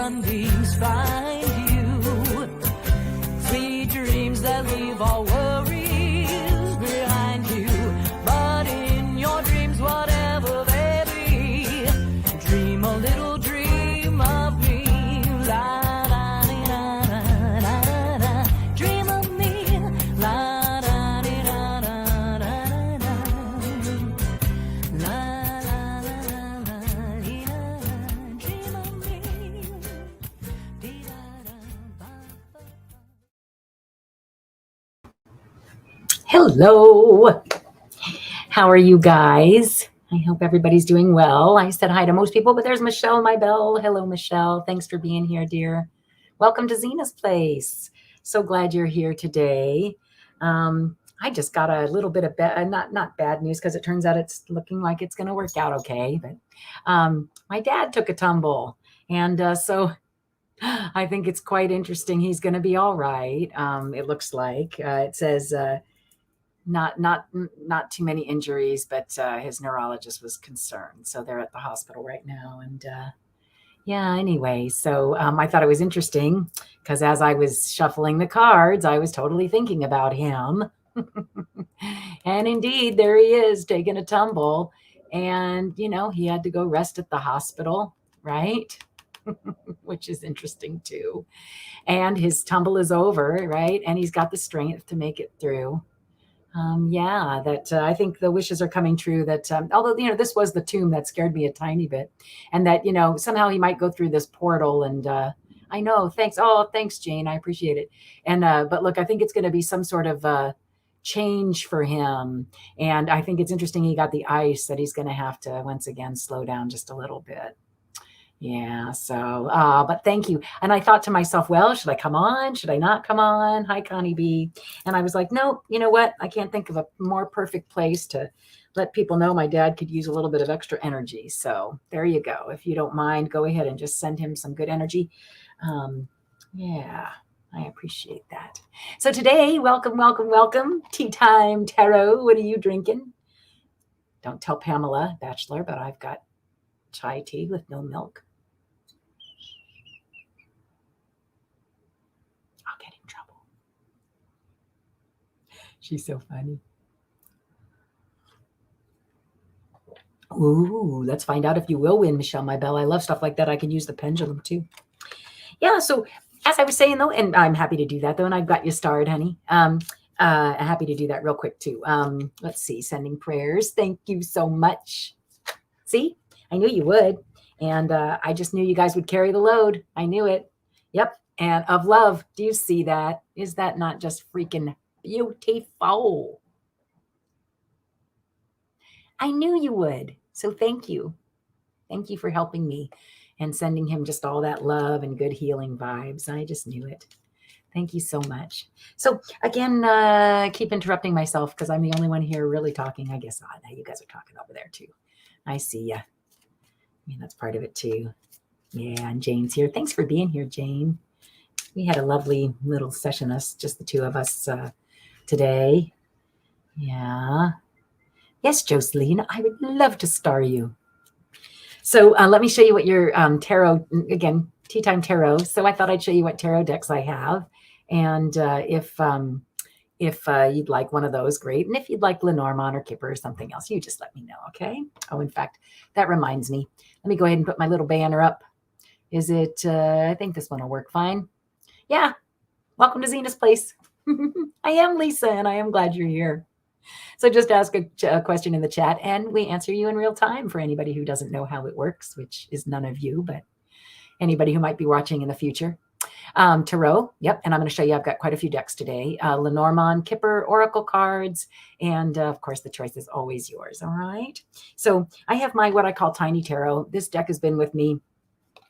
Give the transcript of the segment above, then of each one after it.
sunbeams find you. Sweet dreams that leave all worries behind you. But in your dreams, whatever they be, dream a little dream of me. La da dee da da da da. Dream of me. La da dee da da da da. La la la la dee da da. Dream of me. Dee da da ba ba. Hello. How are you guys? I hope everybody's doing well. I said hi to most people, but there's Michelle, my belle. Hello, Michelle. Thanks for being here, dear. Welcome to Zina's place. So glad you're here today. I just got a little bit of not bad news, because it turns out it's looking like it's going to work out okay. But my dad took a tumble, and so I think it's quite interesting. He's going to be all right. It looks like it says. Not too many injuries, but his neurologist was concerned. So they're at the hospital right now. And yeah, anyway, so I thought it was interesting because as I was shuffling the cards, I was totally thinking about him. And indeed, there he is taking a tumble. And, you know, he had to go rest at the hospital, right? Which is interesting too. And his tumble is over, right? And he's got the strength to make it through. Yeah, that I think the wishes are coming true, that although, you know, this was the tomb that scared me a tiny bit, and that, you know, somehow he might go through this portal. And I know, thanks. Oh, thanks, Jane. I appreciate it. And but look, I think it's going to be some sort of change for him. And I think it's interesting he got the ice, that he's going to have to once again slow down just a little bit. Yeah, so, but thank you. And I thought to myself, well, should I come on? Should I not come on? Hi, Connie B. And I was like, no, you know what? I can't think of a more perfect place to let people know my dad could use a little bit of extra energy. So there you go. If you don't mind, go ahead and just send him some good energy. Yeah, I appreciate that. So today, welcome, Teatime Tarot. What are you drinking? Don't tell Pamela, Bachelor, but I've got chai tea with no milk. I'll get in trouble. She's so funny. Ooh, let's find out if you will win, Michelle, my belle. I love stuff like that. I can use the pendulum too. Yeah, so as I was saying though, and I'm happy to do that though, and I've got you starred, honey. Happy to do that real quick too. Let's see, sending prayers. Thank you so much. See, I knew you would. And I just knew you guys would carry the load. I knew it. Yep. And of love. Do you see that? Is that not just freaking beautiful? I knew you would. So thank you. Thank you for helping me and sending him just all that love and good healing vibes. I just knew it. Thank you so much. So again, keep interrupting myself because I'm the only one here really talking. I guess now you guys are talking over there too. I see ya. I mean, that's part of it too. Yeah, and Jane's here. Thanks for being here, Jane. We had a lovely little session, just the two of us today. Yeah. Yes, Jocelyn, I would love to star you. So let me show you what your tarot, again, Teatime Tarot. So I thought I'd show you what tarot decks I have. And if you'd like one of those, great. And if you'd like Lenormand or Kipper or something else, you just let me know, okay? Oh, in fact, that reminds me. Let me go ahead and put my little banner up. Is it, I think this one will work fine. Yeah, welcome to Zina's place. I am Lisa, and I am glad you're here. So just ask a question in the chat, and we answer you in real time for anybody who doesn't know how it works, which is none of you, but anybody who might be watching in the future. Tarot, yep, and I'm going to show you, I've got quite a few decks today. Lenormand, Kipper, Oracle cards, and of course the choice is always yours, all right? So I have my, what I call Tiny Tarot. This deck has been with me.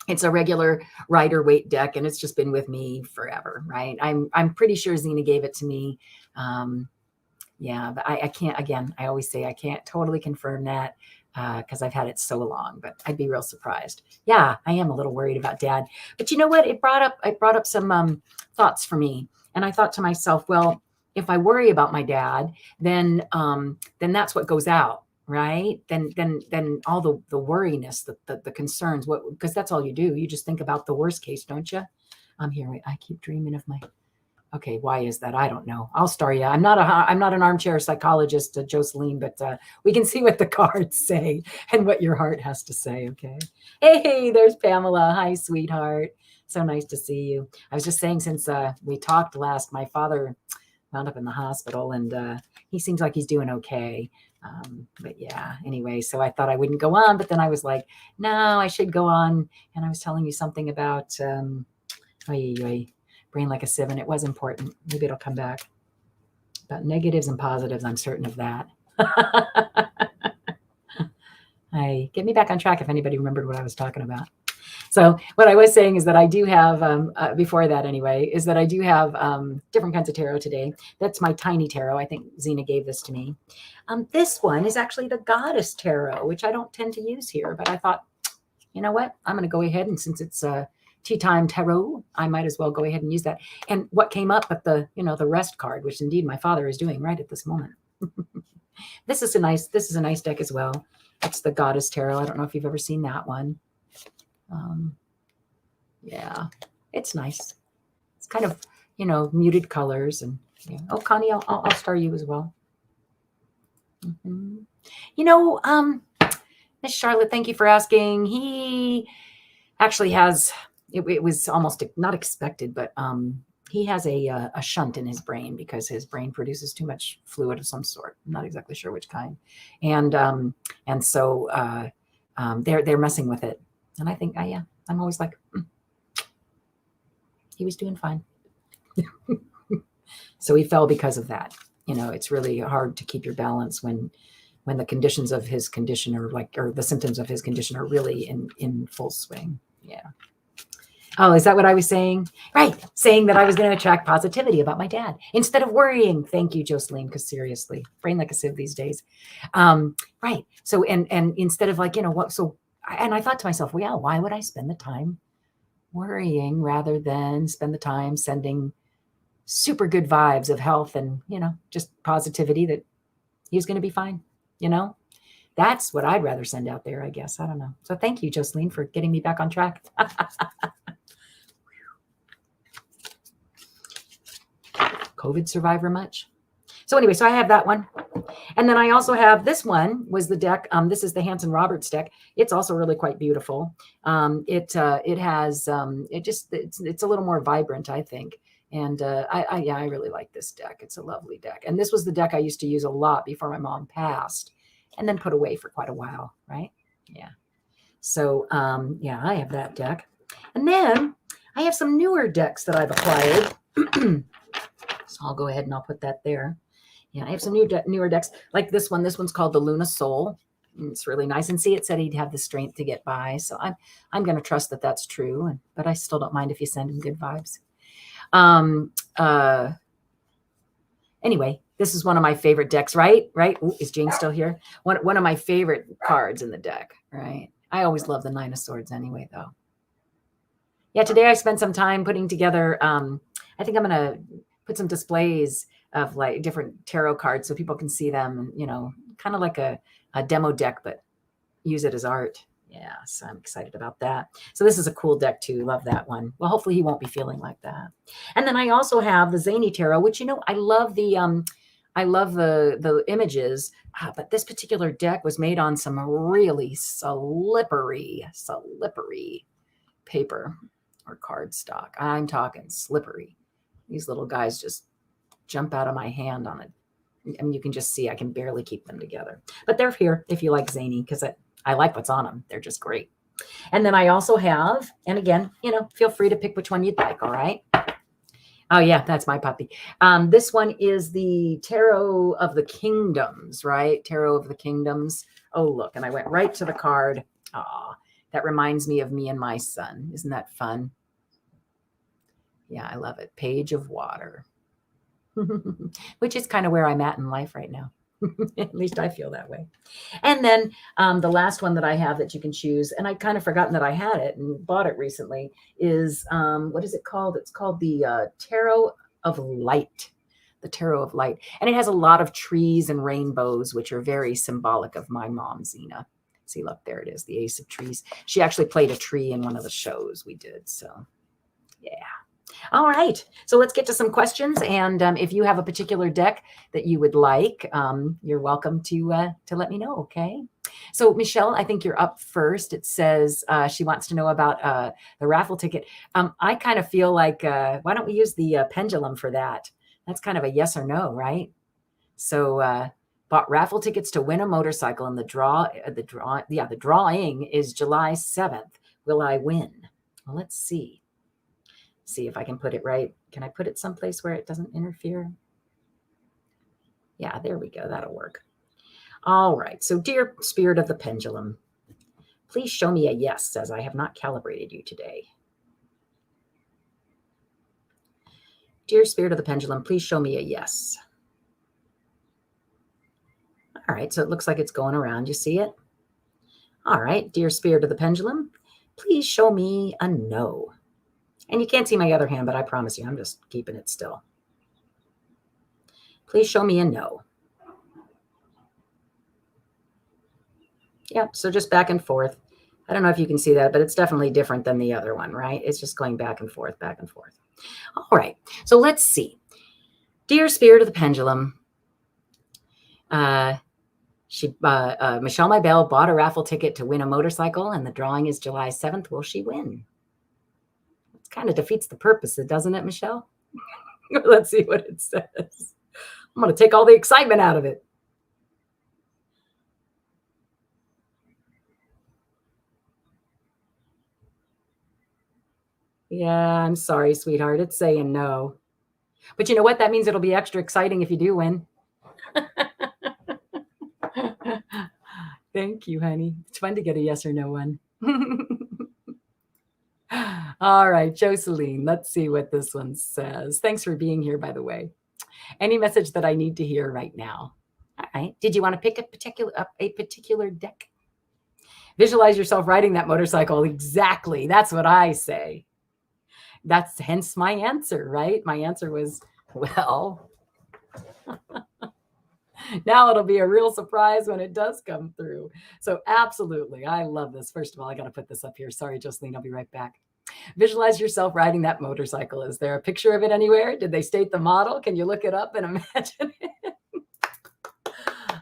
It's a regular rider weight deck, and it's just been with me forever, right? I'm pretty sure Zina gave it to me. Yeah, but I can't, again, I always say I can't totally confirm that because I've had it so long, but I'd be real surprised. Yeah, I am a little worried about Dad. But you know what? It brought up some thoughts for me. And I thought to myself, well, if I worry about my dad, then that's what goes out, right? Then all the worriness, the concerns, because that's all you do. You just think about the worst case, don't you? I'm here. Wait, I keep dreaming of my. Okay, why is that? I don't know. I'll star you. I'm not an armchair psychologist, Jocelyn, but we can see what the cards say and what your heart has to say. Okay. Hey, there's Pamela. Hi, sweetheart. So nice to see you. I was just saying, since we talked last, my father wound up in the hospital, and he seems like he's doing okay. But yeah, anyway, so I thought I wouldn't go on, but then I was like, no, I should go on. And I was telling you something about brain like a sieve, and it was important. Maybe it'll come back. About negatives and positives, I'm certain of that. Hey, get me back on track if anybody remembered what I was talking about. So what I was saying is that I do have, before that anyway, is that I do have different kinds of tarot today. That's my tiny tarot. I think Zina gave this to me. This one is actually the Goddess Tarot, which I don't tend to use here, but I thought, you know what? I'm going to go ahead, and since it's Teatime Tarot, I might as well go ahead and use that. And what came up at the rest card, which indeed my father is doing right at this moment. This is a nice deck as well. It's the Goddess Tarot. I don't know if you've ever seen that one. Yeah, it's nice. It's kind of, muted colors, and yeah. Oh, Connie, I'll star you as well. Miss Charlotte, thank you for asking. He actually has, it was almost not expected, but he has a shunt in his brain because his brain produces too much fluid of some sort. I'm not exactly sure which kind. And so they're messing with it. And I think, yeah, I'm always like, he was doing fine. So he fell because of that. It's really hard to keep your balance when the conditions of his condition or the symptoms of his condition are really in full swing. Yeah. Oh, is that what I was saying? Right. Saying that I was going to attract positivity about my dad instead of worrying. Thank you, Jocelyn, because seriously, brain like a sieve these days. Right. So, and instead of and I thought to myself, well, yeah, why would I spend the time worrying rather than spend the time sending super good vibes of health and, just positivity that he's going to be fine. That's what I'd rather send out there, I guess. I don't know. So thank you, Jocelyn, for getting me back on track. COVID survivor much? So anyway, so I have that one. And then I also have this one was the deck. This is the Hanson Roberts deck. It's also really quite beautiful. It has, it's a little more vibrant, I think. And I really like this deck. It's a lovely deck. And this was the deck I used to use a lot before my mom passed and then put away for quite a while, right? Yeah. So, yeah, I have that deck. And then I have some newer decks that I've acquired. So I'll go ahead and I'll put that there. Yeah, I have some newer decks like this one. This one's called the Luna Soul. It's really nice. And see, it said he'd have the strength to get by. So I'm going to trust that that's true. But I still don't mind if you send him good vibes. Anyway, this is one of my favorite decks, right? Ooh, is Jane still here? One of my favorite cards in the deck, right? I always love the Nine of Swords anyway, though. Yeah, today I spent some time putting together, I think I'm going to put some displays of like different tarot cards so people can see them, kind of like a demo deck, but use it as art. Yeah, so I'm excited about that. So this is a cool deck too. Love that one. Well, hopefully he won't be feeling like that. And then I also have the Zany Tarot, which, I love the images, but this particular deck was made on some really slippery paper or cardstock. I'm talking slippery. These little guys just jump out of my hand on it. I mean, you can just see I can barely keep them together. But they're here if you like zany, because I like what's on them. They're just great. And then I also have, and again, feel free to pick which one you'd like, all right? Oh, yeah, that's my puppy. This one is the Tarot of the Kingdoms, right? Tarot of the Kingdoms. Oh, look, and I went right to the card. Aw, that reminds me of me and my son. Isn't that fun? Yeah, I love it. Page of Water, which is kind of where I'm at in life right now. At least I feel that way. And then the last one that I have that you can choose, and I'd kind of forgotten that I had it and bought it recently, is what is it called? It's called the Tarot of Light. the Tarot of Light. And it has a lot of trees and rainbows, which are very symbolic of my mom, Zina. See, look, there it is, the Ace of Trees. She actually played a tree in one of the shows we did. So, yeah. All right. So let's get to some questions. And if you have a particular deck that you would like, you're welcome to let me know. Okay. So Michelle, I think you're up first. It says she wants to know about the raffle ticket. I kind of feel like, why don't we use the pendulum for that? That's kind of a yes or no, right? So bought raffle tickets to win a motorcycle, and the drawing is July 7th. Will I win? Well, let's see. See if I can put it right. Can I put it someplace where it doesn't interfere? Yeah, there we go. That'll work. All right. So, dear Spirit of the Pendulum, please show me a yes, as I have not calibrated you today. Dear Spirit of the Pendulum, please show me a yes. All right. So it looks like it's going around. You see it? All right. Dear Spirit of the Pendulum, please show me a no. And you can't see my other hand, but I promise you, I'm just keeping it still. Please show me a no. Yep, so just back and forth. I don't know if you can see that, but it's definitely different than the other one, right? It's just going back and forth, back and forth. All right, so let's see. Dear Spirit of the Pendulum, Michelle Mybell bought a raffle ticket to win a motorcycle, and the drawing is July 7th. Will she win? It kind of defeats the purpose, doesn't it, Michelle? Let's see what it says. I'm going to take all the excitement out of it. Yeah, I'm sorry, sweetheart. It's saying no. But you know what? That means it'll be extra exciting if you do win. Thank you, honey. It's fun to get a yes or no one. All right, Jocelyn, let's see what this one says. Thanks for being here, by the way. Any message that I need to hear right now? All right. Did you want to pick a particular deck? Visualize yourself riding that motorcycle. Exactly. That's what I say. That's hence my answer, right? My answer was, well, now it'll be a real surprise when it does come through. So absolutely. I love this. First of all, I got to put this up here. Sorry, Jocelyn, I'll be right back. Visualize yourself riding that motorcycle. Is there a picture of it anywhere? Did they state the model? Can you look it up and imagine it?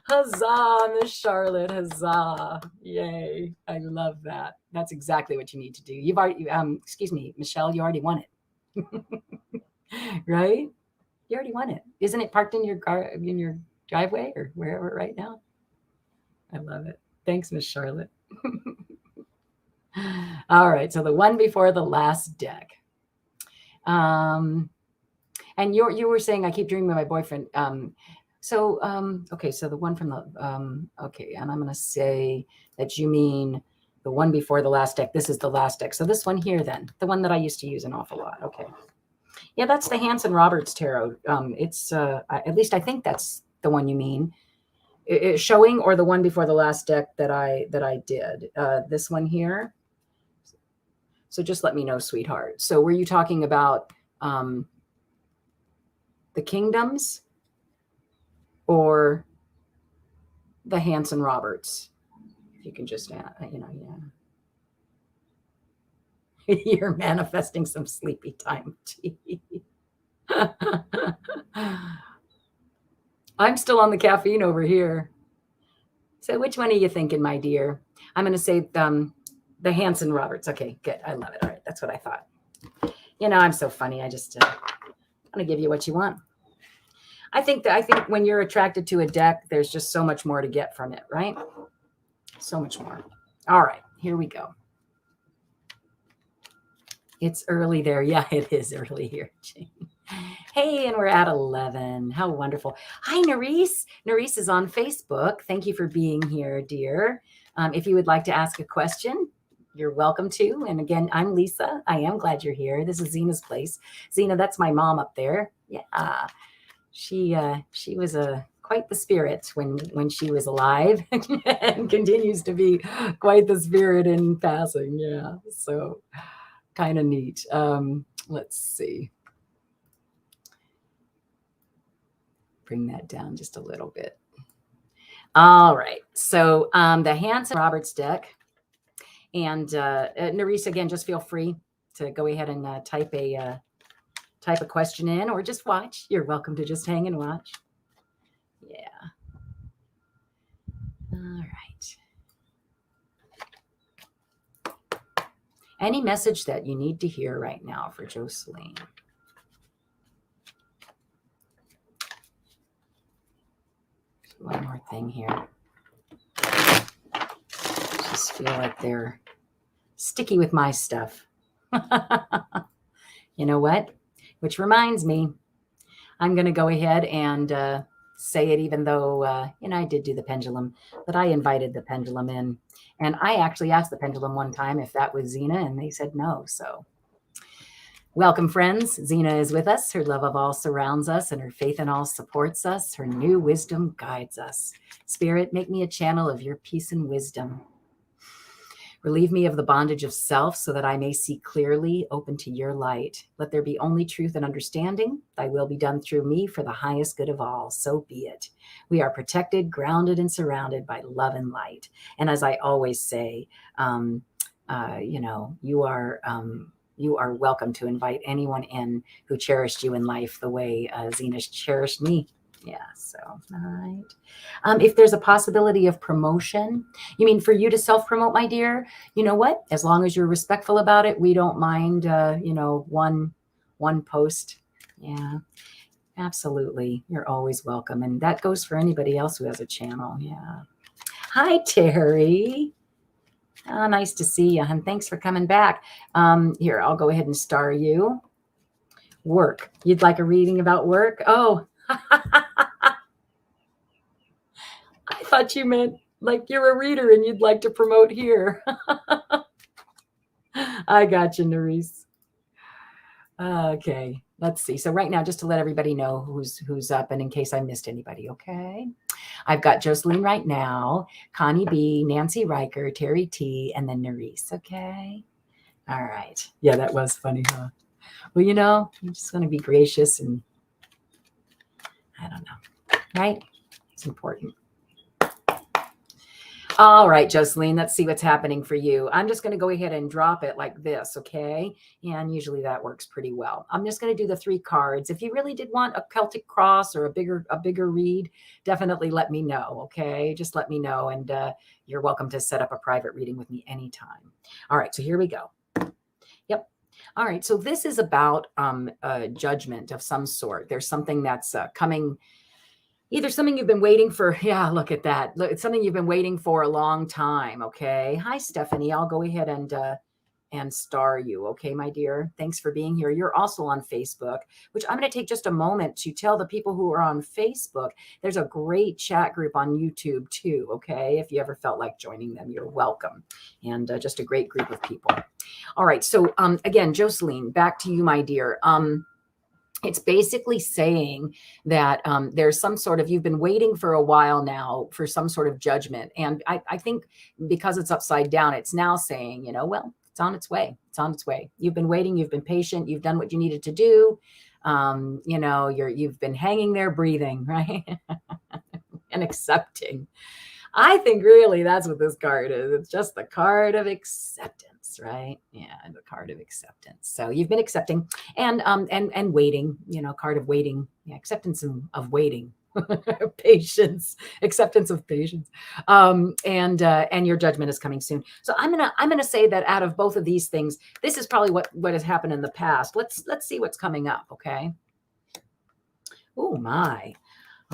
Huzzah, Miss Charlotte. Huzzah. Yay. I love that. That's exactly what you need to do. You've already, excuse me, Michelle, you already won it. Right? You already won it. Isn't it parked in your driveway or wherever right now? I love it. Thanks, Miss Charlotte. All right. So the one before the last deck. And you were saying, I keep dreaming of my boyfriend. Okay, so the one from the, okay, and I'm going to say that you mean the one before the last deck. This is the last deck. So this one here then, the one that I used to use an awful lot. Okay. Yeah, that's the Hanson Roberts Tarot. It's, at least I think that's the one you mean. It's showing, or the one before the last deck that I did. This one here. So just let me know, sweetheart. So were you talking about the kingdoms or the Hanson Roberts? If you can just, yeah. You're manifesting some sleepy time tea. I'm still on the caffeine over here. So which one are you thinking, my dear? I'm going to say the Hanson Roberts. Okay, good. I love it. All right, that's what I thought. You know, I'm so funny. I just want to give you what you want. I think when you're attracted to a deck, there's just so much more to get from it, right? So much more. All right, here we go. It's early there. Yeah, it is early here, Jane. Hey, and we're at 11. How wonderful. Hi, Nerisse. Nerisse is on Facebook. Thank you for being here, dear. If you would like to ask a question, you're welcome to. And again, I'm Lisa. I am glad you're here. This is Zina's place. Zina, that's my mom up there. Yeah. She was quite the spirit when she was alive and continues to be quite the spirit in passing. Yeah. So kind of neat. Let's see. bring that down just a little bit. All right. So the Hanson Roberts deck. And Nerissa, again, just feel free to go ahead and type a question in or just watch. You're welcome to just hang and watch. Yeah. All right. Any message that you need to hear right now for Jocelyn? One more thing here. Just feel like they're sticky with my stuff. You know what? Which reminds me, I'm going to go ahead and say it, even though, I did do the pendulum, but I invited the pendulum in. And I actually asked the pendulum one time if that was Zina, and they said no. So welcome, friends. Zina is with us. Her love of all surrounds us, and her faith in all supports us. Her new wisdom guides us. Spirit, make me a channel of your peace and wisdom. Relieve me of the bondage of self so that I may see clearly, open to your light. Let there be only truth and understanding. Thy will be done through me for the highest good of all. So be it. We are protected, grounded, and surrounded by love and light. And as I always say, you are welcome to invite anyone in who cherished you in life the way Zina's cherished me. Yeah, so, all right. If there's a possibility of promotion, you mean for you to self-promote, my dear? You know what? As long as you're respectful about it, we don't mind, one post. Yeah, absolutely. You're always welcome. And that goes for anybody else who has a channel. Yeah. Hi, Terry. Oh, nice to see you, and thanks for coming back. Here, I'll go ahead and star you. Work. You'd like a reading about work? Oh, I thought you meant like you're a reader and you'd like to promote here. I got you, Nerisse. Okay, let's see. So right now, just to let everybody know who's up, and in case I missed anybody, okay? I've got Jocelyn right now, Connie B, Nancy Riker, Terry T, and then Nerisse, okay? All right. Yeah, that was funny, huh? Well, I'm just going to be gracious, and I don't know, right? It's important. All right, Jocelyn, let's see what's happening for you. I'm just going to go ahead and drop it like this, okay? And usually that works pretty well. I'm just going to do the 3 cards. If you really did want a Celtic cross or a bigger read, definitely let me know, okay? Just let me know, and you're welcome to set up a private reading with me anytime. All right, so here we go. Yep. All right, so this is about a judgment of some sort. There's something that's coming. Either something you've been waiting for. Yeah, look at that. Look, it's something you've been waiting for a long time. Okay. Hi, Stephanie. I'll go ahead and star you. Okay, my dear. Thanks for being here. You're also on Facebook, which I'm going to take just a moment to tell the people who are on Facebook. There's a great chat group on YouTube too. Okay. If you ever felt like joining them, you're welcome. And just a great group of people. All right. So again, Jocelyn, back to you, my dear. It's basically saying that there's some sort of, you've been waiting for a while now for some sort of judgment. And I think because it's upside down, it's now saying, well, it's on its way. It's on its way. You've been waiting. You've been patient. You've done what you needed to do. You've been hanging there breathing, right? And accepting. I think really that's what this card is. It's just the card of acceptance, right? Yeah, the card of acceptance. So you've been accepting and waiting, card of waiting, acceptance of waiting, patience, acceptance of patience. And your judgment is coming soon. So I'm gonna say that out of both of these things, this is probably what has happened in the past. Let's see what's coming up, okay? Oh my.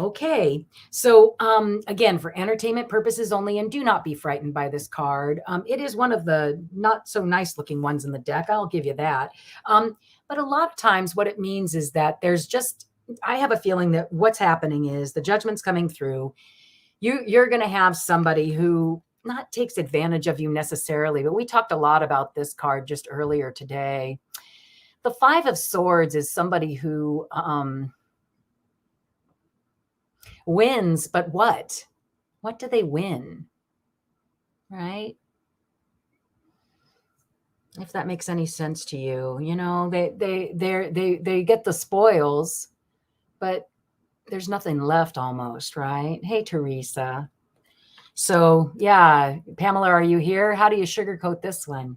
Okay, so again, for entertainment purposes only, and do not be frightened by this card. It is one of the not so nice looking ones in the deck. I'll give you that. But a lot of times what it means is that I have a feeling that what's happening is the judgment's coming through. You're going to have somebody who not takes advantage of you necessarily, but we talked a lot about this card just earlier today. The 5 of Swords is somebody who, wins, but what do they win? Right? If that makes any sense to you, they get the spoils, but there's nothing left almost, right? Hey, Teresa. So yeah, Pamela, are you here? How do you sugarcoat this one?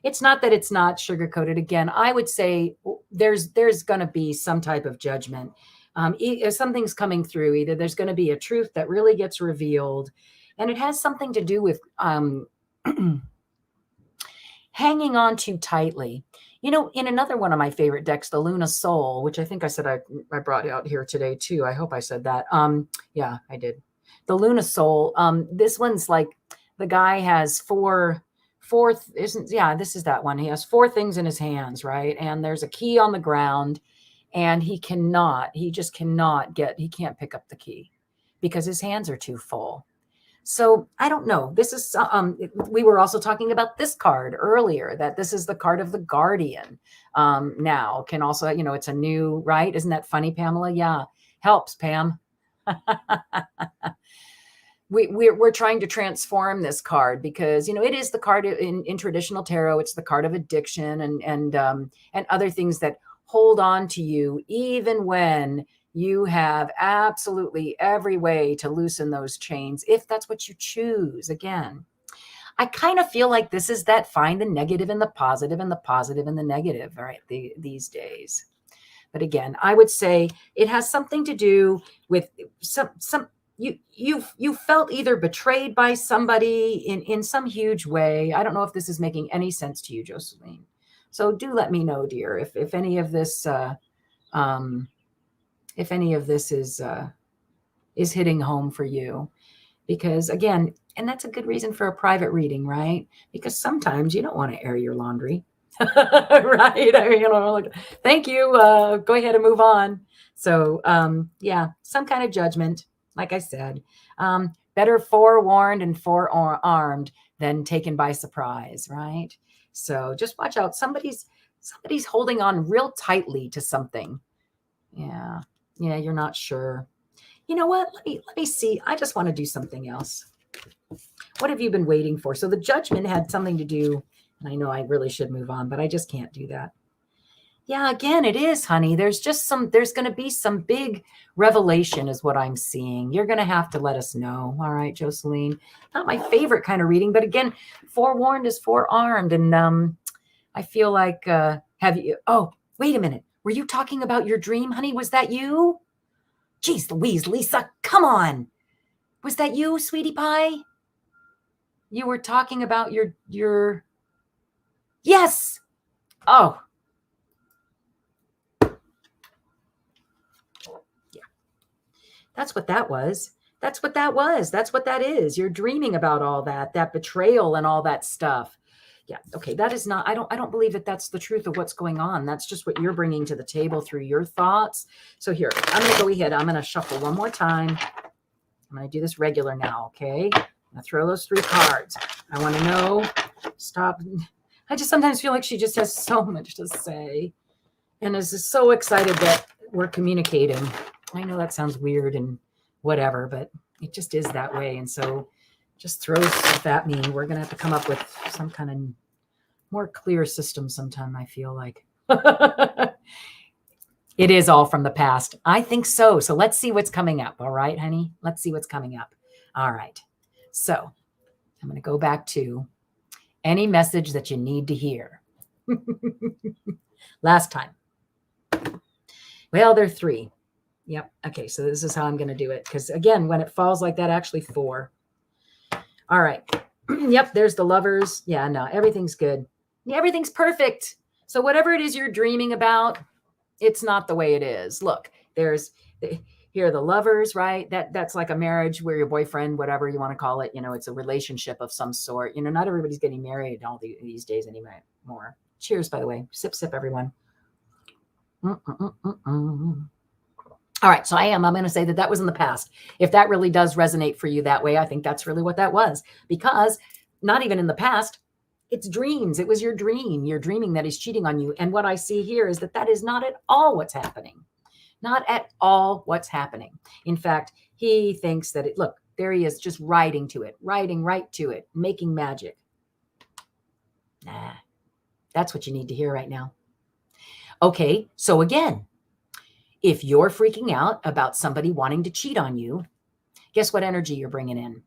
It's not that it's not sugar-coated. Again, I would say there's going to be some type of judgment. If something's coming through, either there's going to be a truth that really gets revealed, and it has something to do with hanging on too tightly. You know, in another one of my favorite decks, the Luna Soul, which I think I said I brought out here today too. I hope I said that. Yeah, I did. The Luna Soul. This one's like the guy has this is that one. He has 4 things in his hands, right? And there's a key on the ground, and he can't pick up the key because his hands are too full. So I don't know. This is, we were also talking about this card earlier, that this is the card of the Guardian. Now can also, you know, it's a new, right? Isn't that funny, Pamela? Yeah. Helps, Pam. We're trying to transform this card because, you know, it is the card in traditional tarot. It's the card of addiction and other things that hold on to you, even when you have absolutely every way to loosen those chains, if that's what you choose. Again, I kind of feel like this is that find the negative in the positive and the positive in the negative, right? These days. But again, I would say it has something to do with you felt either betrayed by somebody in some huge way. I don't know if this is making any sense to you, Jocelyn. So do let me know, dear, if any of this is hitting home for you. Because again, and that's a good reason for a private reading, right? Because sometimes you don't want to air your laundry. Right? I mean, you know, like, thank you. Go ahead and move on. So yeah, some kind of judgment. Like I said, better forewarned and forearmed than taken by surprise, right? So just watch out. Somebody's holding on real tightly to something. Yeah, you're not sure. You know what? Let me see. I just want to do something else. What have you been waiting for? So the judgment had something to do, and I know I really should move on, but I just can't do that. Yeah, again, it is, honey. There's going to be some big revelation is what I'm seeing. You're going to have to let us know. All right, Jocelyn. Not my favorite kind of reading, but again, forewarned is forearmed. And I feel like, have you, oh, wait a minute. Were you talking about your dream, honey? Was that you? Jeez Louise, Lisa, come on. Was that you, sweetie pie? You were talking about your, yes. Oh, that's what that was. That's what that was. That's what that is. You're dreaming about all that betrayal and all that stuff. Yeah. Okay. That is not, I don't believe that that's the truth of what's going on. That's just what you're bringing to the table through your thoughts. So here, I'm going to go ahead. I'm going to shuffle one more time. I'm going to do this regular now. Okay. I'm going to throw those 3 cards. I want to know, stop. I just sometimes feel like she just has so much to say and is so excited that we're communicating. I know that sounds weird and whatever, but it just is that way. And so just throw stuff at me. We're going to have to come up with some kind of more clear system sometime, I feel like. It is all from the past. I think so. So let's see what's coming up. All right, honey? Let's see what's coming up. All right. So I'm going to go back to any message that you need to hear. Last time. Well, there are 3. Yep. Okay. So this is how I'm going to do it. Because again, when it falls like that, actually 4. All right. Yep. There's the Lovers. Yeah, no, everything's good. Yeah, everything's perfect. So whatever it is you're dreaming about, it's not the way it is. Look, here are the Lovers, right? That's like a marriage where your boyfriend, whatever you want to call it, you know, it's a relationship of some sort. You know, not everybody's getting married all these days anymore. Cheers, by the way. Sip, sip, everyone. All right. So I'm going to say that was in the past. If that really does resonate for you that way, I think that's really what that was, because not even in the past, it's dreams. It was your dream. You're dreaming that he's cheating on you. And what I see here is that is not at all what's happening. Not at all what's happening. In fact, he thinks that look, there he is just riding right to it, making magic. Nah, that's what you need to hear right now. Okay. So again, If you're freaking out about somebody wanting to cheat on you, guess what energy you're bringing in?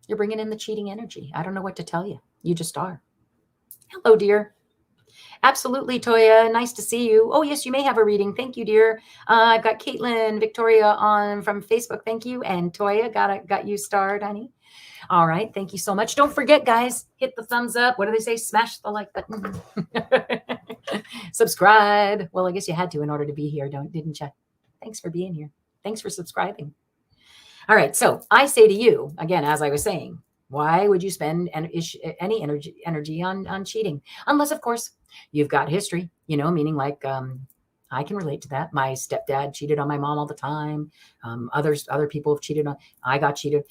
You're bringing in the cheating energy. I don't know what to tell you. You just are. Hello, dear. Absolutely, Toya. Nice to see you. Oh, yes, you may have a reading. Thank you, dear. I've got Caitlin, Victoria on from Facebook. Thank you. And Toya got you starred, honey. All right. Thank you so much. Don't forget, guys, hit the thumbs up. What do they say? Smash the like button. Subscribe. Well, I guess you had to in order to be here, didn't you? Thanks for being here. Thanks for subscribing. All right. So I say to you, again, as I was saying, why would you spend any energy on cheating? Unless, of course, you've got history, meaning like I can relate to that. My stepdad cheated on my mom all the time. Other people have cheated on. I got cheated.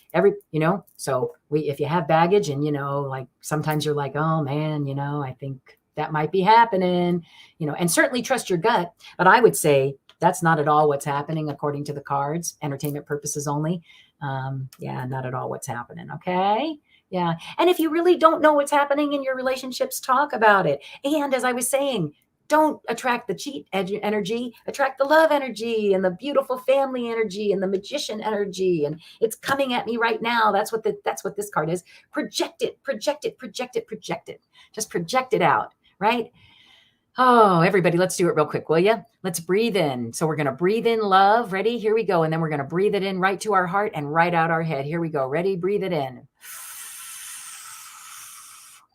So if you have baggage and like sometimes you're like, oh man, I think that might be happening. And certainly trust your gut. But I would say that's not at all what's happening according to the cards. Entertainment purposes only. Yeah, not at all what's happening. Okay. Yeah. And if you really don't know what's happening in your relationships, talk about it. And as I was saying, don't attract the cheat energy, attract the love energy and the beautiful family energy and the magician energy. And it's coming at me right now. That's what this card is. Project it, project it, project it, project it. Just project it out, right? Oh, everybody, let's do it real quick, will you? Let's breathe in. So we're going to breathe in love. Ready? Here we go. And then we're going to breathe it in right to our heart and right out our head. Here we go. Ready? Breathe it in.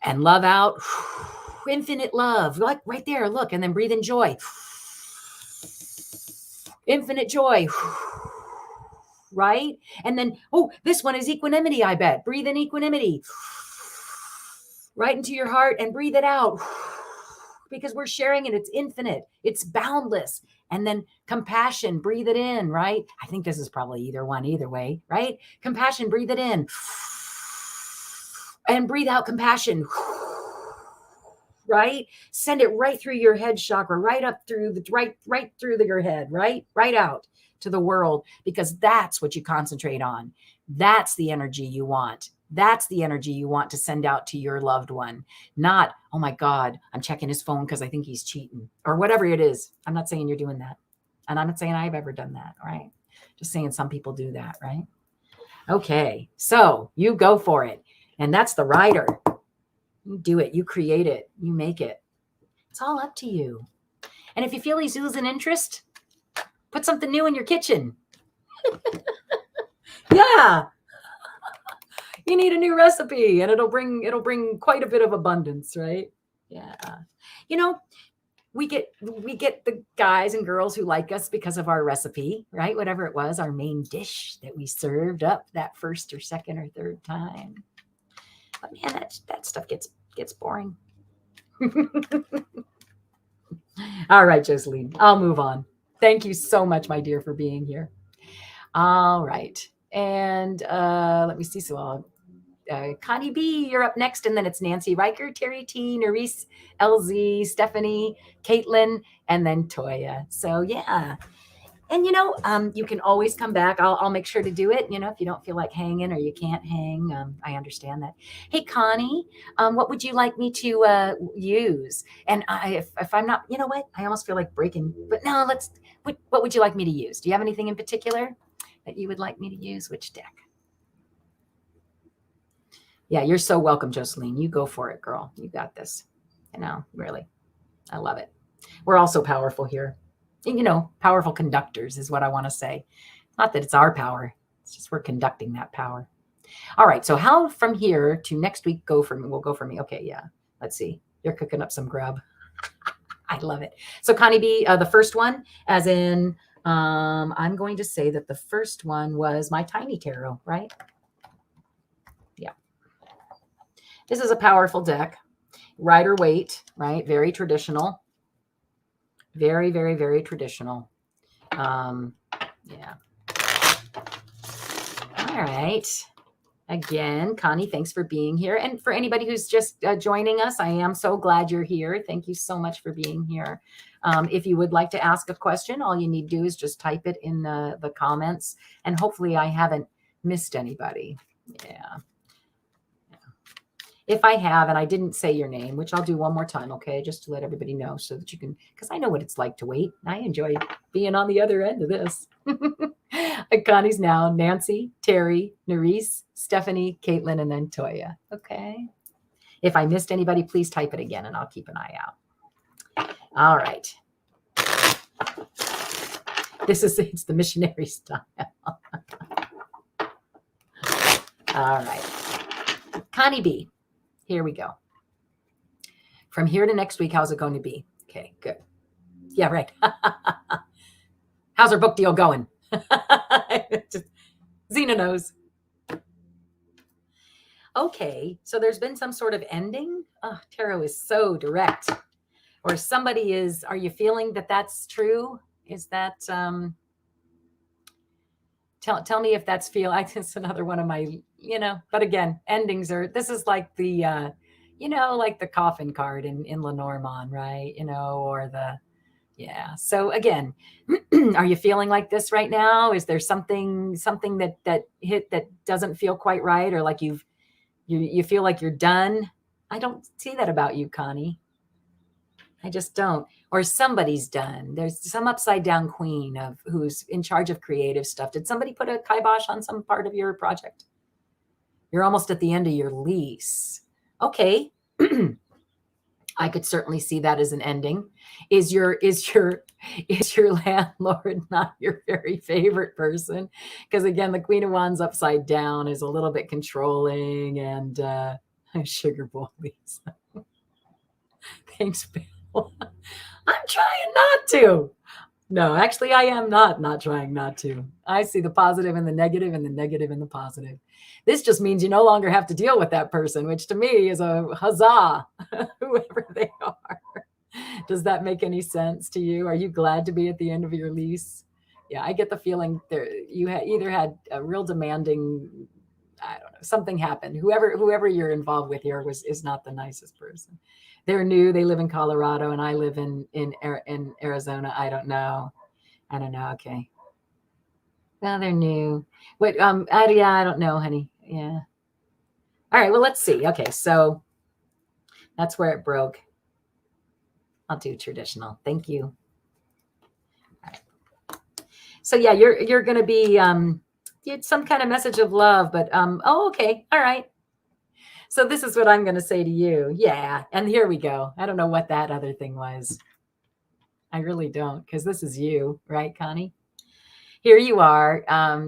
And love out. Infinite love. Like right there. Look. And then breathe in joy. Infinite joy. Right? And then, oh, this one is equanimity, I bet. Breathe in equanimity. Right into your heart and breathe it out. Because we're sharing it. It's infinite. It's boundless. And then compassion, breathe it in, right? I think this is probably either one, either way, right? Compassion, breathe it in. And breathe out compassion. Right? Send it right through your head chakra, right up through right through your head, right out to the world, because that's what you concentrate on. That's the energy you want. That's the energy you want to send out to your loved one. Not, oh my God, I'm checking his phone because I think he's cheating or whatever it is. I'm not saying you're doing that. And I'm not saying I've ever done that, right? Just saying some people do that, right? Okay, so you go for it. And that's the rider. You do it. You create it. You make it. It's all up to you. And if you feel he's losing interest, put something new in your kitchen. Yeah. You need a new recipe and it'll bring quite a bit of abundance, right? Yeah. We get the guys and girls who like us because of our recipe, right? Whatever it was, our main dish that we served up that first or second or third time. But man, that stuff gets boring. All right, Jocelyn, I'll move on. Thank you so much, my dear, for being here. All right. And let me see. So Connie B, you're up next. And then it's Nancy Riker, Terry T, Nerese, LZ, Stephanie, Caitlin, and then Toya. So yeah. And, you can always come back. I'll make sure to do it. If you don't feel like hanging or you can't hang, I understand that. Hey, Connie, what would you like me to use? And if I'm not, you know what? I almost feel like breaking, but no, what would you like me to use? Do you have anything in particular that you would like me to use? Which deck? Yeah, you're so welcome, Jocelyn. You go for it, girl. You got this. Really. I love it. We're all so powerful here. Powerful conductors is what I want to say. Not that it's our power. It's just we're conducting that power. All right. So how from here to next week will go for me. Okay. Yeah. Let's see. You're cooking up some grub. I love it. So Connie B, the first one, as in, I'm going to say that the first one was my tiny tarot, right? Yeah. This is a powerful deck. Rider Waite, right? Very traditional. Very, very, very traditional. Yeah. All right. Again, Connie, thanks for being here. And for anybody who's just joining us, I am so glad you're here. Thank you so much for being here. If you would like to ask a question, all you need to do is just type it in the comments. And hopefully I haven't missed anybody. Yeah. If I have, and I didn't say your name, which I'll do one more time, okay, just to let everybody know so that you can, because I know what it's like to wait. I enjoy being on the other end of this. Connie's now Nancy, Terry, Nerese, Stephanie, Caitlin, and then Toya. Okay. If I missed anybody, please type it again and I'll keep an eye out. All right. It's the missionary style. All right. Connie B. Here we go. From here to next week, how's it going to be? Okay, good. Yeah, right. How's our book deal going? Zina knows. Okay, so there's been some sort of ending. Oh, tarot is so direct. Or somebody is, are you feeling that that's true? Is that, tell me if that's it's another one of my, but again, endings are, this is like the, like the coffin card in Lenormand, right? Or the, yeah. So again, are you feeling like this right now? Is there something that hit that doesn't feel quite right? Or like you feel like you're done? I don't see that about you, Connie. I just don't. Or somebody's done. There's some upside down queen of who's in charge of creative stuff. Did somebody put a kibosh on some part of your project? You're almost at the end of your lease. Okay. I could certainly see that as an ending. Is your landlord not your very favorite person? Because again, the Queen of Wands upside down is a little bit controlling and sugar bullies. Thanks, Bill. I'm trying not to. No, actually, I am not trying not to. I see the positive and the negative and the negative and the positive. This just means you no longer have to deal with that person, which to me is a huzzah, whoever they are. Does that make any sense to you? Are you glad to be at the end of your lease? Yeah, I get the feeling there you either had a real demanding, I don't know, something happened. Whoever you're involved with here is not the nicest person. They're new. They live in Colorado, and I live in Arizona. I don't know. Okay. Well, they're new. Wait, I don't know, honey. Yeah. All right. Well, let's see. Okay, so that's where it broke. I'll do traditional. Thank you. All right. So yeah, you're going to be some kind of message of love, but oh, okay. All right. So this is what I'm going to say to you. Yeah. And here we go. I don't know what that other thing was. I really don't, because this is you, right, Connie? Here you are.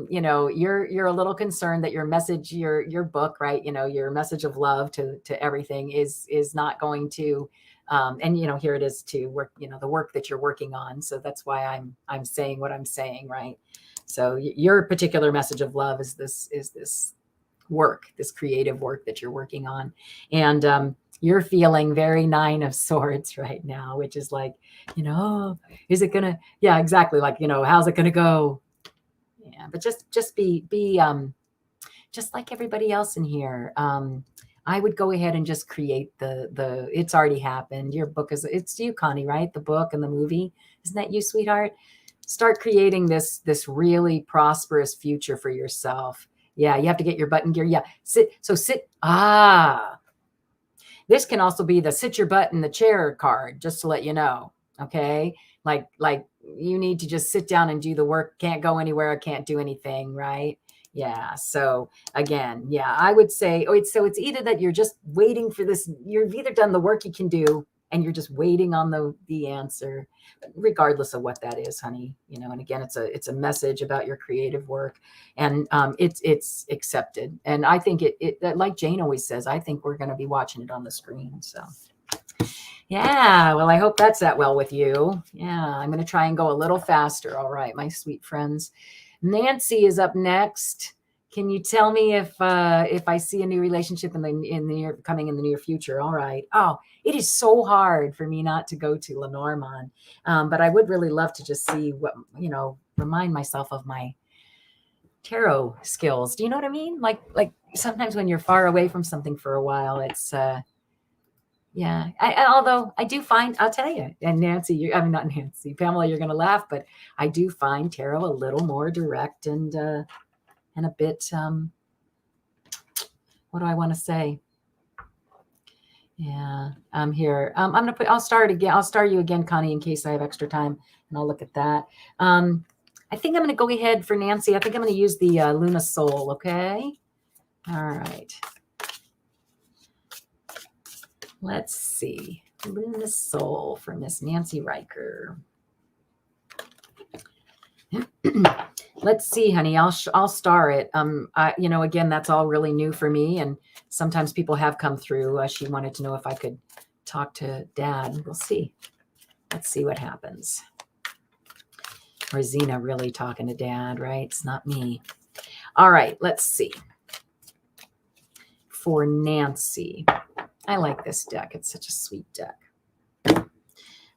You're a little concerned that your message, your book, right? Your message of love to everything is not going to, and here it is to work, the work that you're working on. So that's why I'm saying what I'm saying, right? So your particular message of love is this work, this creative work that you're working on. And you're feeling very 9 of Swords right now, which is like, is it gonna, yeah, exactly. Like, how's it gonna go? Yeah, but just be just like everybody else in here. I would go ahead and just create the it's already happened. Your book it's you, Connie, right? The book and the movie. Isn't that you, sweetheart? Start creating this really prosperous future for yourself. Yeah, you have to get your butt in gear. Yeah, sit. This can also be the sit your butt in the chair card, just to let you know. Okay, like you need to just sit down and do the work. Can't go anywhere. Can't do anything. Right? Yeah. So again, yeah, I would say, it's either that you're just waiting for this. You've either done the work you can do, and you're just waiting on the answer, regardless of what that is, honey. And again, it's a message about your creative work, and it's accepted. And I think it like Jane always says, I think we're going to be watching it on the screen. So yeah, well, I hope that's that well with you. Yeah, I'm going to try and go a little faster. All right, my sweet friends. Nancy is up next. Can you tell me if I see a new relationship in the near future? All right. Oh, it is so hard for me not to go to Lenormand, but I would really love to just see what, remind myself of my tarot skills. Do you know what I mean? Like sometimes when you're far away from something for a while, it's yeah. Although I do find, I'll tell you, and Nancy, I'm not Nancy, Pamela, you're going to laugh, but I do find tarot a little more direct and a bit, what do I want to say? Yeah, I'm here. I'll start again. I'll start you again, Connie, in case I have extra time, and I'll look at that. I think I'm going to go ahead for Nancy. I think I'm going to use the Luna Soul. Okay. All right. Let's see. Luna Soul for Miss Nancy Riker. Let's see, honey. I'll star it. Again, that's all really new for me, and sometimes people have come through. She wanted to know if I could talk to Dad. We'll see. Let's see what happens. Or Zina really talking to Dad, right? It's not me. All right, let's see. For Nancy, I like this deck. It's such a sweet deck.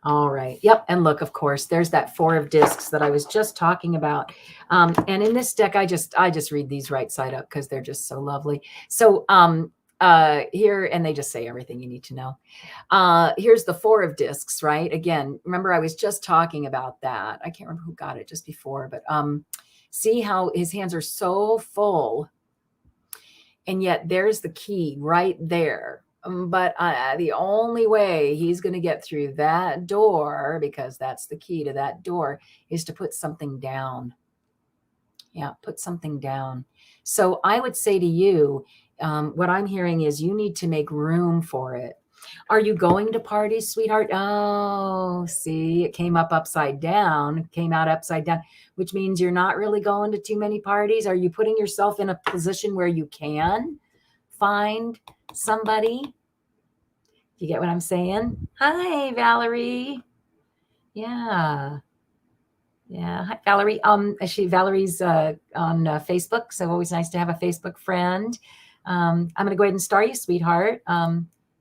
All right. Yep. And look, of course, there's that 4 of discs that I was just talking about. And in this deck, I just read these right side up because they're just so lovely. So here, and they just say everything you need to know. Here's the 4 of discs, right? Again, remember, I was just talking about that. I can't remember who got it just before, but see how his hands are so full. And yet there's the key right there. But the only way he's going to get through that door, because that's the key to that door, is to put something down. Yeah, put something down. So I would say to you, what I'm hearing is you need to make room for it. Are you going to parties, sweetheart? Oh, see, it came up upside down, came out upside down, which means you're not really going to too many parties. Are you putting yourself in a position where you can find somebody? You get what I'm saying? Hi, Valerie. Yeah. Yeah. Hi, Valerie. Valerie's on Facebook, so always nice to have a Facebook friend. I'm going to go ahead and star you, sweetheart.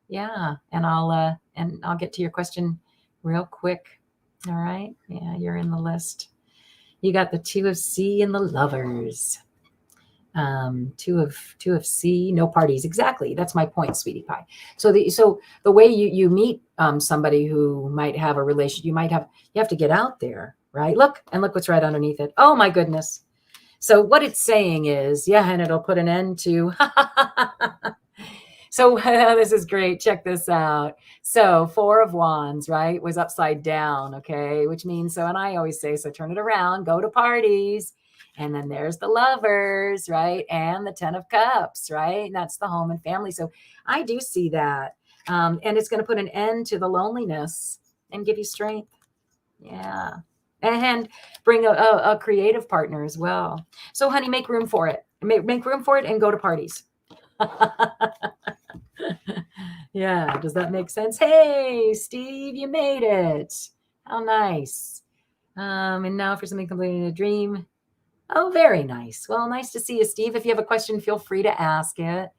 Yeah, and I'll get to your question real quick. All right. Yeah, you're in the list. You got the 2 of C and the Lovers. 2 of C, no parties. Exactly. That's my point, sweetie pie. So the way you meet somebody who might have a relation, you have to get out there, right? Look what's right underneath it. Oh my goodness. So what it's saying is, yeah, and it'll put an end to. So this is great. Check this out. So 4 of Wands, right, was upside down. Okay, which means and I always say, so turn it around, go to parties. And then there's the Lovers, right? And the 10 of Cups, right? And that's the home and family. So I do see that. And it's going to put an end to the loneliness and give you strength. Yeah. And bring a creative partner as well. So honey, make room for it. Make room for it and go to parties. Yeah. Does that make sense? Hey, Steve, you made it. How nice. And now for something completing a dream. Oh, very nice. Well, nice to see you, Steve. If you have a question, feel free to ask it.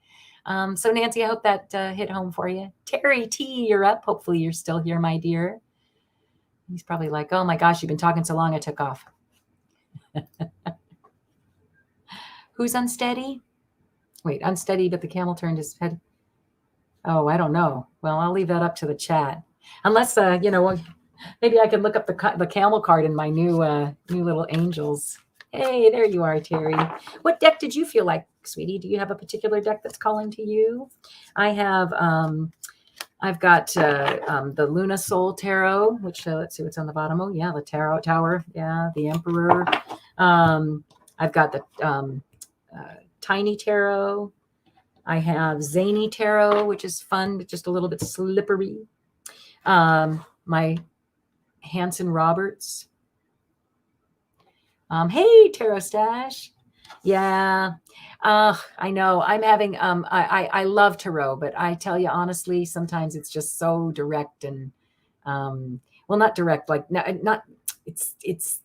So Nancy, I hope that hit home for you. Terry T, you're up. Hopefully you're still here, my dear. He's probably like, oh my gosh, you've been talking so long, I took off. Who's unsteady? Wait, unsteady, but the camel turned his head. Oh, I don't know. Well, I'll leave that up to the chat. Unless, maybe I can look up the camel card in my new little angels. Hey, there you are, Terry. What deck did you feel like, sweetie? Do you have a particular deck that's calling to you? I have, I've got the Luna Soul Tarot, which let's see what's on the bottom. Oh, yeah, the Tarot Tower. Yeah, the Emperor. I've got the Tiny Tarot. I have Zany Tarot, which is fun, but just a little bit slippery. My Hanson Roberts. Hey, Tarot Stash. Yeah. I know I'm having, I love tarot, but I tell you honestly, sometimes it's just so direct and, well, not direct, like it's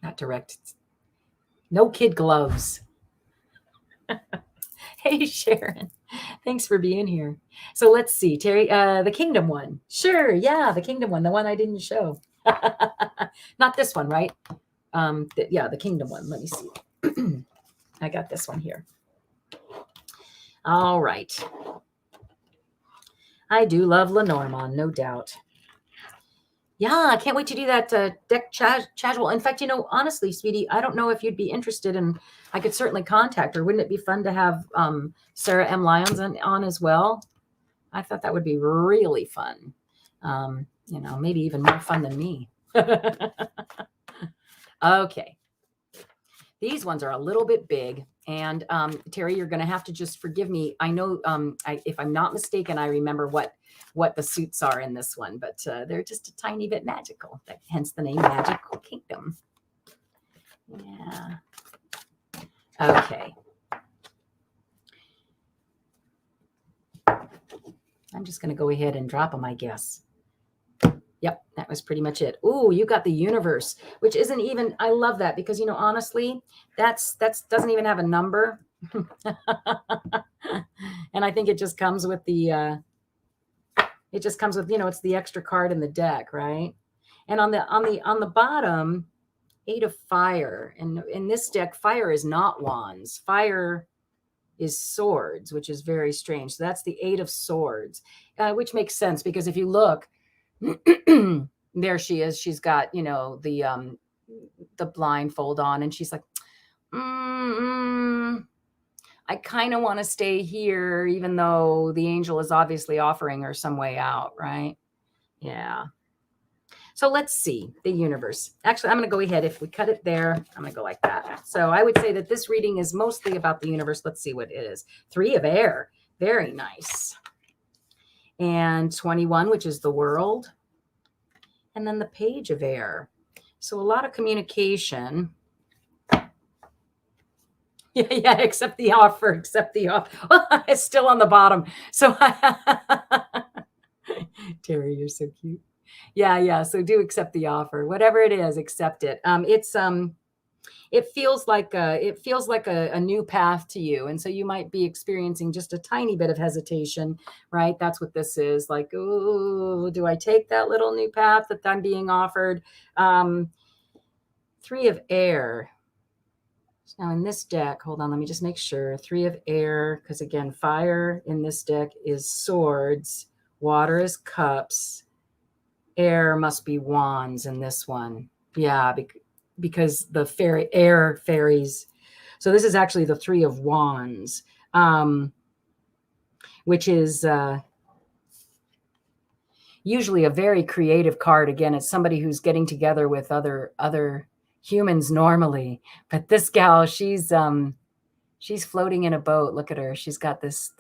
not direct. It's no kid gloves. Hey, Sharon. Thanks for being here. So let's see, Terry, the Kingdom one. Sure. Yeah. The Kingdom one, the one I didn't show. Not this one, right? Yeah, the Kingdom one. Let me see. I got this one here. All right. I do love Lenormand, no doubt. Yeah, I can't wait to do that deck casual. In fact, honestly, sweetie, I don't know if you'd be interested in, I could certainly contact her. Wouldn't it be fun to have Sarah M. Lyons on as well? I thought that would be really fun. Maybe even more fun than me. Okay. These ones are a little bit big. And Terry, you're going to have to just forgive me. I know, if I'm not mistaken, I remember what the suits are in this one, but they're just a tiny bit magical. Hence the name Magical Kingdom. Yeah. Okay. I'm just going to go ahead and drop them, I guess. Yep, that was pretty much it. Ooh, you got the universe, which isn't even, I love that because, honestly, that's doesn't even have a number. And I think it just comes with it's the extra card in the deck, right? And on the bottom, 8 of fire. And in this deck, fire is not wands. Fire is swords, which is very strange. So that's the 8 of swords, which makes sense because if you look, there she is. She's got, the blindfold on, and she's like, I kind of want to stay here, even though the angel is obviously offering her some way out, right? Yeah. So let's see the universe. Actually, I'm going to go ahead. If we cut it there, I'm going to go like that. So I would say that this reading is mostly about the universe. Let's see what it is. 3 of air. Very nice. And 21, which is the world. And then the page of air. So a lot of communication. Yeah, accept the offer. It's still on the bottom. So Terry, you're so cute. Yeah. So do accept the offer. Whatever it is, accept it. It feels like a new path to you. And so you might be experiencing just a tiny bit of hesitation, right? That's what this is. Like, oh, do I take that little new path that I'm being offered? 3 of air. Now in this deck, hold on, let me just make sure. 3 of air, because again, fire in this deck is swords. Water is cups. Air must be wands in this one. Yeah, because the air fairies. So this is actually the 3 of wands, which is usually a very creative card. Again, it's somebody who's getting together with other humans normally. But this gal, she's floating in a boat. Look at her. She's got this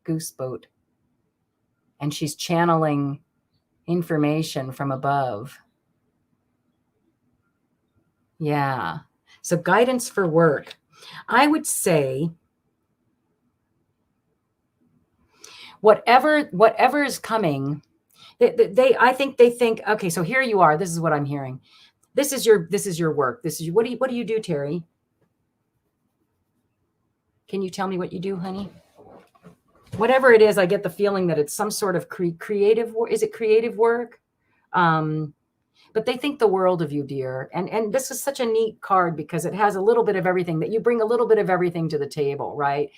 goose boat. And she's channeling information from above. Yeah. So guidance for work. I would say whatever is coming, I think they think, okay, so here you are. This is what I'm hearing. This is your work. What do you do, Terry? Can you tell me what you do, honey? Whatever it is, I get the feeling that it's some sort of creative work. Is it creative work? But they think the world of you, dear. And this is such a neat card because it has a little bit of everything, that you bring a little bit of everything to the table, right?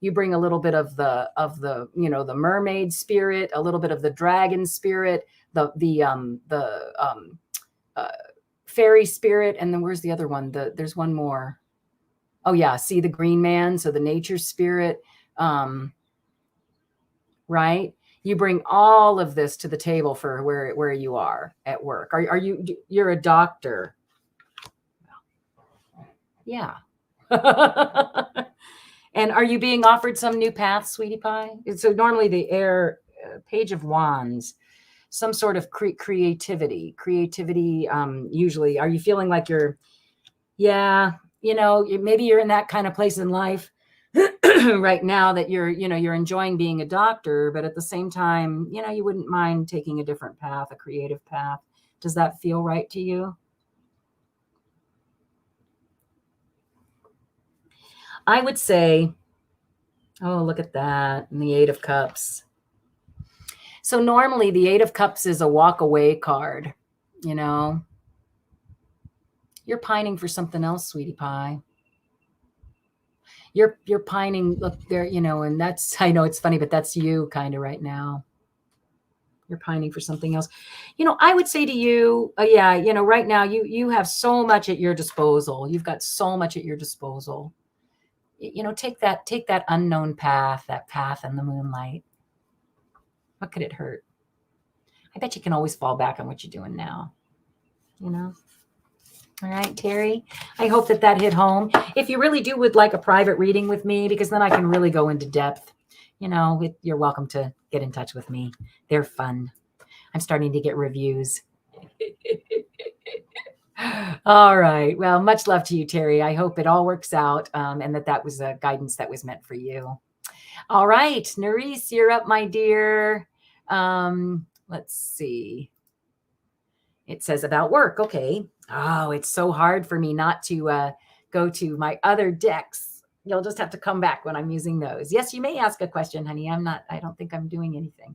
You bring a little bit of the the mermaid spirit, a little bit of the dragon spirit, the fairy spirit, and then where's the other one? There's one more. Oh yeah, see the green man, so the nature spirit, right? You bring all of this to the table for where you are at work. You're a doctor? Yeah. And are you being offered some new path, sweetie pie? So normally the air, page of wands, some sort of creativity. Usually, are you feeling like maybe you're in that kind of place in life right now that you're enjoying being a doctor, but at the same time, you wouldn't mind taking a different path, a creative path. Does that feel right to you? I would say, oh, look at that. And the 8 of Cups. So normally the 8 of Cups is a walk away card, You're pining for something else, sweetie pie. You're pining, look there, and that's, I know it's funny, but that's you kind of right now. You're pining for something else. I would say to you, right now you have so much at your disposal. You've got so much at your disposal. Take that unknown path, that path in the moonlight. What could it hurt? I bet you can always fall back on what you're doing now, you know? All right, Terry, I hope that that hit home. If you really would like a private reading with me, because then I can really go into depth, you know, you're welcome to get in touch with me. They're fun. I'm starting to get reviews. All right. Well, much love to you, Terry. I hope it all works out and that was a guidance that was meant for you. All right. Nerisse, you're up, my dear. Let's see. It says about work. Okay. Oh, it's so hard for me not to go to my other decks. You'll just have to come back when I'm using those. Yes, you may ask a question, honey. I don't think I'm doing anything.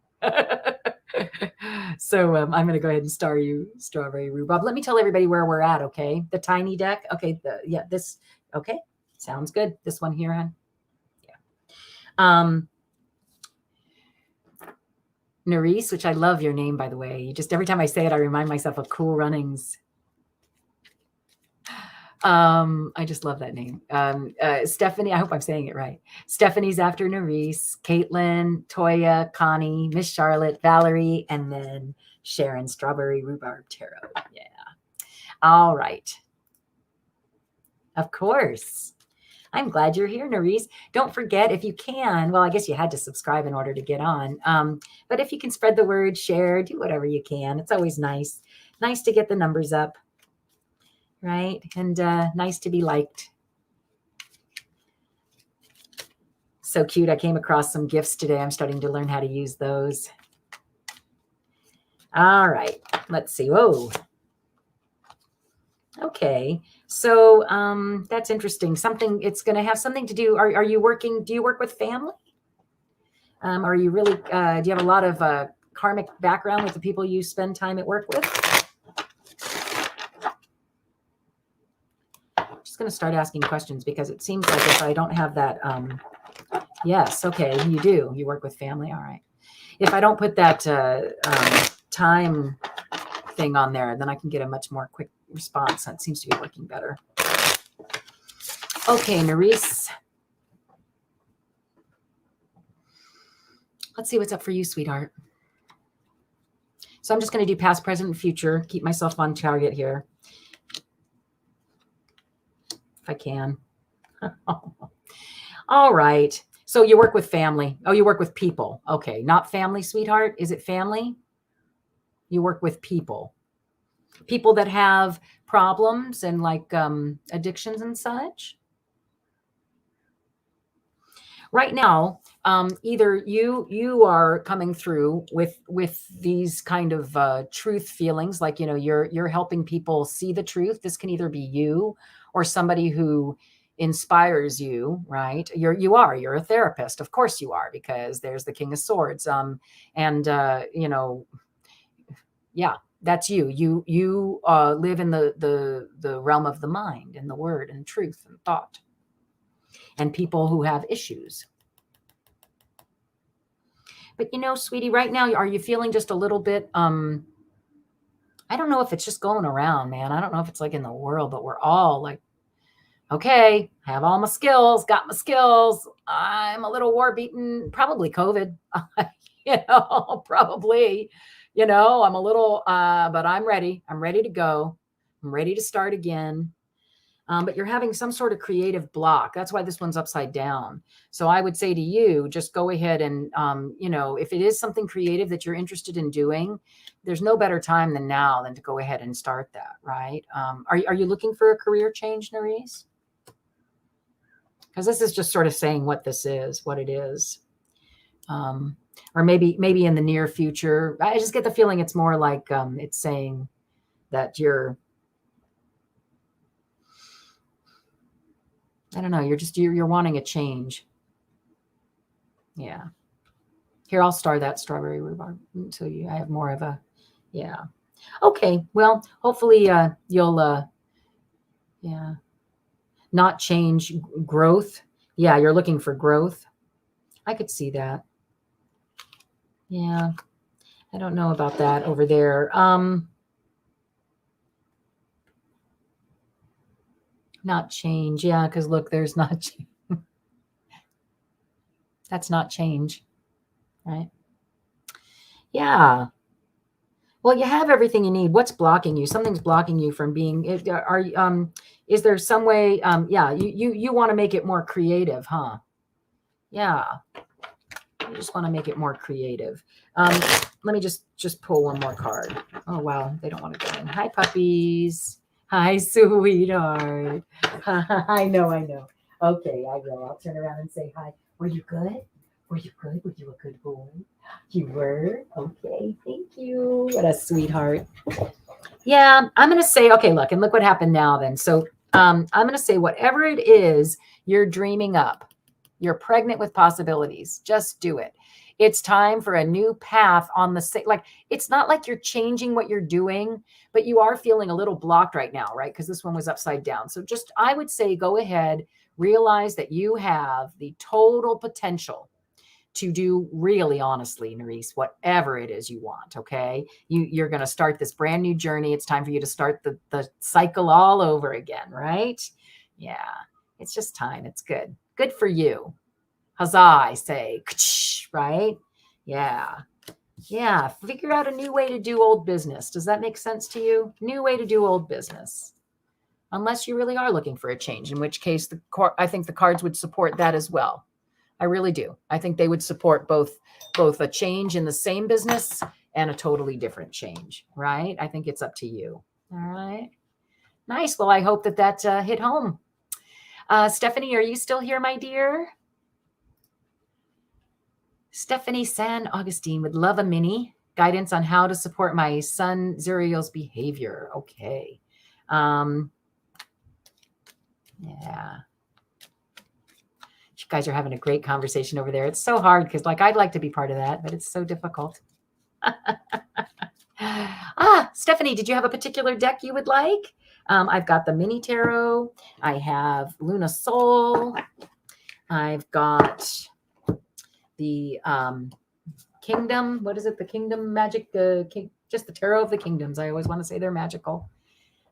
So I'm going to go ahead and star you, Strawberry Rhubarb. Let me tell everybody where we're at, okay? The tiny deck. Okay, this. Okay, sounds good. This one here, hon. Yeah. Nerisse, which I love your name, by the way. You just, every time I say it, I remind myself of Cool Runnings. I just love that name. Stephanie, I hope I'm saying it right. Stephanie's after Nerisse, Caitlin, Toya, Connie, Miss Charlotte, Valerie, and then Sharon, Strawberry Rhubarb Tarot. Yeah. All right. Of course. I'm glad you're here, Nerisse. Don't forget, if you can, well, I guess you had to subscribe in order to get on. But if you can spread the word, share, do whatever you can. It's always nice. Nice to get the numbers up. Right? And nice to be liked. So cute. I came across some gifts today. I'm starting to learn how to use those. All right. Let's see. Whoa. Okay. So that's interesting. It's going to have something to do. Are you working? Do you work with family? Are you really, do you have a lot of karmic background with the people you spend time at work with? Going to start asking questions because it seems like if I don't have that, yes, okay, you do. You work with family, all right. If I don't put that time thing on there, then I can get a much more quick response. That seems to be working better. Okay, Nerisse. Let's see what's up for you, sweetheart. So I'm just going to do past, present, and future. Keep myself on target here. I can. All right. So you work with family. Oh, you work with people. Okay. Not family, sweetheart. Is it family? You work with people. People that have problems and like addictions and such. Right now, either you are coming through with these kind of truth feelings, like, you know, you're helping people see the truth. This can either be you or somebody who inspires you, right? You're a therapist. Of course you are, because there's the King of Swords. You know, yeah, that's you. You live in the realm of the mind and the word and truth and thought. And people who have issues. But, you know, sweetie, right now, are you feeling just a little bit, I don't know if it's just going around, man. I don't know if it's like in the world, but we're all like, okay, I have all my skills, got my skills. I'm a little war beaten, probably COVID, you know, probably, you know, I'm a little, but I'm ready. I'm ready to go. I'm ready to start again. But you're having some sort of creative block. That's why this one's upside down. So I would say to you, just go ahead and, you know, if it is something creative that you're interested in doing, there's no better time than now than to go ahead and start that, right? Are you looking for a career change, Nerisse? Because this is just sort of saying what this is, what it is. Or maybe in the near future. I just get the feeling it's more like it's saying that you're, I don't know. You're wanting a change. Yeah. Here, I'll star that strawberry rhubarb until I have more of a, yeah. Okay. Well, hopefully you'll, yeah, not change growth. Yeah. You're looking for growth. I could see that. Yeah. I don't know about that over there. Not change. Yeah, because look, there's not change. That's not change, right? Yeah. Well, you have everything you need. What's blocking you? Something's blocking you from being, is there some way, yeah, you want to make it more creative, huh? Yeah. You just want to make it more creative. Let me just pull one more card. Oh, wow. They don't want to go in. Hi, puppies. Hi, sweetheart. I know. Okay, I will. I'll turn around and say hi. Were you good? Were you good? Were you a good boy? You were? Okay, thank you. What a sweetheart. Yeah, I'm going to say, okay, look, and look what happened now then. So I'm going to say whatever it is you're dreaming up, you're pregnant with possibilities. Just do it. It's time for a new path on the same. Like, it's not like you're changing what you're doing, but you are feeling a little blocked right now, right? Because this one was upside down. So just, I would say, go ahead, realize that you have the total potential to do, really honestly, Nerese, whatever it is you want. Okay. You're going to start this brand new journey. It's time for you to start the cycle all over again. Right. Yeah. It's just time. It's good. Good for you. Huzzah, I say. Right. Yeah. Yeah. Figure out a new way to do old business. Does that make sense to you? New way to do old business. Unless you really are looking for a change, in which case I think the cards would support that as well. I really do. I think they would support both a change in the same business and a totally different change, right? I think it's up to you. All right. Nice. Well, I hope that hit home. Stephanie, are you still here, my dear? Stephanie San Augustine would love a mini guidance on how to support my son Zuriel's behavior. Okay. Yeah. You guys are having a great conversation over there. It's so hard because, like, I'd like to be part of that, but it's so difficult. Stephanie, did you have a particular deck you would like? I've got the mini tarot. I have Luna Soul. I've got the Kingdom. What is it? The Kingdom Magic. Just the Tarot of the Kingdoms. I always want to say they're magical.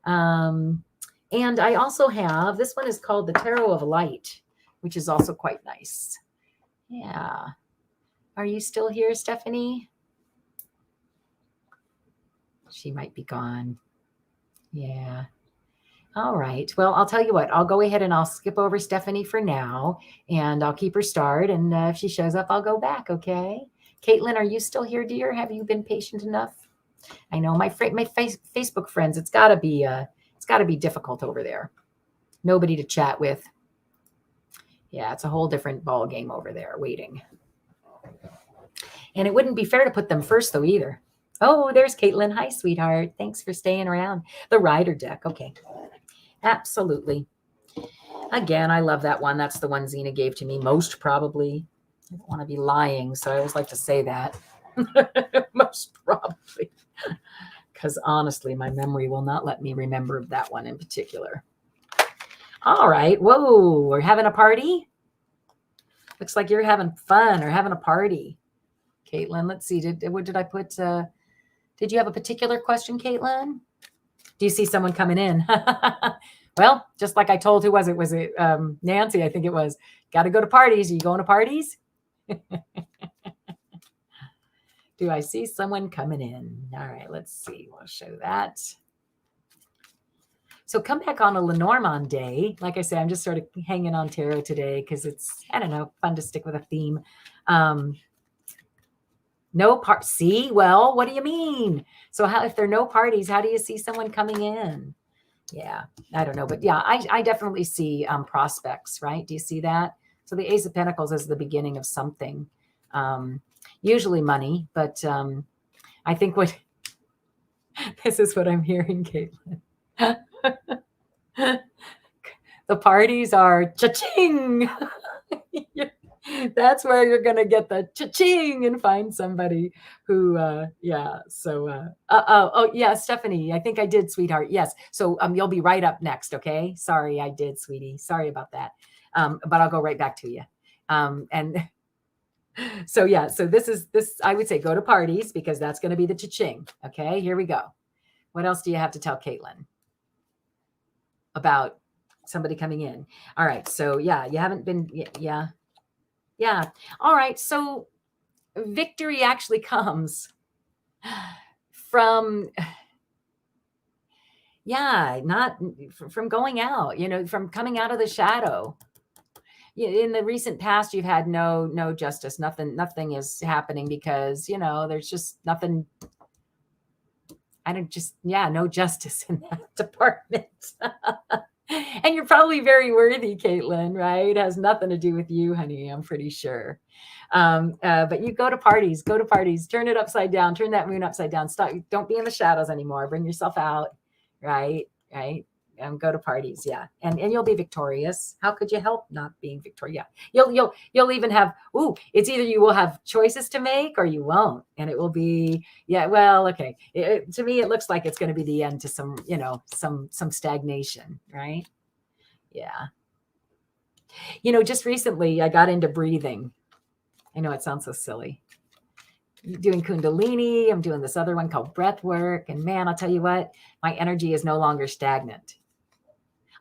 And I also have, this one is called the Tarot of Light, which is also quite nice. Yeah. Are you still here, Stephanie? She might be gone. Yeah. All right. Well, I'll tell you what, I'll go ahead and I'll skip over Stephanie for now, and I'll keep her starred. And if she shows up, I'll go back. Okay. Caitlin, are you still here, dear? Have you been patient enough? I know my Facebook friends, it's gotta be difficult over there. Nobody to chat with. Yeah, it's a whole different ball game over there waiting. And it wouldn't be fair to put them first though either. Oh, there's Caitlin. Hi, sweetheart. Thanks for staying around. The rider deck. Okay. Absolutely. Again, I love that one. That's the one Zina gave to me most probably. I don't want to be lying, so I always like to say that. Most probably. Because honestly, my memory will not let me remember that one in particular. All right. Whoa, we're having a party? Looks like you're having fun or having a party. Caitlin, let's see. What did I put? Did you have a particular question, Caitlin? Do you see someone coming in? Well, just like I told, who was it? Was it Nancy? I think it was. Got to go to parties. Are you going to parties? Do I see someone coming in? All right, let's see. We'll show that. So come back on a Lenormand day. Like I said, I'm just sort of hanging on tarot today because it's, I don't know, fun to stick with a theme. No part. See, well, what do you mean? So if there are no parties, how do you see someone coming in? Yeah, I don't know, but yeah, I definitely see prospects, right? Do you see that? So the Ace of Pentacles is the beginning of something, usually money, but I think this is what I'm hearing, Caitlin. The parties are cha-ching. That's where you're going to get the cha-ching and find somebody who, yeah. So, oh, yeah, Stephanie, I think I did, sweetheart. Yes. So you'll be right up next. Okay. Sorry, I did, sweetie. Sorry about that. But I'll go right back to you. And so, yeah, so this, I would say go to parties because that's going to be the cha-ching. Okay. Here we go. What else do you have to tell Caitlin about somebody coming in? All right. So yeah, you haven't been, yeah. Yeah. All right. So victory actually comes. from, yeah, not from going out, from coming out of the shadow. In the recent past, you've had no justice. Nothing is happening because, there's just nothing. No justice in that department. And you're probably very worthy, Caitlin, right? It has nothing to do with you, honey. I'm pretty sure. But you go to parties, turn it upside down, turn that moon upside down. Stop. Don't be in the shadows anymore. Bring yourself out. Right. Go to parties. Yeah. And you'll be victorious. How could you help not being victorious? Yeah. You'll even have, it's either you will have choices to make or you won't. And it will be, well, okay. To me, it looks like it's going to be the end to some, some stagnation. Right. Yeah. Just recently I got into breathing. I know it sounds so silly. Doing Kundalini. I'm doing this other one called breath work. And man, I'll tell you what, my energy is no longer stagnant.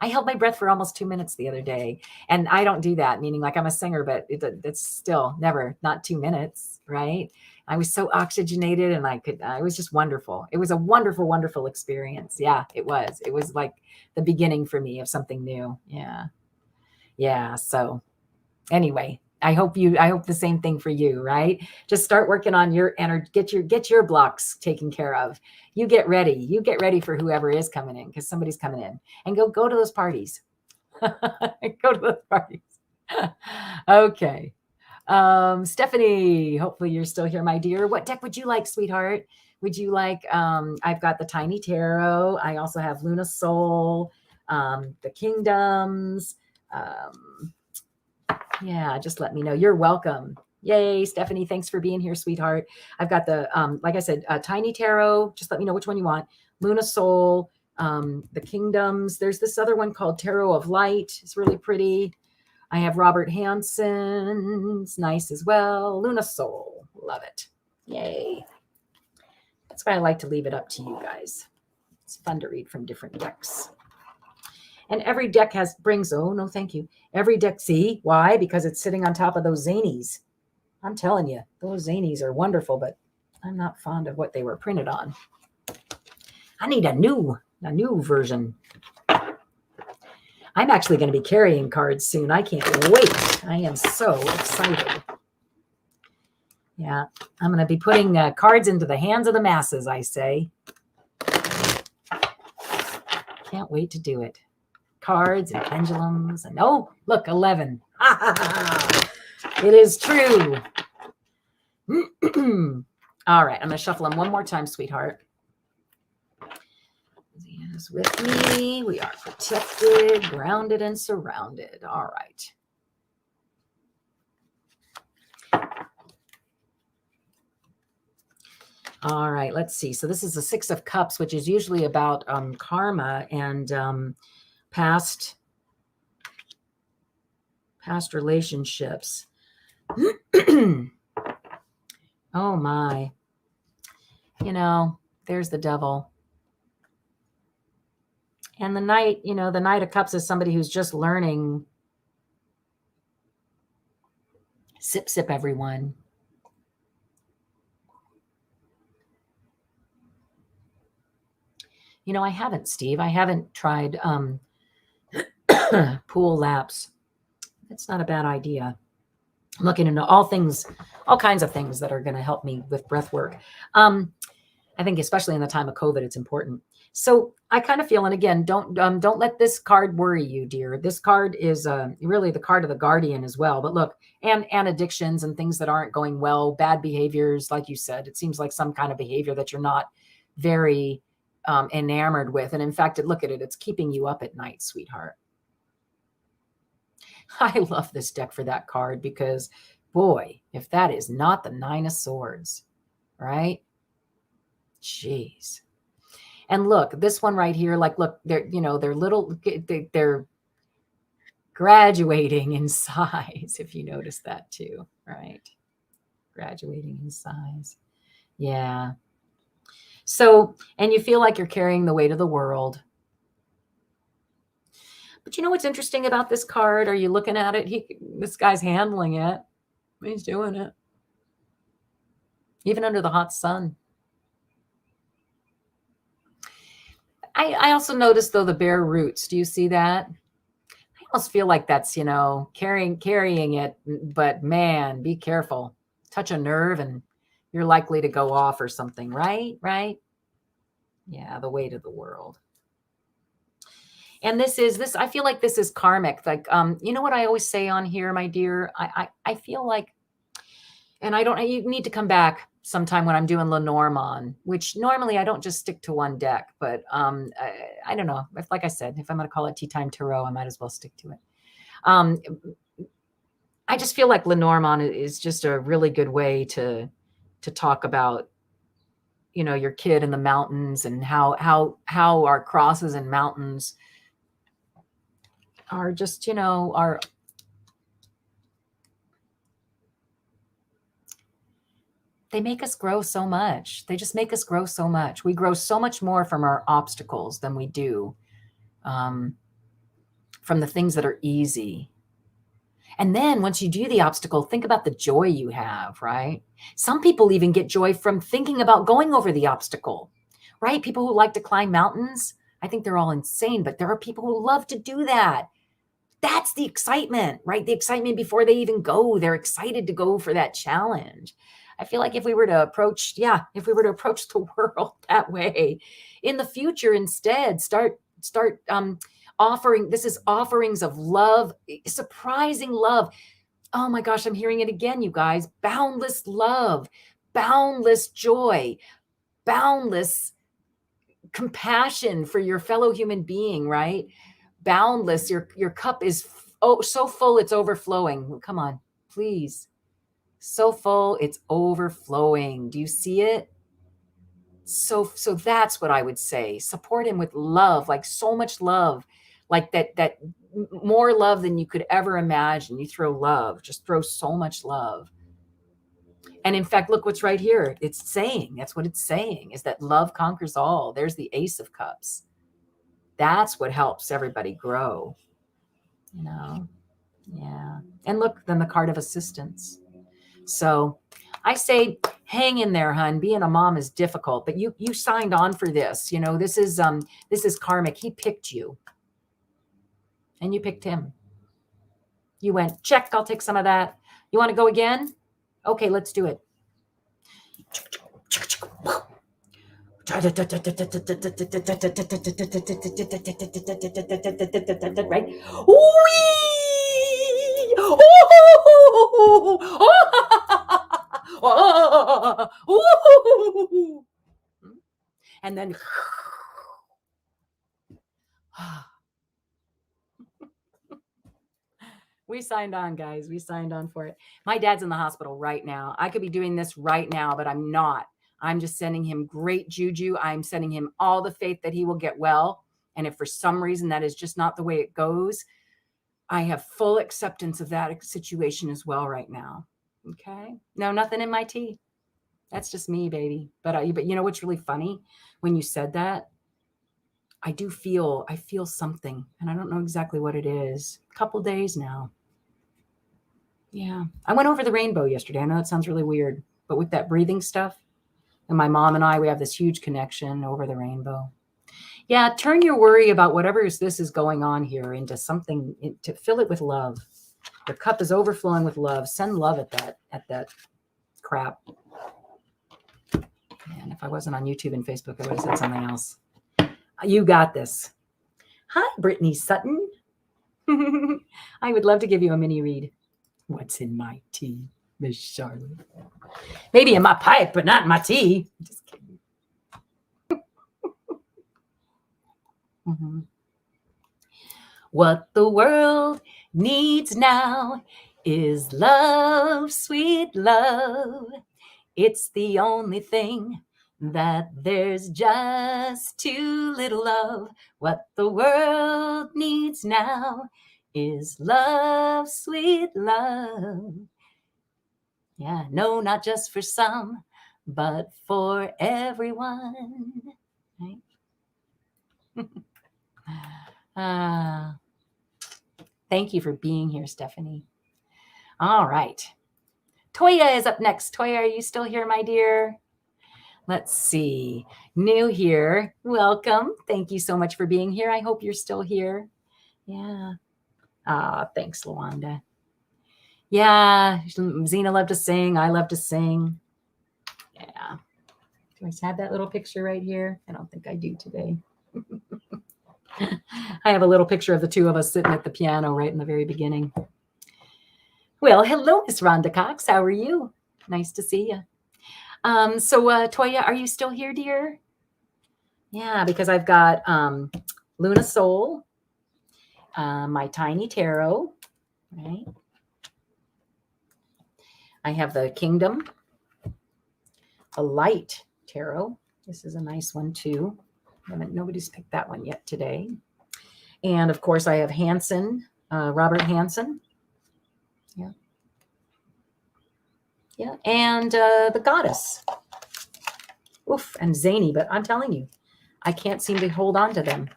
I held my breath for almost 2 minutes the other day. And I don't do that, meaning like I'm a singer, but it's still not 2 minutes, right? I was so oxygenated and it was just wonderful. It was a wonderful, wonderful experience. Yeah, it was. It was like the beginning for me of something new. Yeah. Yeah. So anyway, I hope the same thing for you, right? Just start working on your energy, get your blocks taken care of. You get ready for whoever is coming in, because somebody's coming in, and go to those parties. Go to those parties. Okay. Stephanie, hopefully you're still here, my dear. What deck would you like, sweetheart? Would you like, I've got the Tiny Tarot. I also have Luna Soul, the Kingdoms, yeah, just let me know. You're welcome. Yay, Stephanie. Thanks for being here, sweetheart. I've got the, like I said, Tiny Tarot. Just let me know which one you want. Luna Soul, the Kingdoms. There's this other one called Tarot of Light. It's really pretty. I have Robert Hanson's, nice as well. Luna Soul. Love it. Yay. That's why I like to leave it up to you guys. It's fun to read from different decks. And every deck brings, oh, no, thank you. Every deck, see? Why? Because it's sitting on top of those zanies. I'm telling you, those zanies are wonderful, but I'm not fond of what they were printed on. I need a new version. I'm actually going to be carrying cards soon. I can't wait. I am so excited. Yeah, I'm going to be putting cards into the hands of the masses, I say. Can't wait to do it. Cards and pendulums and look, 11. It is true. All right, I'm going to shuffle them one more time, sweetheart. Zina's with me. We are protected, grounded, and surrounded. All right. All right, let's see. So this is the Six of Cups, which is usually about karma and past relationships. Oh my. There's the devil. And the Knight, the Knight of Cups is somebody who's just learning. Sip, sip, everyone. I haven't, Steve. I haven't tried pool laps. That's not a bad idea. I'm looking into all kinds of things that are going to help me with breath work. I think especially in the time of COVID, it's important. So I kind of feel, and again, don't let this card worry you, dear. This card is really the card of the guardian as well. But look, and addictions and things that aren't going well, bad behaviors, like you said, it seems like some kind of behavior that you're not very enamored with. And in fact, look at it. It's keeping you up at night, sweetheart. I love this deck for that card because, boy, if that is not the Nine of Swords, right? Jeez. And look, this one right here, like, look, they're graduating in size, if you notice that too, right? Graduating in size. Yeah. So, and you feel like you're carrying the weight of the world. But what's interesting about this card? Are you looking at it? This guy's handling it. He's doing it. Even under the hot sun. I also noticed though the bare roots. Do you see that? I almost feel like that's, carrying it, but man, be careful. Touch a nerve and you're likely to go off or something, right? Right? Yeah, the weight of the world. And this, I feel like this is karmic. Like, you know what I always say on here, my dear? I feel like, and you need to come back sometime when I'm doing Lenormand, which normally I don't just stick to one deck, but I don't know. Like I said, if I'm going to call it Teatime Tarot, I might as well stick to it. I just feel like Lenormand is just a really good way to talk about, your kid in the mountains and how our crosses and mountains are just, they make us grow so much. They just make us grow so much. We grow so much more from our obstacles than we do from the things that are easy. And then once you do the obstacle, think about the joy you have, right? Some people even get joy from thinking about going over the obstacle, right? People who like to climb mountains, I think they're all insane, but there are people who love to do that. That's the excitement, right? The excitement before they even go, they're excited to go for that challenge. I feel like if we were to approach the world that way in the future, instead, start offering, this is offerings of love, surprising love. Oh my gosh, I'm hearing it again, you guys. Boundless love, boundless joy, boundless compassion for your fellow human being, right? Boundless. Your cup is so full it's overflowing. Come on, please. So full it's overflowing. Do you see it? So that's what I would say. Support him with love, like so much love, like that more love than you could ever imagine. You throw love, just throw so much love. And in fact, look what's right here. It's saying, that's what it's saying, is that love conquers all. There's the Ace of Cups. That's what helps everybody grow, Yeah. And look, then the card of assistance. So I say, hang in there, hun. Being a mom is difficult, but you signed on for this. This is karmic. He picked you and you picked him. You went, check, I'll take some of that. You want to go again? Okay, let's do it. Right? And then we signed on, guys. We signed on for it. My dad's in the hospital right now. I could be doing this right now, but I'm not. I'm just sending him great juju. I'm sending him all the faith that he will get well. And if for some reason that is just not the way it goes, I have full acceptance of that situation as well right now. Okay. No, nothing in my tea. That's just me, baby. But you know what's really funny? When you said that, I feel something, and I don't know exactly what it is. A couple days now. Yeah. I went over the rainbow yesterday. I know that sounds really weird, but with that breathing stuff, and my mom and I, we have this huge connection over the rainbow. Yeah. Turn your worry about whatever this is going on here into something, to fill it with love. Your cup is overflowing with love. Send love at that crap. And if I wasn't on YouTube and Facebook, I would have said something else. You got this. Hi, Brittany Sutton. I would love to give you a mini read. What's in my tea, Miss Charlotte? Maybe in my pipe, but not in my tea. Just kidding. Mm-hmm. What the world needs now is love, sweet love. It's the only thing that there's just too little of. What the world needs now is love, sweet love. Yeah, no, not just for some, but for everyone. Right? Thank you for being here, Stephanie. All right. Toya is up next. Toya, are you still here, my dear? Let's see. New here. Welcome. Thank you so much for being here. I hope you're still here. Yeah. Thanks, Lawanda. Yeah. Zina loved to sing. I love to sing. Yeah. Do I have that little picture right here? I don't think I do today. I have a little picture of the two of us sitting at the piano right in the very beginning. Well, hello, Miss Rhonda Cox. How are you? Nice to see you. Toya, are you still here, dear? Yeah, because I've got Luna Soul, my Tiny Tarot, right? I have the Kingdom, a Light Tarot. This is a nice one too. Nobody's picked that one yet today. And of course, I have Hanson, Robert Hanson. Yeah. Yeah. And the Goddess. Oof, and Zany, but I'm telling you, I can't seem to hold on to them.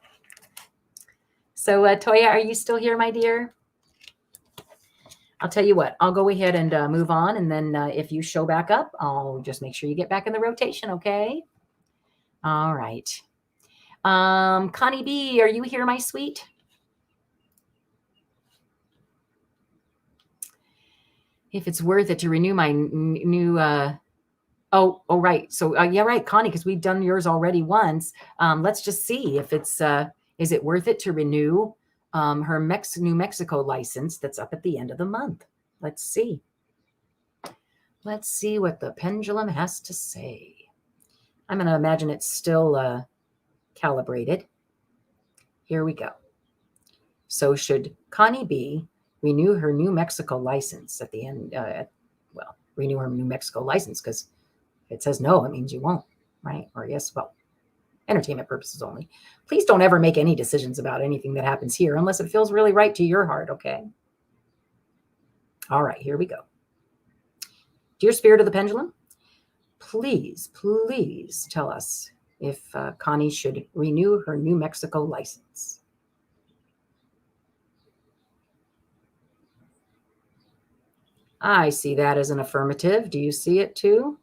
So, Toya, are you still here, my dear? I'll tell you what, I'll go ahead and move on. And then if you show back up, I'll just make sure you get back in the rotation, okay? All right. Connie B, are you here, my sweet? If it's worth it to renew my new... Oh, right. So, yeah, right, Connie, because we've done yours already once. Let's just see if it's... is it worth it to renew her New Mexico license that's up at the end of the month? Let's see. Let's see what the pendulum has to say. I'm going to imagine it's still calibrated. Here we go. So should Connie B renew her New Mexico license at the end? Renew her New Mexico license, because if it says no, it means you won't, right? Or yes, well, entertainment purposes only. Please don't ever make any decisions about anything that happens here unless it feels really right to your heart, okay? All right, here we go. Dear Spirit of the Pendulum, please, please tell us if Connie should renew her New Mexico license. I see that as an affirmative. Do you see it too?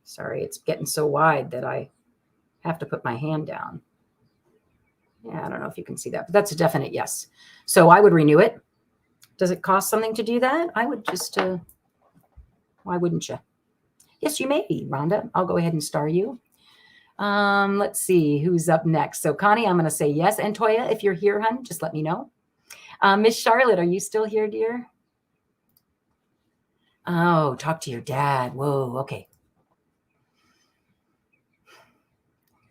Sorry, it's getting so wide that I have to put my hand down. Yeah, I don't know if you can see that, but that's a definite yes. So I would renew it. Does it cost something to do that? I would just, why wouldn't you? Yes, you may be, Rhonda. I'll go ahead and star you. Let's see who's up next. So Connie, I'm going to say yes. And Toya, if you're here, hun, just let me know. Miss Charlotte, are you still here, dear? Oh, talk to your dad. Whoa, okay.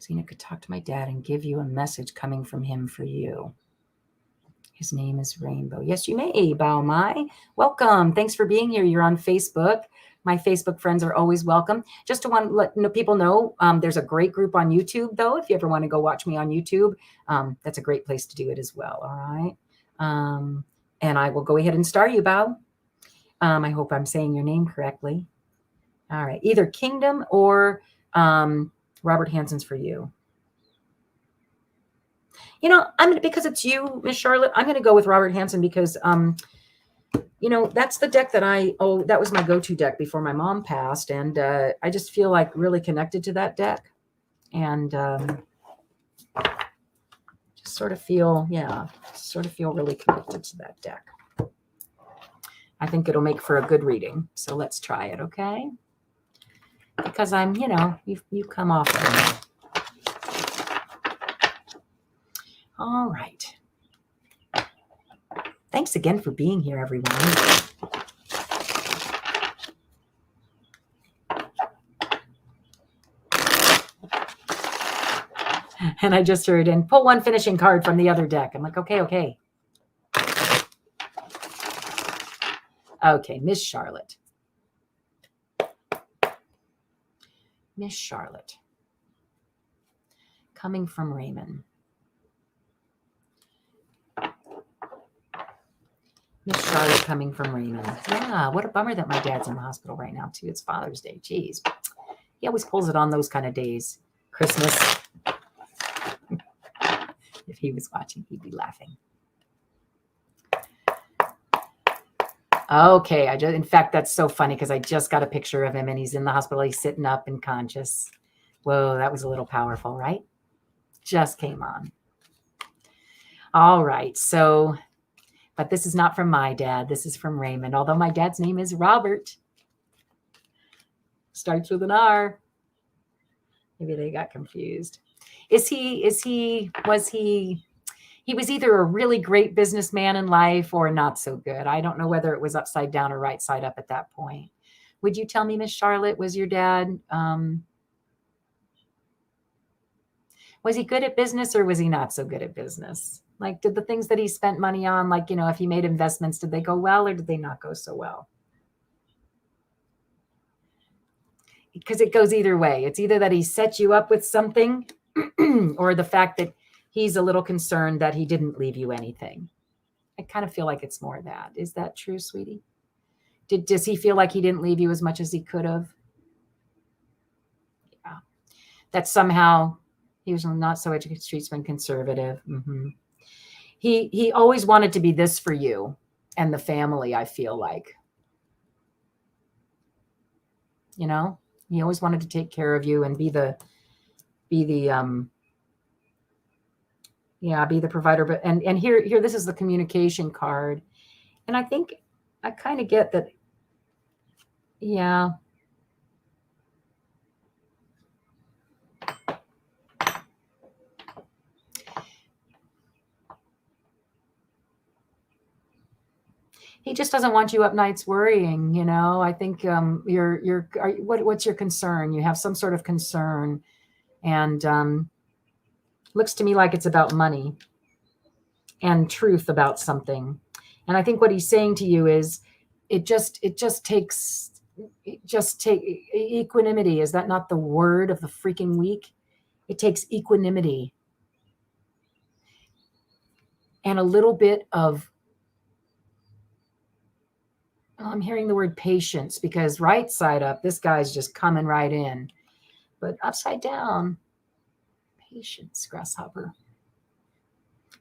Zina could talk to my dad and give you a message coming from him for you. His name is Rainbow. Yes, you may, Bao Mai. Welcome. Thanks for being here. You're on Facebook. My Facebook friends are always welcome. Just to want to let people know, there's a great group on YouTube, though. If you ever want to go watch me on YouTube, that's a great place to do it as well. All right. And I will go ahead and star you, Bao. I hope I'm saying your name correctly. All right. Either Kingdom or Robert Hanson's for you. You know, because it's you, Miss Charlotte, I'm going to go with Robert Hanson because, you know, that's the deck that that was my go-to deck before my mom passed. And I just feel like really connected to that deck. And just sort of feel really connected to that deck. I think it'll make for a good reading. So let's try it, okay? Because I'm, you know, you come off of me. All right. Thanks again for being here, everyone. And I just heard, and pull one finishing card from the other deck. I'm like, okay. Okay, Miss Charlotte. Miss Charlotte. Coming from Raymond. Miss Charlotte coming from Raymond. Yeah, what a bummer that my dad's in the hospital right now, too. It's Father's Day. Jeez. He always pulls it on those kind of days. Christmas. If he was watching, he'd be laughing. Okay. In fact, that's so funny because I just got a picture of him and he's in the hospital. He's sitting up and conscious. Whoa, that was a little powerful, right? Just came on. All right. So, but this is not from my dad. This is from Raymond, although my dad's name is Robert. Starts with an R. Maybe they got confused. He was either a really great businessman in life or not so good. I don't know whether it was upside down or right side up at that point. Would you tell me, Miss Charlotte, was your dad, was he good at business or was he not so good at business? Like, did the things that he spent money on, like, if he made investments, did they go well or did they not go so well? Because it goes either way. It's either that he set you up with something or the fact that he's a little concerned that he didn't leave you anything. I kind of feel like it's more that. Is that true, sweetie? Does he feel like he didn't leave you as much as he could have? Yeah. That somehow he was not so educated, streetsman, conservative. Mm-hmm. He always wanted to be this for you and the family, I feel like. He always wanted to take care of you and be the provider. But and here this is the communication card. And I think I kind of get that. Yeah. He just doesn't want you up nights worrying, I think what's your concern? You have some sort of concern, and looks to me like it's about money and truth about something. And I think what he's saying to you is it just takes equanimity. Is that not the word of the freaking week? It takes equanimity and a little bit of, I'm hearing the word patience, because right side up, this guy's just coming right in. But upside down, patience, grasshopper.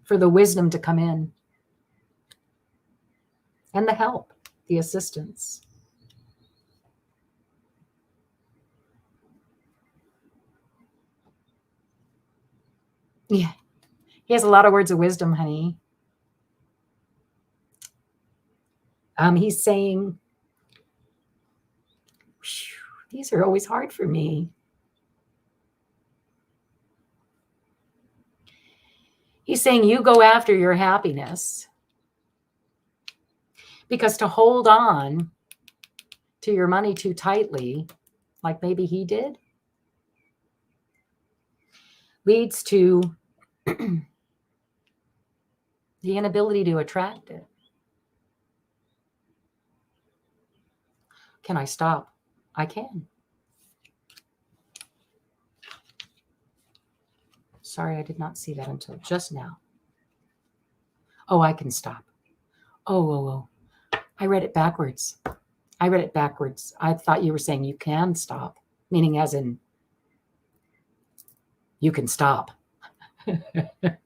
For the wisdom to come in. And the help, the assistance. Yeah. He has a lot of words of wisdom, honey. He's saying, these are always hard for me. He's saying you go after your happiness, because to hold on to your money too tightly, like maybe he did, leads to the inability to attract it. Can I stop? I can. Sorry, I did not see that until just now. Oh, I can stop. Oh. I read it backwards. I thought you were saying you can stop, meaning as in you can stop. But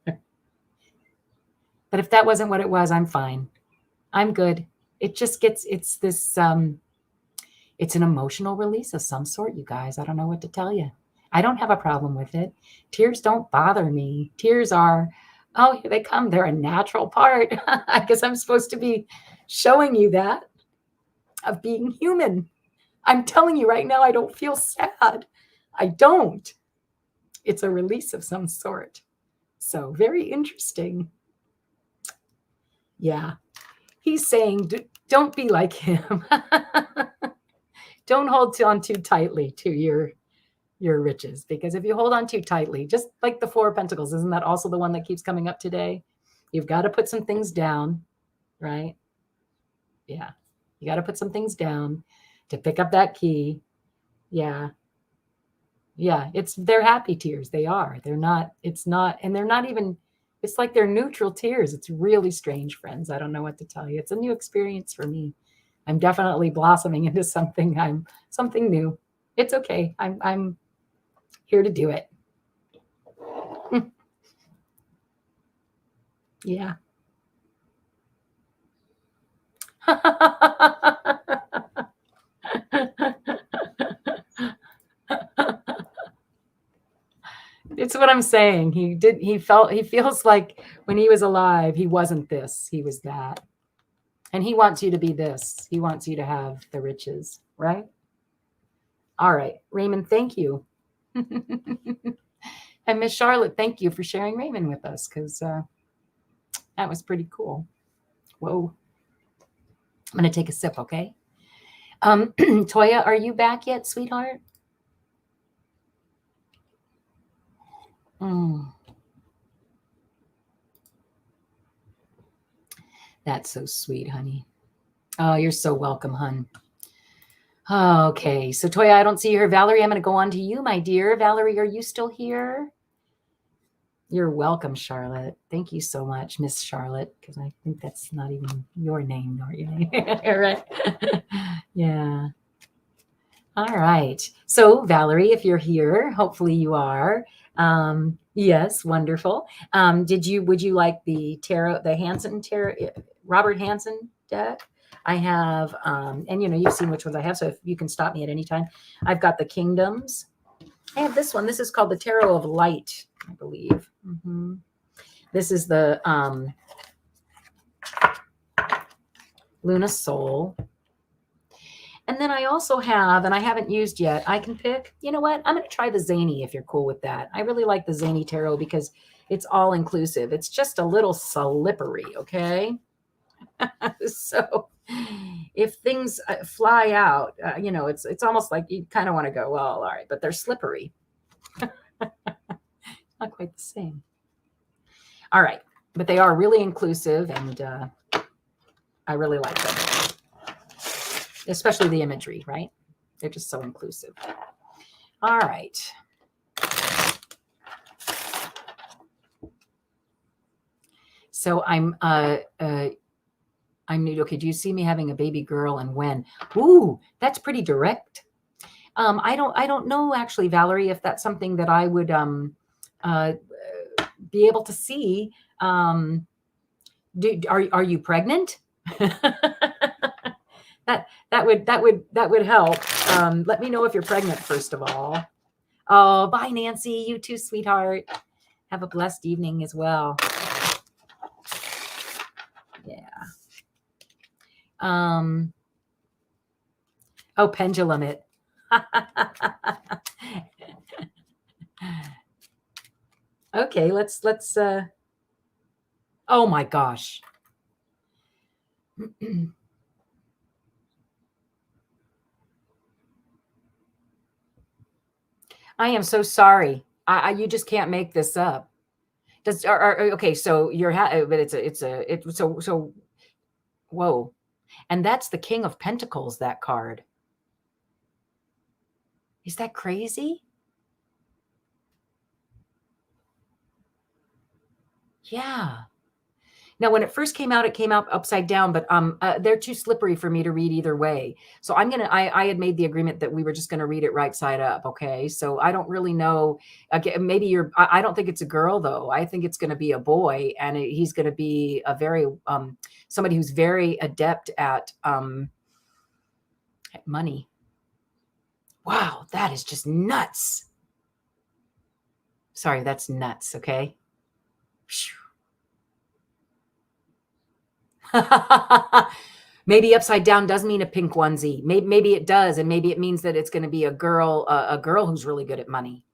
if that wasn't what it was, I'm fine. I'm good. It just it's this, it's an emotional release of some sort, you guys. I don't know what to tell you. I don't have a problem with it. Tears don't bother me. Tears are, oh, here they come. They're a natural part. I guess I'm supposed to be showing you that, of being human. I'm telling you right now, I don't feel sad. I don't. It's a release of some sort. So very interesting. Yeah. He's saying, don't be like him. Don't hold on too tightly to your riches, because if you hold on too tightly, just like the Four of Pentacles, isn't that also the one that keeps coming up today? You've got to put some things down, right? Yeah. You got to put some things down to pick up that key. Yeah. Yeah. They're happy tears. They are. They're not, and they're not even, it's like they're neutral tears. It's really strange, friends. I don't know what to tell you. It's a new experience for me. I'm definitely blossoming into something new. It's okay. I'm here to do it. Yeah. It's what I'm saying. He feels like when he was alive, he wasn't this, he was that. And he wants you to be this. He wants you to have the riches, right? All right, Raymond, thank you. And Miss Charlotte, thank you for sharing Raymond with us, because that was pretty cool. Whoa. I'm going to take a sip, okay? Toya, are you back yet, sweetheart? That's so sweet, honey. Oh, you're so welcome, hun. Okay, so Toya, I don't see her. Valerie, I'm going to go on to you, my dear. Valerie, are you still here? You're welcome, Charlotte. Thank you so much, Miss Charlotte, because I think that's not even your name, nor your name. Right? Yeah. All right. So, Valerie, if you're here, hopefully you are. Yes, wonderful. Would you like the tarot, the Hansen tarot, Robert Hansen deck? I have, and you've seen which ones I have, so if you can stop me at any time. I've got the Kingdoms. I have this one. This is called the Tarot of Light, I believe. This is the Luna Soul. And then I also have, and I haven't used yet, I can pick, you know what? I'm going to try the Zany if you're cool with that. I really like the Zany Tarot because it's all inclusive. It's just a little slippery, okay? So if things fly out, it's almost like you kind of want to go, well, all right, but they're slippery. Not quite the same. All right, but they are really inclusive, and I really like them, especially the imagery, right? They're just so inclusive. All right. So I'm new. Okay, do you see me having a baby girl, and when? Ooh, that's pretty direct. I don't know actually, Valerie, if that's something that I would be able to see. Are you pregnant? that would help. Let me know if you're pregnant, first of all. Oh, bye, Nancy. You too, sweetheart. Have a blessed evening as well. Yeah. Oh, pendulum it. Okay, let's oh my gosh. I am so sorry. You just can't make this up. Okay, so but so whoa. And that's the King of Pentacles, that card. Is that crazy? Yeah. Now, when it first came out, it came out upside down, but they're too slippery for me to read either way. So I had made the agreement that we were just gonna read it right side up. Okay, so I don't really know. Okay, maybe I don't think it's a girl though. I think it's gonna be a boy, and he's gonna be a very somebody who's very adept at money. Wow, that is just nuts. Sorry, that's nuts. Okay. Maybe upside down does mean a pink onesie. Maybe it does, and maybe it means that it's going to be a girl who's really good at money.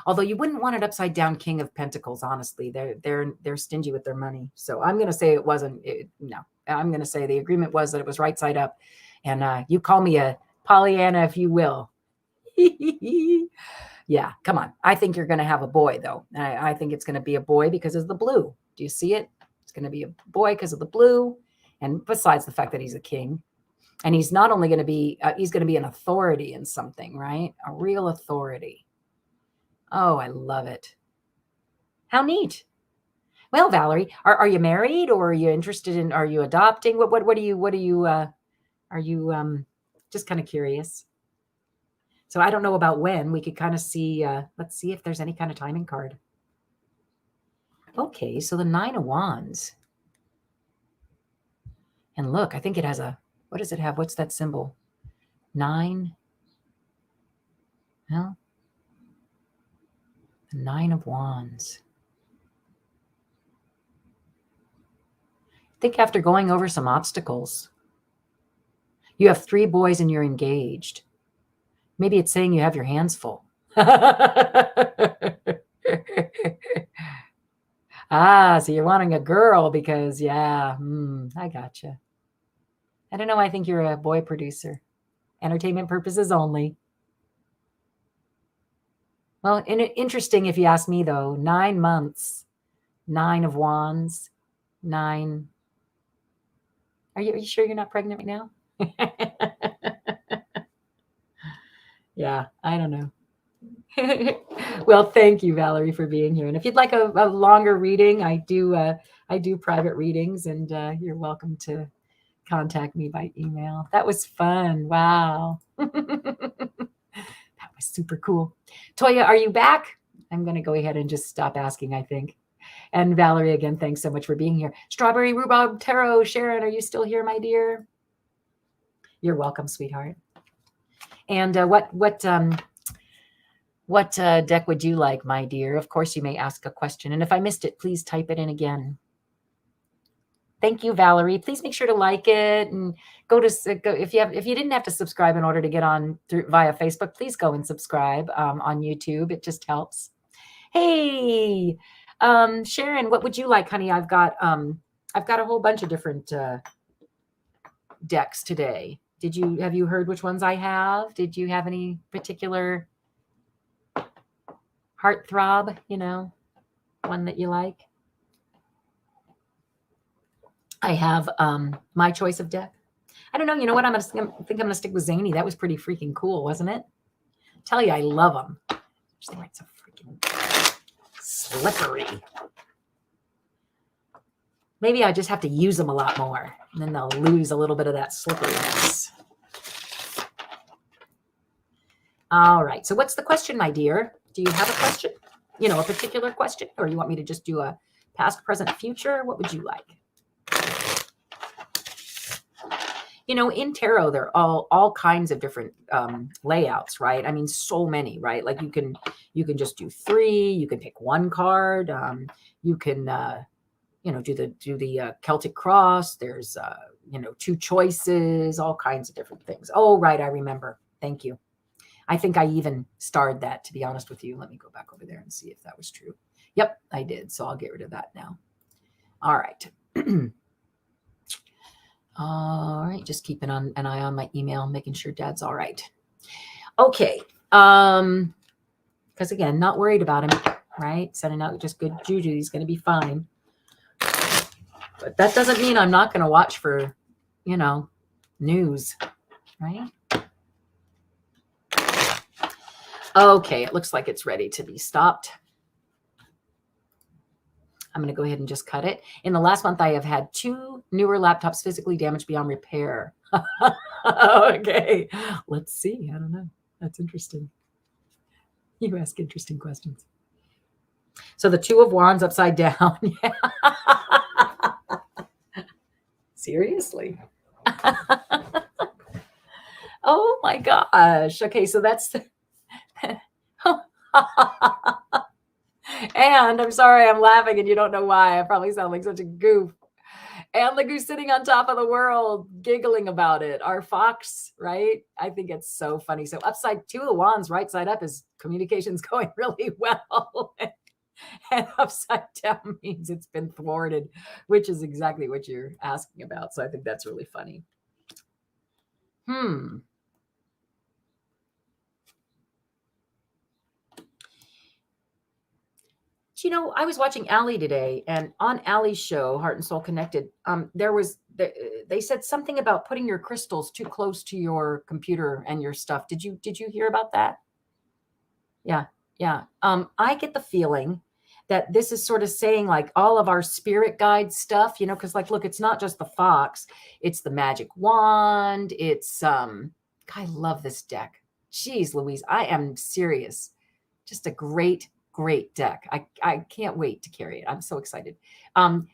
Although you wouldn't want it upside down, King of Pentacles. Honestly, they're stingy with their money. So I'm going to say it wasn't. No, I'm going to say the agreement was that it was right side up, and you call me a Pollyanna if you will. Yeah, come on. I think you're going to have a boy though. I think it's going to be a boy because of the blue. Do you see it? It's going to be a boy because of the blue. And besides the fact that he's a king, and he's not only going to be, he's going to be an authority in something, right? A real authority. Oh, I love it. How neat. Well, Valerie, are you married, or are you interested in, are you adopting? Are you just kind of curious? So I don't know about when. We could kind of see, let's see if there's any kind of timing card. Okay, so the 9 of Wands. And look, I think it has what does it have? What's that symbol? 9. Well, the 9 of Wands. I think after going over some obstacles, you have 3 boys and you're engaged. Maybe it's saying you have your hands full. So you're wanting a girl because, I gotcha. I don't know. I think you're a boy producer. Entertainment purposes only. Well, interesting if you ask me, though. 9 months, 9 of Wands, 9. Are you sure you're not pregnant right now? Yeah, I don't know. Well, thank you, Valerie, for being here. And if you'd like a longer reading, I do private readings, and you're welcome to contact me by email. That was fun. Wow. That was super cool. Toya, are you back? I'm going to go ahead and just stop asking, I think. And Valerie, again, thanks so much for being here. Strawberry Rhubarb Tarot, Sharon, are you still here, my dear? You're welcome, sweetheart. And what deck would you like, my dear? Of course, you may ask a question. And if I missed it, please type it in again. Thank you, Valerie. Please make sure to like it and go if you didn't have to subscribe in order to get on via Facebook, please go and subscribe on YouTube. It just helps. Hey, Sharon, what would you like, honey? I've got a whole bunch of different decks today. Have you heard which ones I have? Did you have any particular heartthrob, one that you like? I have my choice of deck. I don't know. You know what? I think I'm going to stick with Zany. That was pretty freaking cool, wasn't it? Tell you, I love them. They weren't so freaking slippery. Maybe I just have to use them a lot more, and then they'll lose a little bit of that slipperiness. All right. So what's the question, my dear? Do you have a question? A particular question? Or you want me to just do a past, present, future? What would you like? In tarot, there are all kinds of different layouts, right? I mean, so many, right? Like you can just do 3. You can pick 1 card. You can, do the Celtic cross. There's, 2 choices, all kinds of different things. Oh, right. I remember. Thank you. I think I even starred that, to be honest with you. Let me go back over there and see if that was true. Yep, I did. So I'll get rid of that now. All right. All right, just keeping an eye on my email, making sure Dad's all right. Okay, because again, not worried about him, right? Sending out just good juju. He's going to be fine. But that doesn't mean I'm not going to watch for, news, right? Okay, it looks like it's ready to be stopped. I'm going to go ahead and just cut it. In the last month, I have had 2 newer laptops physically damaged beyond repair. Okay, let's see. I don't know. That's interesting. You ask interesting questions. So the 2 of Wands upside down. Yeah. Seriously? Oh my gosh. Okay, so that's the... And I'm sorry, I'm laughing and you don't know why. I probably sound like such a goof. And the goose sitting on top of the world, giggling about it. Our fox, right? I think it's so funny. So upside 2 of Wands, right side up is communications going really well. And upside down means it's been thwarted, which is exactly what you're asking about. So I think that's really funny. I was watching Allie today, and on Allie's show, Heart and Soul Connected, they said something about putting your crystals too close to your computer and your stuff. Did you hear about that? Yeah. I get the feeling that this is sort of saying like all of our spirit guide stuff, because like, look, it's not just the fox, it's the magic wand. It's I love this deck. Jeez Louise, I am serious. Just a great great deck. I can't wait to carry it. I'm so excited.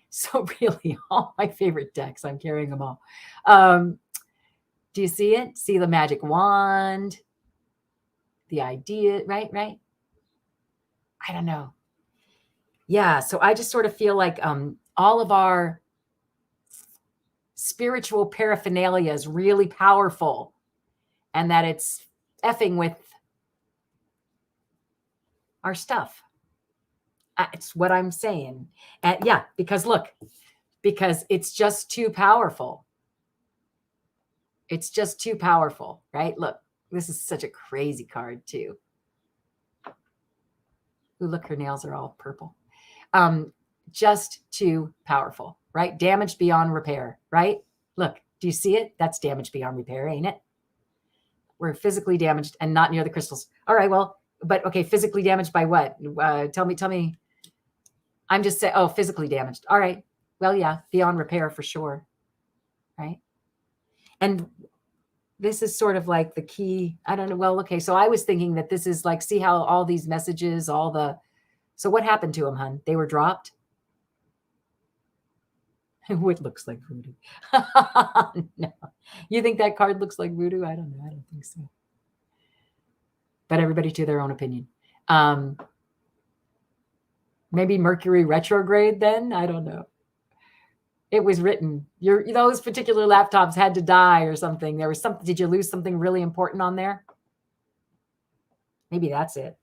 So really, all my favorite decks, I'm carrying them all. Do you see it? See the magic wand? The idea, right? I don't know. Yeah, so I just sort of feel like all of our spiritual paraphernalia is really powerful, and that it's effing with our stuff. It's what I'm saying. And yeah, because look, because it's just too powerful. It's just too powerful, right? Look, this is such a crazy card too. Ooh, look, her nails are all purple. Just too powerful, right? Damaged beyond repair, right? Look, do you see it? That's damaged beyond repair, ain't it? We're physically damaged and not near the crystals. All right, well, but okay, physically damaged by what? Tell me. I'm just saying, oh, physically damaged. All right. Well, yeah, beyond repair for sure, right? And this is sort of like the key. I don't know. Well, okay, so I was thinking that this is like, see how all these messages, so what happened to them, hun? They were dropped? What looks like voodoo? No. You think that card looks like voodoo? I don't know. I don't think so. But everybody to their own opinion. Maybe Mercury retrograde then? I don't know. It was written. Those particular laptops had to die or something. There was something. Did you lose something really important on there? Maybe that's it.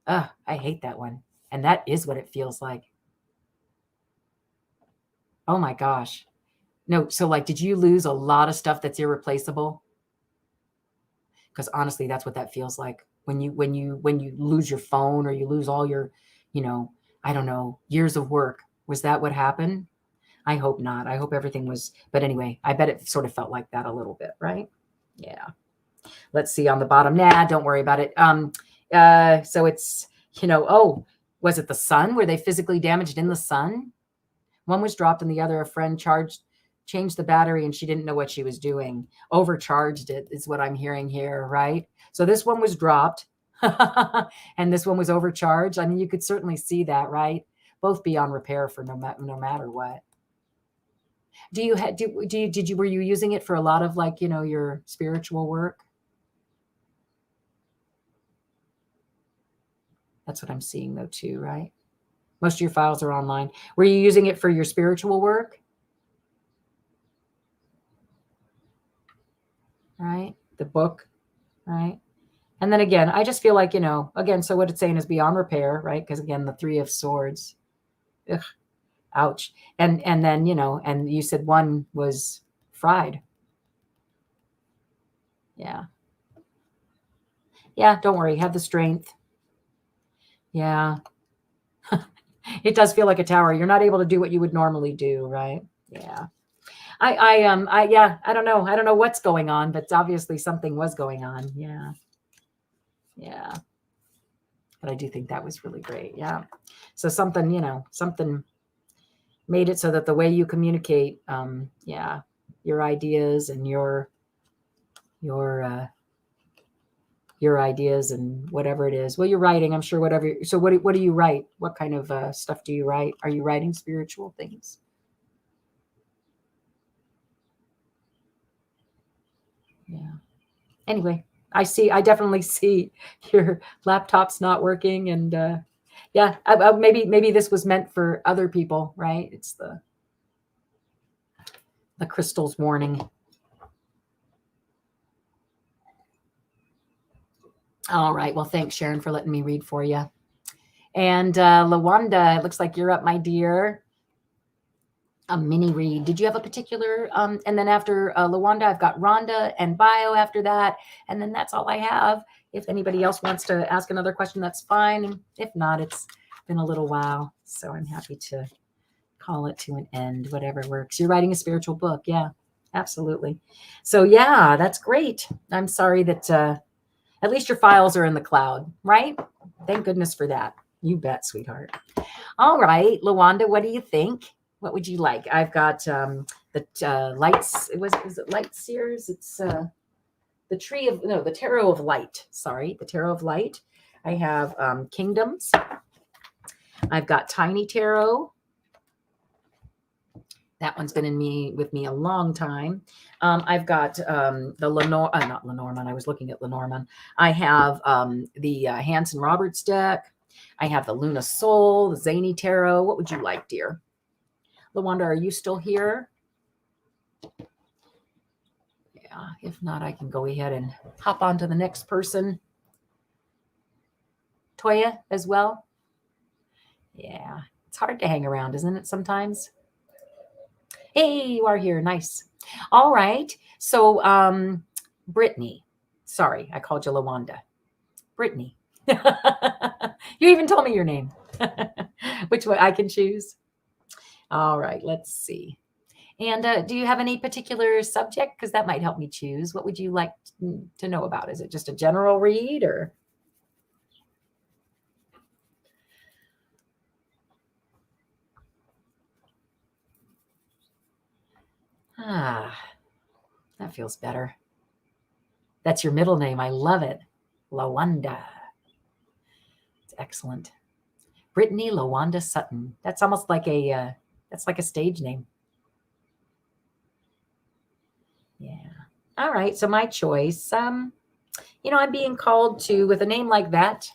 Ugh, I hate that one. And that is what it feels like. Oh my gosh. No, so like, did you lose a lot of stuff that's irreplaceable? Because honestly, that's what that feels like. When you lose your phone, or you lose all your, I don't know, years of work. Was that what happened? I hope not. I hope everything was, but anyway, I bet it sort of felt like that a little bit, right? Yeah. Let's see on the bottom. Nah, don't worry about it. So it's, oh, was it the sun? Were they physically damaged in the sun? One was dropped and the other, a friend changed the battery and she didn't know what she was doing. Overcharged it is what I'm hearing here, right? So this one was dropped and this one was overcharged. I mean, you could certainly see that, right? Both beyond repair for no matter what. Were you using it for a lot of like, your spiritual work? That's what I'm seeing though too, right? Most of your files are online. Were you using it for your spiritual work? Right? The book, right? And then again, I just feel like, again, so what it's saying is beyond repair, right? Because again, the 3 of Swords. Ugh, ouch. And then, and you said one was fried. Yeah. Yeah, don't worry. Have the strength. Yeah. It does feel like a tower. You're not able to do what you would normally do, right? Yeah. I don't know. I don't know what's going on, but obviously something was going on. Yeah. Yeah. But I do think that was really great. Yeah. So something, something made it so that the way you communicate, your ideas and your ideas and whatever it is. Well, you're writing, I'm sure, whatever. So what do you write? What kind of stuff do you write? Are you writing spiritual things? Yeah. Anyway, I definitely see your laptop's not working. And maybe this was meant for other people, right? It's the crystal's warning. All right. Well, thanks, Sharon, for letting me read for you. And Lawanda, it looks like you're up, my dear. A mini read. Did you have a particular? And then after Lawanda, I've got Rhonda and Bio after that. And then that's all I have. If anybody else wants to ask another question, that's fine. If not, it's been a little while. So I'm happy to call it to an end, whatever works. You're writing a spiritual book. Yeah, absolutely. So yeah, that's great. I'm sorry that at least your files are in the cloud, right? Thank goodness for that. You bet, sweetheart. All right, Lawanda, what do you think? What would you like? I've got the lights. Was it Light Seers? It's the Tarot of Light. Sorry, the Tarot of Light. I have Kingdoms. I've got Tiny Tarot. That one's been with me a long time. I've got the not Lenormand. I was looking at Lenormand. I have the Hanson Roberts deck. I have the Luna Soul, the Zany Tarot. What would you like, dear? LaWanda, are you still here? Yeah, if not, I can go ahead and hop on to the next person. Toya as well. Yeah, it's hard to hang around, isn't it, sometimes? Hey, you are here. Nice. All right. So, Brittany. Sorry, I called you LaWanda. Brittany. You even told me your name. Which one I can choose? All right, let's see. And do you have any particular subject? Because that might help me choose. What would you like to know about? Is it just a general read or? Ah, that feels better. That's your middle name. I love it. LaWanda. It's excellent. Brittany LaWanda Sutton. That's almost like that's like a stage name. Yeah. All right. So my choice, I'm being called to, with a name like that,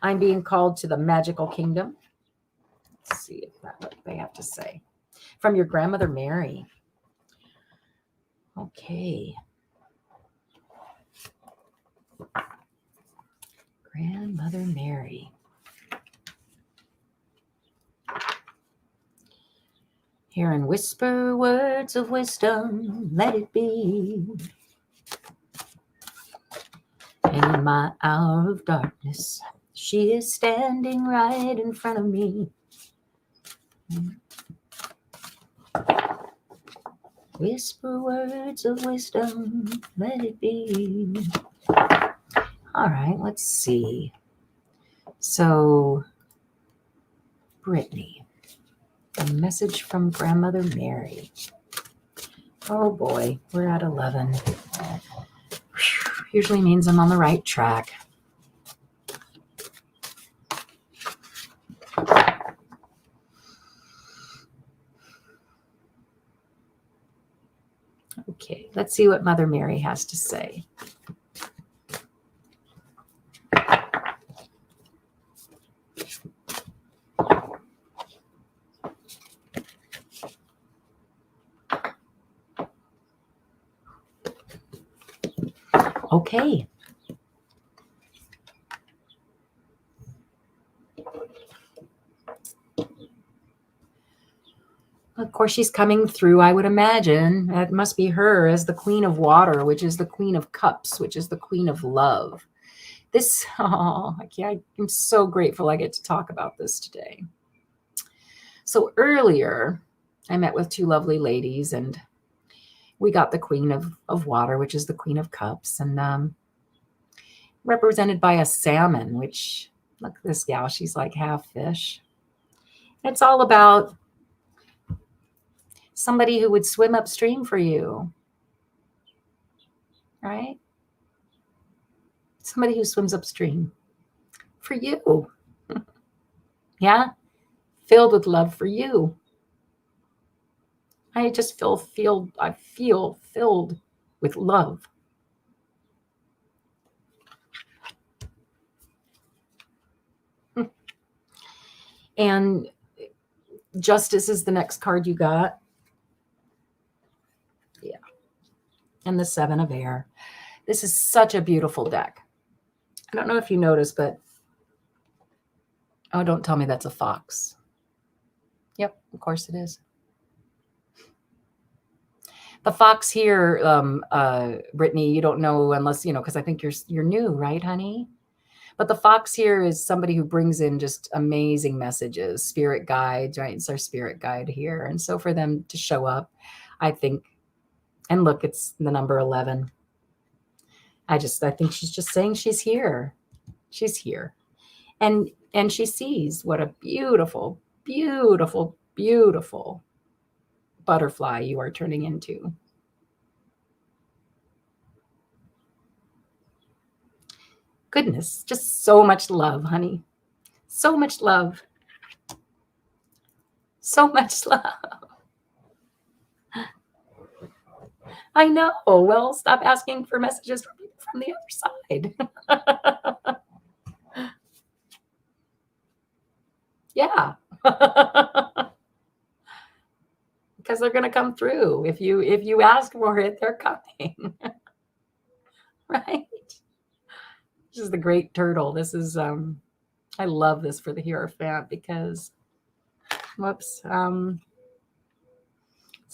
I'm being called to the magical kingdom. Let's see what they have to say. From your grandmother, Mary. Okay. Grandmother Mary. Hear and whisper words of wisdom, let it be. In my hour of darkness, she is standing right in front of me. Whisper words of wisdom, let it be. All right, let's see. So, Brittany, a message from Grandmother Mary. Oh boy, we're at 11. Usually means I'm on the right track. Okay, let's see what Mother Mary has to say. Okay. Of course, she's coming through, I would imagine. It must be her as the Queen of Water, which is the Queen of Cups, which is the Queen of Love. I'm so grateful I get to talk about this today. So earlier, I met with two lovely ladies, and we got the Queen of Water, which is the Queen of Cups, and represented by a salmon, which, look at this gal, she's like half fish. It's all about somebody who would swim upstream for you, right? Somebody who swims upstream for you. Yeah, filled with love for you. I just feel filled with love. And Justice is the next card you got. Yeah. And the Seven of Air. This is such a beautiful deck. I don't know if you noticed, but oh, don't tell me that's a fox. Yep, of course it is. The fox here, Brittany, you don't know unless, because I think you're new, right, honey? But the fox here is somebody who brings in just amazing messages, spirit guides, right? It's our spirit guide here. And so for them to show up, I think, and look, it's the number 11. I think she's just saying she's here. She's here. And she sees what a beautiful, beautiful, beautiful butterfly you are turning into. Goodness, just so much love, honey. So much love. So much love. I know. Well, stop asking for messages from people from the other side. Yeah. Because they're going to come through. If you ask for it, they're coming. Right? This is the great turtle. This is I love this for the Hierophant because whoops. It's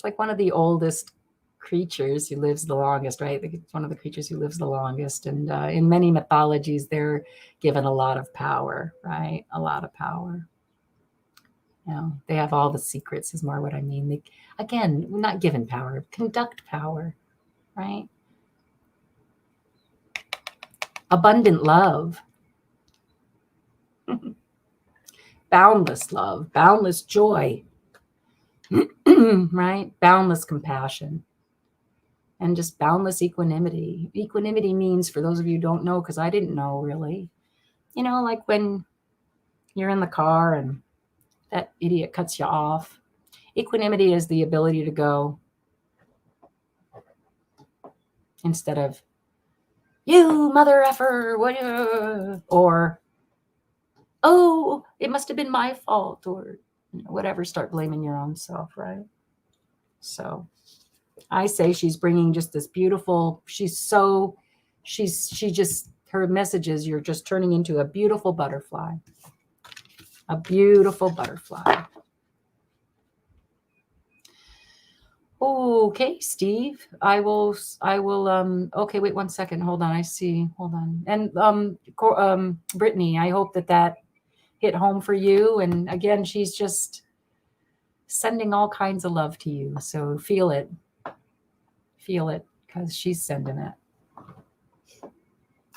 like one of the oldest creatures who lives the longest, right? It's one of the creatures who lives the longest. And in many mythologies, they're given a lot of power, right? A lot of power. You know, they have all the secrets is more what I mean. They, again, not given power, conduct power, right? Abundant love, boundless love, boundless joy, right? Boundless compassion. And just boundless equanimity. Equanimity means, for those of you who don't know, because I didn't know really, you know, like when you're in the car and that idiot cuts you off. Equanimity is the ability to go instead of, you mother effer, or, oh, it must have been my fault, or you know, whatever, start blaming your own self, right? So I say she's bringing just this beautiful, she just, her messages, you're just turning into a beautiful butterfly. A beautiful butterfly. Okay, Steve, I will, okay, wait 1 second. Hold on. I see. Hold on. And, Brittany, I hope that hit home for you. And again, she's just sending all kinds of love to you. So feel it because she's sending it.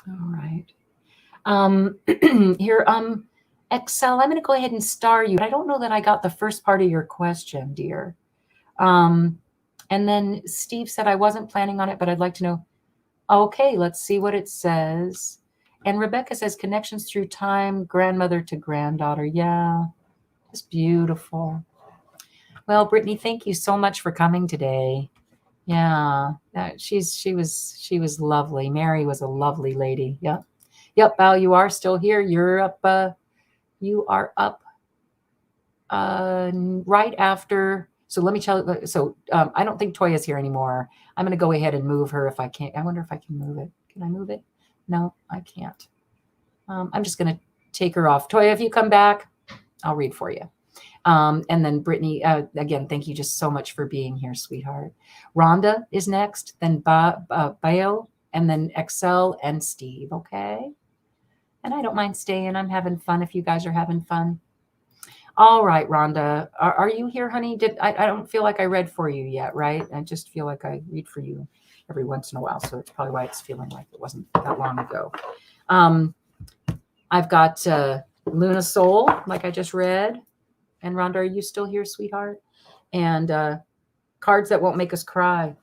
All right. Here, Excel, I'm going to go ahead and star you. I don't know that I got the first part of your question, dear. And then Steve said, I wasn't planning on it, but I'd like to know. Okay, let's see what it says. And Rebecca says, connections through time, grandmother to granddaughter. Yeah, it's beautiful. Well, Brittany, thank you so much for coming today. Yeah, she was lovely. Mary was a lovely lady. Yep. Yep, Val, you are still here. You're up. You are up right after. So let me tell you. So I don't think Toya's here anymore. I'm going to go ahead and move her if I can. I wonder if I can move it. Can I move it? No, I can't. I'm just going to take her off. Toya, if you come back, I'll read for you. And then Brittany, again, thank you just so much for being here, sweetheart. Rhonda is next, then Bayo, and then Excel and Steve, okay? And I don't mind staying. I'm having fun if you guys are having fun. All right, Rhonda, are you here, honey? I don't feel like I read for you yet, right? I just feel like I read for you every once in a while, so that's probably why it's feeling like it wasn't that long ago. I've got Luna Soul, like I just read. And Rhonda, are you still here, sweetheart? And cards that won't make us cry.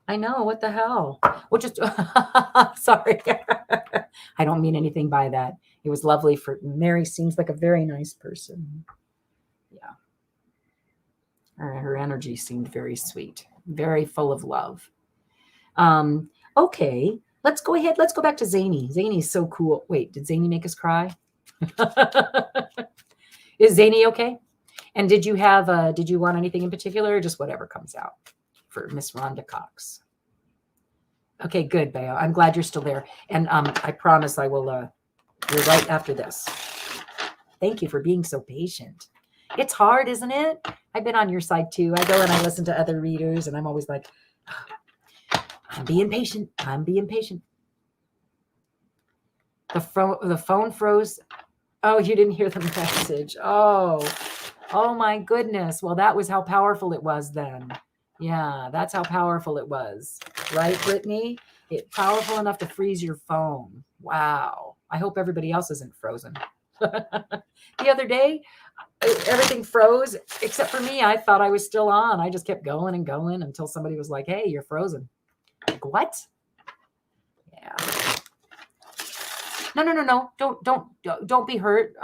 I know, what the hell? Well, just, sorry. I don't mean anything by that. It was lovely for, Mary seems like a very nice person. Yeah. Her energy seemed very sweet, very full of love. Okay, let's go ahead. Let's go back to Zany. Zany's so cool. Wait, did Zany make us cry? Is Zany okay? And did you want anything in particular, or just whatever comes out for Miss Rhonda Cox? Okay, good, Bayo. I'm glad you're still there. And I promise I will, you're right after this. Thank you for being so patient. It's hard, isn't it? I've been on your side too. I go and I listen to other readers and I'm always like, I'm being patient. I'm being patient. The phone froze. Oh, you didn't hear the message. Oh my goodness. Well, that was how powerful it was then. Yeah, that's how powerful it was. Right, Brittany? It's powerful enough to freeze your phone. Wow. I hope everybody else isn't frozen. The other day, everything froze except for me. I thought I was still on. I just kept going and going until somebody was like, hey, you're frozen. Like, what? Yeah. No. Don't be hurt.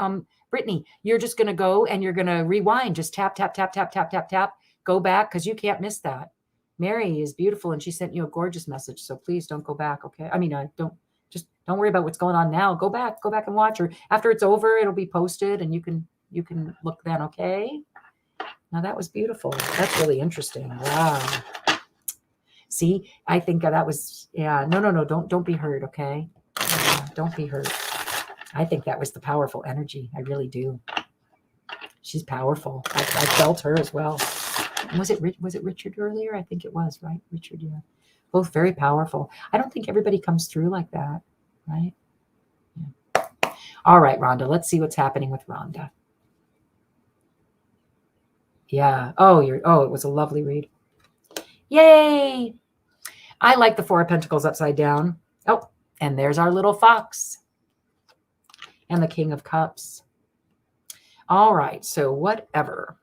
Brittany, you're just going to go and you're going to rewind. Just tap, tap, tap, tap, tap, tap, tap. Go back because you can't miss that. Mary is beautiful and she sent you a gorgeous message. So please don't go back. Okay. I mean, don't worry about what's going on now. Go back and watch her. After it's over, it'll be posted and you can look then. Okay. Now that was beautiful. That's really interesting. Wow. See, I think that was, yeah, no. Don't be hurt. Okay. Don't be hurt. I think that was the powerful energy. I really do. She's powerful. I felt her as well. Was it Richard earlier? I think it was, right? Richard, yeah. Both very powerful. I don't think everybody comes through like that, right? Yeah. All right, Rhonda. Let's see what's happening with Rhonda. Yeah. Oh, it was a lovely read. Yay! I like the Four of Pentacles upside down. Oh, and there's our little fox. And the King of Cups. All right. So whatever.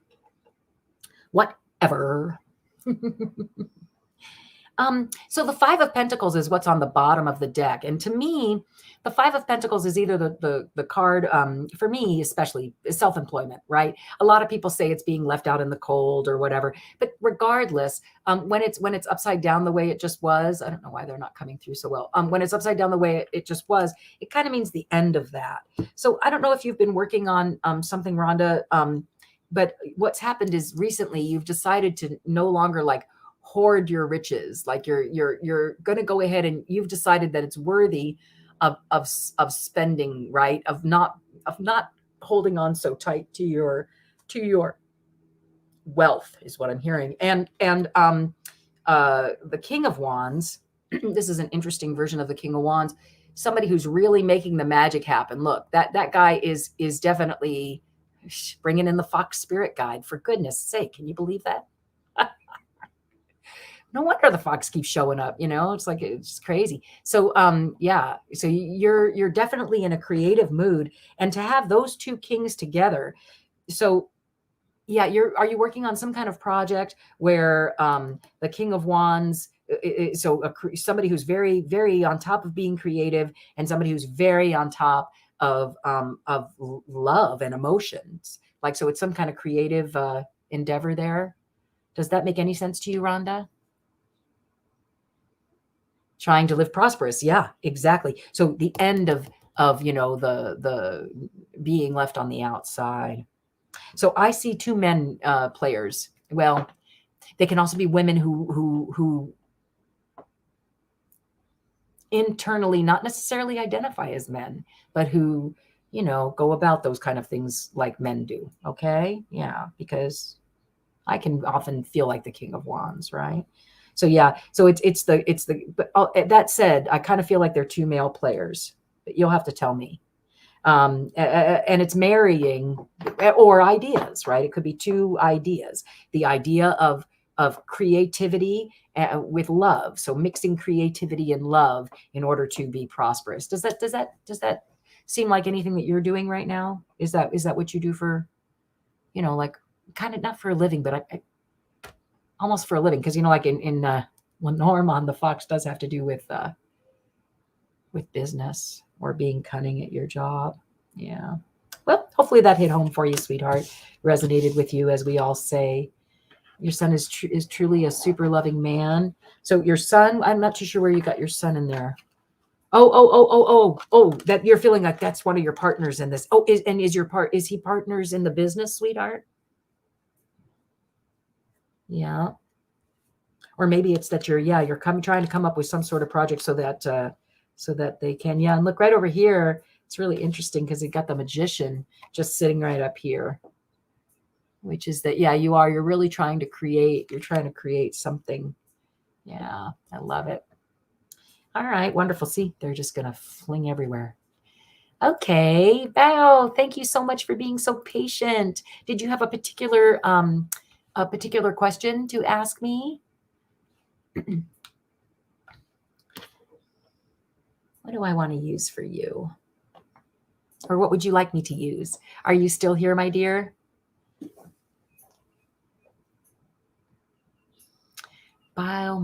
So the Five of Pentacles is what's on the bottom of the deck. And to me, the Five of Pentacles is either the card, for me especially, is self-employment, right? A lot of people say it's being left out in the cold or whatever. But regardless, when it's upside down the way it just was, I don't know why they're not coming through so well. When it's upside down the way it just was, it kind of means the end of that. So I don't know if you've been working on something, Rhonda, but what's happened is recently you've decided to no longer like hoard your riches. Like you're going to go ahead and you've decided that it's worthy of spending, right? Of not holding on so tight to your wealth is what I'm hearing. And the King of Wands, this is an interesting version of the King of Wands, somebody who's really making the magic happen. Look, that guy is definitely bringing in the fox spirit guide, for goodness sake. Can you believe that? No wonder the fox keeps showing up, it's like, it's crazy. So, yeah, so you're definitely in a creative mood, and to have those two kings together. So yeah, are you working on some kind of project where, the King of Wands, somebody who's very, very on top of being creative and somebody who's very on top of love and emotions. Like, so it's some kind of creative, endeavor there. Does that make any sense to you, Rhonda? Trying to live prosperous. Yeah, exactly. So the end of the being left on the outside. So I see two men players. Well, they can also be women who internally not necessarily identify as men, but who go about those kind of things like men do. Okay, yeah, because I can often feel like the King of Wands, right? So yeah, so it's the but that said, I kind of feel like they're two male players. But you'll have to tell me. And it's marrying or ideas, right? It could be two ideas. The idea of creativity with love. So mixing creativity and love in order to be prosperous. Does that seem like anything that you're doing right now? Is that what you do for, like kind of not for a living, but I almost for a living, because like in Lenormand, the fox does have to do with business or being cunning at your job. Yeah. Well, hopefully that hit home for you, sweetheart. Resonated with you, as we all say. Your son is truly a super loving man. So your son, I'm not too sure where you got your son in there. Oh, that you're feeling like that's one of your partners in this. Oh, is he partners in the business, sweetheart? Yeah. Or maybe it's that you're trying to come up with some sort of project so that they can. Yeah. And look right over here. It's really interesting because you got the Magician just sitting right up here, which is that, yeah, you're really trying to create something. Yeah. I love it. All right. Wonderful. See, they're just going to fling everywhere. Okay. Val, thank you so much for being so patient. Did you have a particular question to ask me? What do I want to use for you? Or what would you like me to use? Are you still here, my dear? Bao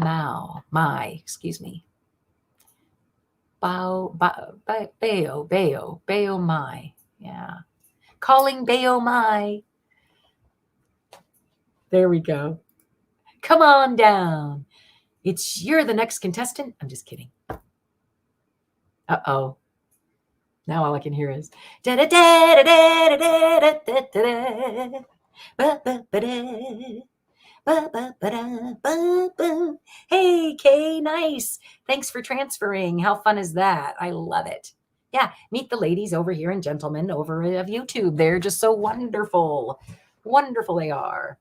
Mai. Yeah. Calling Bayo Mai. There we go. Come on down. You're the next contestant. I'm just kidding. Uh-oh. Now all I can hear is da da da da da da da da da. Hey, Kay, nice. Thanks for transferring. How fun is that? I love it. Yeah, meet the ladies over here and gentlemen over of YouTube. They're just so wonderful. Wonderful they are.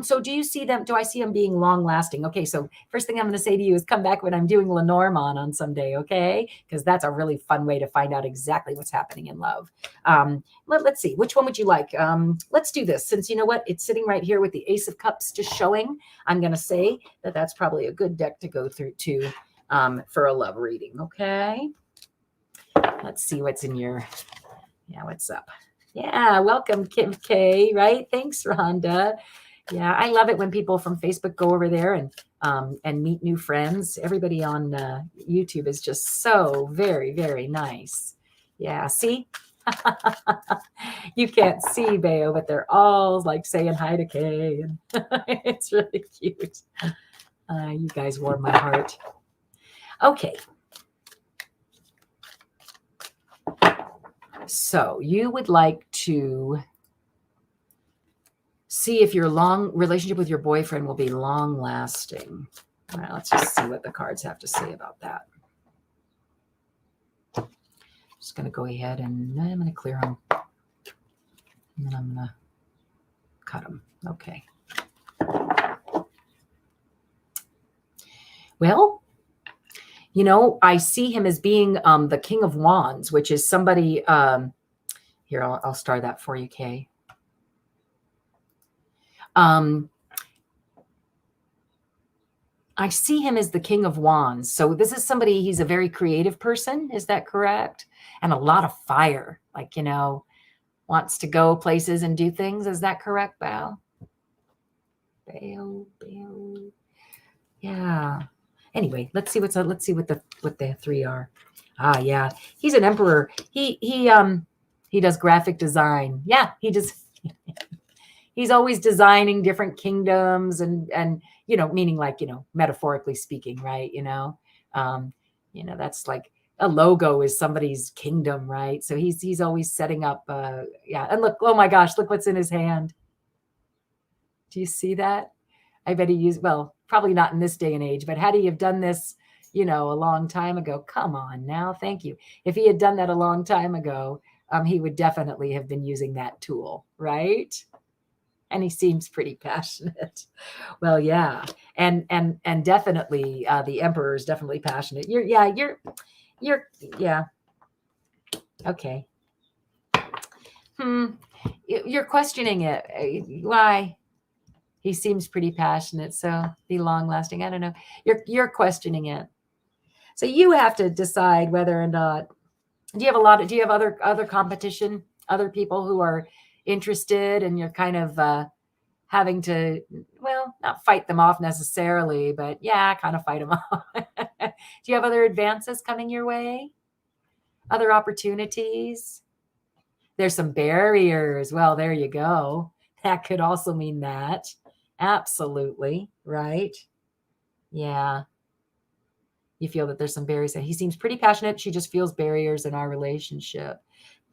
So do you see them? Do I see them being long lasting? Okay. So first thing I'm going to say to you is come back when I'm doing Lenormand on Sunday. Okay. Because that's a really fun way to find out exactly what's happening in love. Let's see. Which one would you like? Let's do this. Since you know what? It's sitting right here with the Ace of Cups just showing. I'm going to say that that's probably a good deck to go through too for a love reading. Okay. Let's see what's in your, what's up? Yeah. Welcome, Kim K. Right. Thanks, Rhonda. Yeah, I love it when people from Facebook go over there and meet new friends. Everybody on YouTube is just so very, very nice. Yeah, see? You can't see Bayo, but they're all like saying hi to Kay. And it's really cute. You guys warm my heart. Okay. So you would like to see if your long relationship with your boyfriend will be long lasting. All right, let's just see what the cards have to say about that. Just going to go ahead and I'm going to clear them. And then I'm going to cut them. Okay. Well, you know, I see him as being the King of Wands, which is somebody, here, I'll star that for you, Kay. I see him as the King of Wands. So this is somebody, he's a very creative person. Is that correct? And a lot of fire, like, you know, wants to go places and do things. Is that correct, Bao? Bao. Yeah. Anyway, let's see what the three are. Ah, yeah. He's an emperor. He does graphic design. Yeah, he's always designing different kingdoms and you know, meaning like, you know, metaphorically speaking, right? You know, that's like a logo is somebody's kingdom, right? So he's always setting up. Yeah. And look, oh my gosh, look what's in his hand. Do you see that? I bet he used, well, probably not in this day and age, but had he have done this, you know, a long time ago, come on now. Thank you. If he had done that a long time ago, he would definitely have been using that tool, right? And he seems pretty passionate. Well, yeah. And definitely the emperor is definitely passionate. You're okay. You're questioning it. Why? He seems pretty passionate, so be long lasting. I don't know. You're questioning it. So you have to decide whether or not, do you have other competition, other people who are interested, and you're kind of having to, well, not fight them off necessarily, but yeah, kind of fight them off. Do you have other advances coming your way? Other opportunities? There's some barriers. Well, there you go. That could also mean that. Absolutely. Right. Yeah. You feel that there's some barriers. He seems pretty passionate. She just feels barriers in our relationship.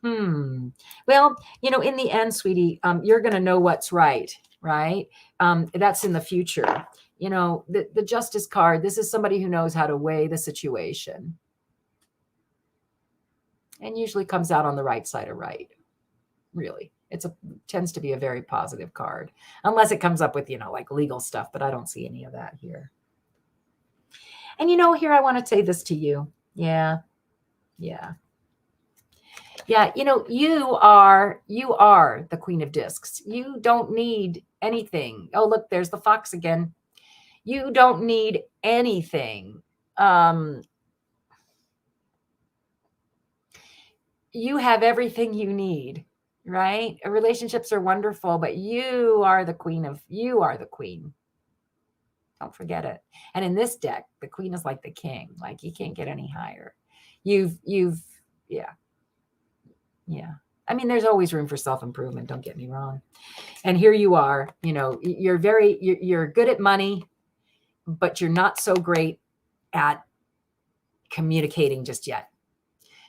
Well, you know, in the end, sweetie, you're going to know what's right. Right. That's in the future. You know, the Justice card, this is somebody who knows how to weigh the situation and usually comes out on the right side of right. Really. Tends to be a very positive card, unless it comes up with, you know, like legal stuff, but I don't see any of that here. And, you know, here, I want to say this to you. Yeah. You know, you are the Queen of Discs. You don't need anything. Oh, look, there's the fox again. You don't need anything. You have everything you need. Right? Relationships are wonderful, but you are the queen. Don't forget it. And in this deck, the queen is like the king. Like you can't get any higher. Yeah. I mean, there's always room for self-improvement. Don't get me wrong. And here you are, you know, you're good at money, but you're not so great at communicating just yet.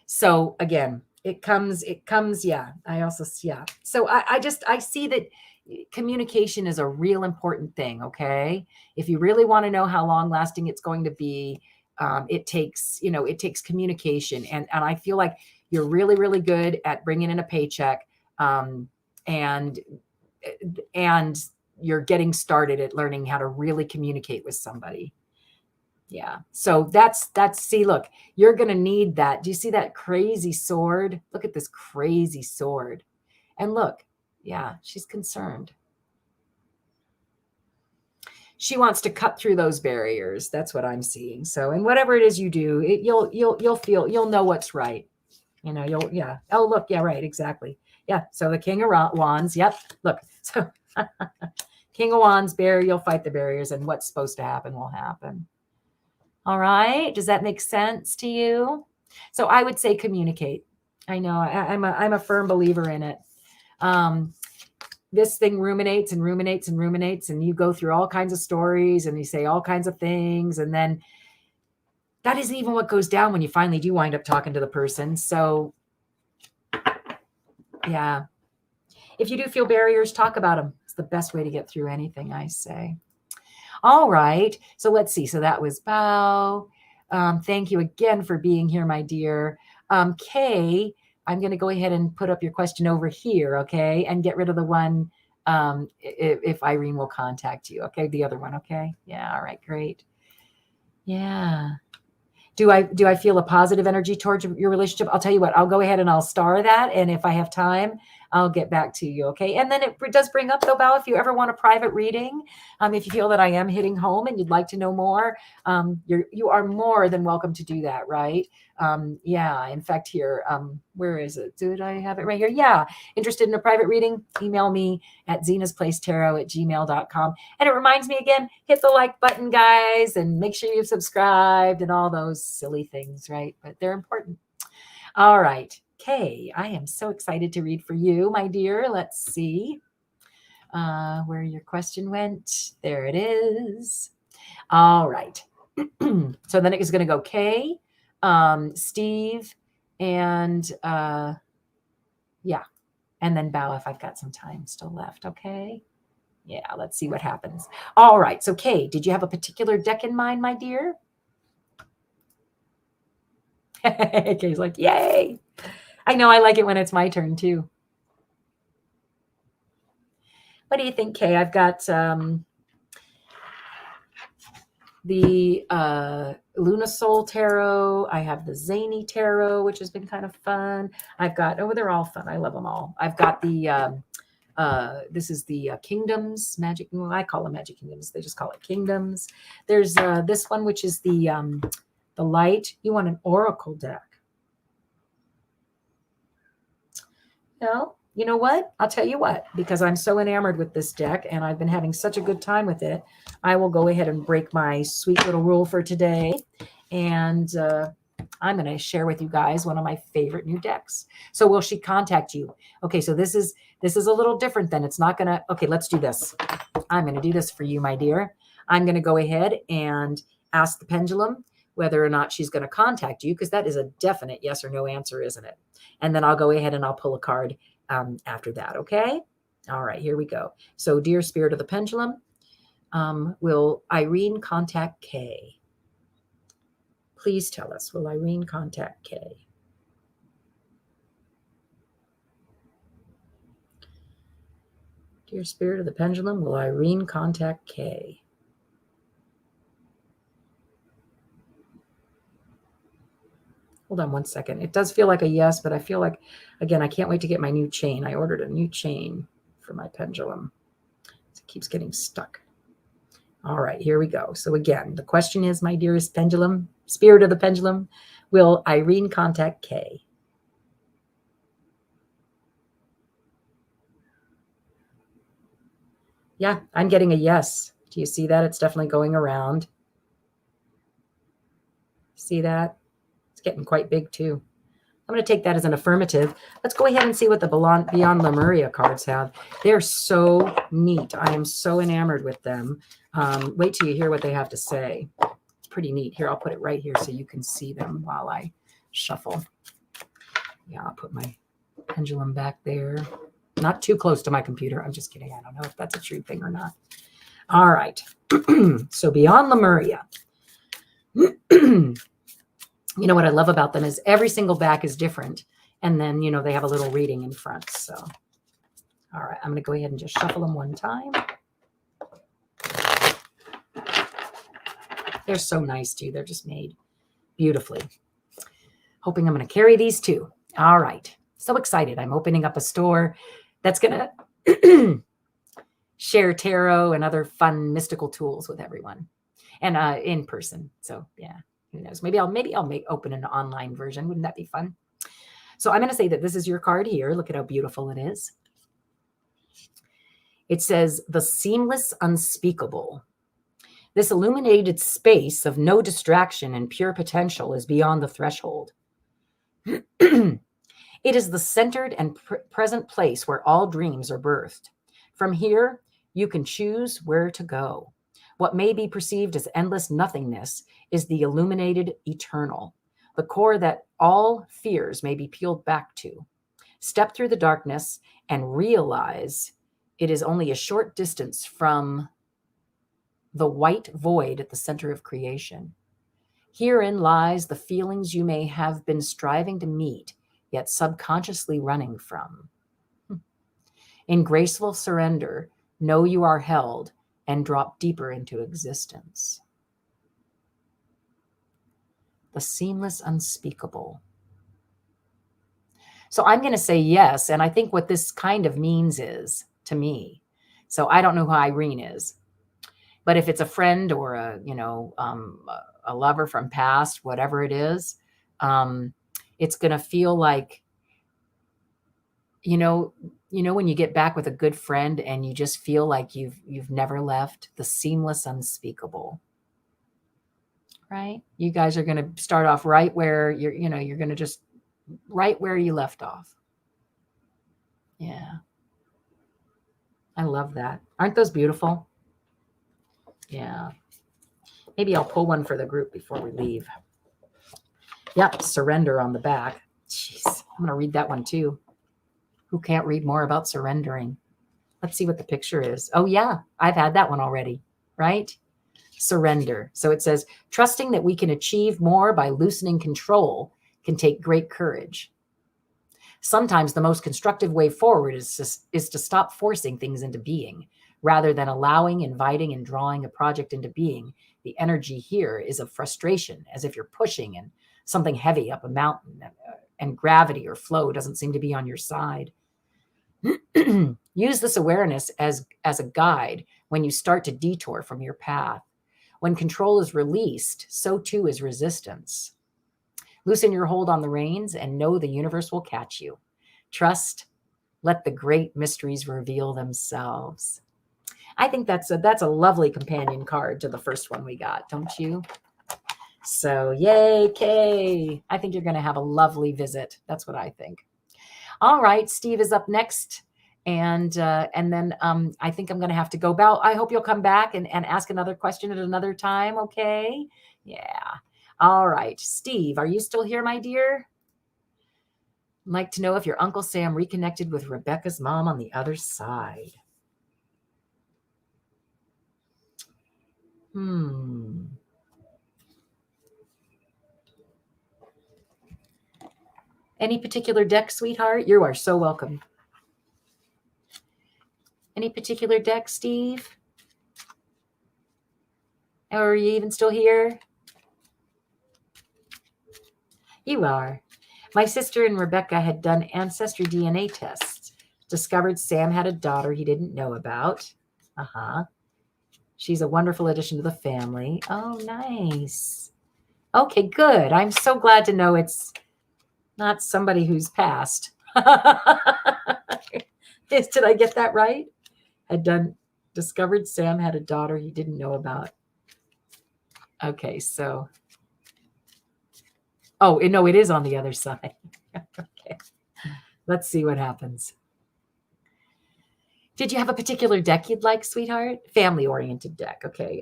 So again, it comes. Yeah. Yeah. So I see that communication is a real important thing. Okay. If you really want to know how long lasting it's going to be, it takes communication. And I feel like you're really, really good at bringing in a paycheck. And you're getting started at learning how to really communicate with somebody. Yeah. So that's, see, look, you're going to need that. Do you see that crazy sword? Look at this crazy sword. And look, yeah, she's concerned. She wants to cut through those barriers. That's what I'm seeing. So, and whatever it is you do, you'll know what's right. You know, yeah. Oh, look. Yeah, right. Exactly. Yeah. So the King of Wands. Yep. Look. So King of Wands, you'll fight the barriers, and what's supposed to happen will happen. All right. Does that make sense to you? So I would say communicate. I know I'm a firm believer in it. This thing ruminates and ruminates and ruminates, and you go through all kinds of stories and you say all kinds of things. And then that isn't even what goes down when you finally do wind up talking to the person. So yeah, if you do feel barriers, talk about them. It's the best way to get through anything, I say. All right. So let's see. So that was Bao. Thank you again for being here, my dear. Kay, I'm going to go ahead and put up your question over here. Okay. And get rid of the one. If Irene will contact you. Okay. The other one. Okay. Yeah. All right. Great. Yeah. Do I feel a positive energy towards your relationship? I'll tell you what, I'll go ahead and I'll star that. And if I have time, I'll get back to you. Okay. And then it does bring up though, Bao, if you ever want a private reading, if you feel that I am hitting home and you'd like to know more, you are more than welcome to do that. Right. Yeah. In fact, here, where is it? Did I have it right here? Yeah. Interested in a private reading? Email me at zinasplacetarot@gmail.com. And it reminds me again, hit the like button, guys, and make sure you've subscribed and all those silly things, right? But they're important. All right. Kay, I am so excited to read for you, my dear. Let's see where your question went. There it is. All right. So then it is going to go Kay, Steve, and yeah. And then Bao if I've got some time still left. Okay. Yeah, let's see what happens. All right. So Kay, did you have a particular deck in mind, my dear? Kay's like, yay. I know, I like it when it's my turn too. What do you think, Kay? I've got the Luna Soul Tarot. I have the Zany Tarot, which has been kind of fun. I've got, they're all fun. I love them all. I've got the, this is the Kingdoms, Magic. Well, I call them Magic Kingdoms. They just call it Kingdoms. There's this one, which is the Light. You want an Oracle deck. Well, you know what? I'll tell you what, because I'm so enamored with this deck and I've been having such a good time with it, I will go ahead and break my sweet little rule for today. And I'm going to share with you guys one of my favorite new decks. So will she contact you? Okay, so this is a little different then. It's not going to, okay, let's do this. I'm going to do this for you, my dear. I'm going to go ahead and ask the pendulum whether or not she's going to contact you, because that is a definite yes or no answer, isn't it? And then I'll go ahead and I'll pull a card after that. Okay. All right, here we go. So dear Spirit of the Pendulum, will Irene contact Kay? Please tell us, will Irene contact Kay? Dear Spirit of the Pendulum, will Irene contact Kay? Hold on one second. It does feel like a yes, but I feel like, again, I can't wait to get my new chain. I ordered a new chain for my pendulum. It keeps getting stuck. All right, here we go. So again, the question is, my dearest pendulum, Spirit of the Pendulum, will Irene contact Kay? Yeah, I'm getting a yes. Do you see that? It's definitely going around. See that? It's getting quite big too. I'm going to take that as an affirmative. Let's go ahead and see what the Beyond Lemuria cards have. They're so neat. I am so enamored with them. Wait till you hear what they have to say. It's pretty neat. Here, I'll put it right here so you can see them while I shuffle. Yeah, I'll put my pendulum back there. Not too close to my computer. I'm just kidding. I don't know if that's a true thing or not. All right. So Beyond Lemuria. You know what I love about them is every single back is different. And then, you know, they have a little reading in front. So, all right, I'm going to go ahead and just shuffle them one time. They're so nice too. They're just made beautifully. Hoping I'm going to carry these too. All right. So excited. I'm opening up a store that's going to share tarot and other fun mystical tools with everyone and in person. So yeah. Who knows? Maybe I'll open an online version. Wouldn't that be fun? So I'm going to say that this is your card here. Look at how beautiful it is. It says, the seamless unspeakable. This illuminated space of no distraction and pure potential is beyond the threshold. It is the centered and present place where all dreams are birthed. From here, you can choose where to go. What may be perceived as endless nothingness is the illuminated eternal, the core that all fears may be peeled back to. Step through the darkness and realize it is only a short distance from the white void at the center of creation. Herein lies the feelings you may have been striving to meet, yet subconsciously running from. In graceful surrender, know you are held and drop deeper into existence. The seamless unspeakable. So I'm going to say yes. And I think what this kind of means is to me. So I don't know who Irene is, but if it's a friend or a lover from past, whatever it is, it's going to feel like, when you get back with a good friend and you just feel like you've never left, the seamless unspeakable. Right? You guys are going to start off right where you're going to just right where you left off. Yeah. I love that. Aren't those beautiful? Yeah. Maybe I'll pull one for the group before we leave. Yep. Surrender on the back. Jeez. I'm going to read that one too. Who can't read more about surrendering? Let's see what the picture is. Oh yeah. I've had that one already. Right? Surrender. So it says, trusting that we can achieve more by loosening control can take great courage. Sometimes the most constructive way forward is to stop forcing things into being. Rather than allowing, inviting, and drawing a project into being, the energy here is of frustration, as if you're pushing and something heavy up a mountain, and gravity or flow doesn't seem to be on your side. Use this awareness as a guide when you start to detour from your path. When control is released, so too is resistance. Loosen your hold on the reins and know the universe will catch you. Trust, let the great mysteries reveal themselves. I think that's a lovely companion card to the first one we got, don't you? So yay, Kay. I think you're going to have a lovely visit. That's what I think. All right, Steve is up next. And then I think I'm going to have to go. Belle, I hope you'll come back and ask another question at another time. Okay. Yeah. All right. Steve, are you still here, my dear? I'd like to know if your Uncle Sam reconnected with Rebecca's mom on the other side. Any particular deck, sweetheart? You are so welcome. Any particular deck, Steve? Or are you even still here? You are. My sister and Rebecca had done ancestry DNA tests. Discovered Sam had a daughter he didn't know about. She's a wonderful addition to the family. Oh, nice. Okay, good. I'm so glad to know it's not somebody who's passed. Did I get that right? Discovered Sam had a daughter he didn't know about. Okay, so Oh, no, it is on the other side. Okay. Let's see what happens. Did you have a particular deck you'd like, sweetheart? Family-oriented deck. Okay.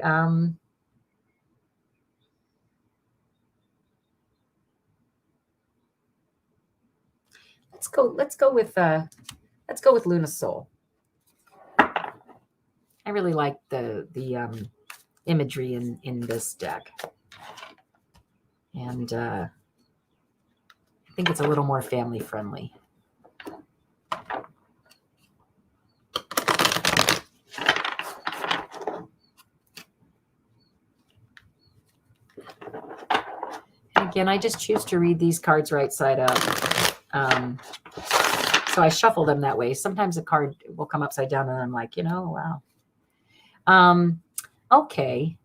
Let's go with Luna Soul. I really like the imagery in this deck. And I think it's a little more family friendly. And again, I just choose to read these cards right side up. So I shuffle them that way. Sometimes a card will come upside down and I'm like, wow. Okay.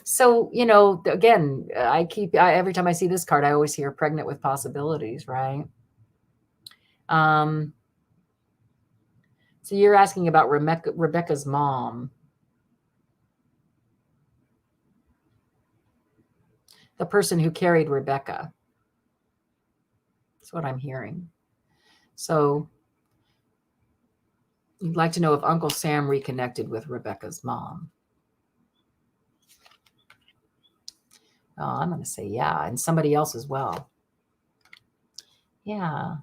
So, again, every time I see this card, I always hear pregnant with possibilities, right? So you're asking about Rebecca's mom. The person who carried Rebecca. That's what I'm hearing. So you'd like to know if Uncle Sam reconnected with Rebecca's mom. Oh, I'm going to say yeah, and somebody else as well. Yeah.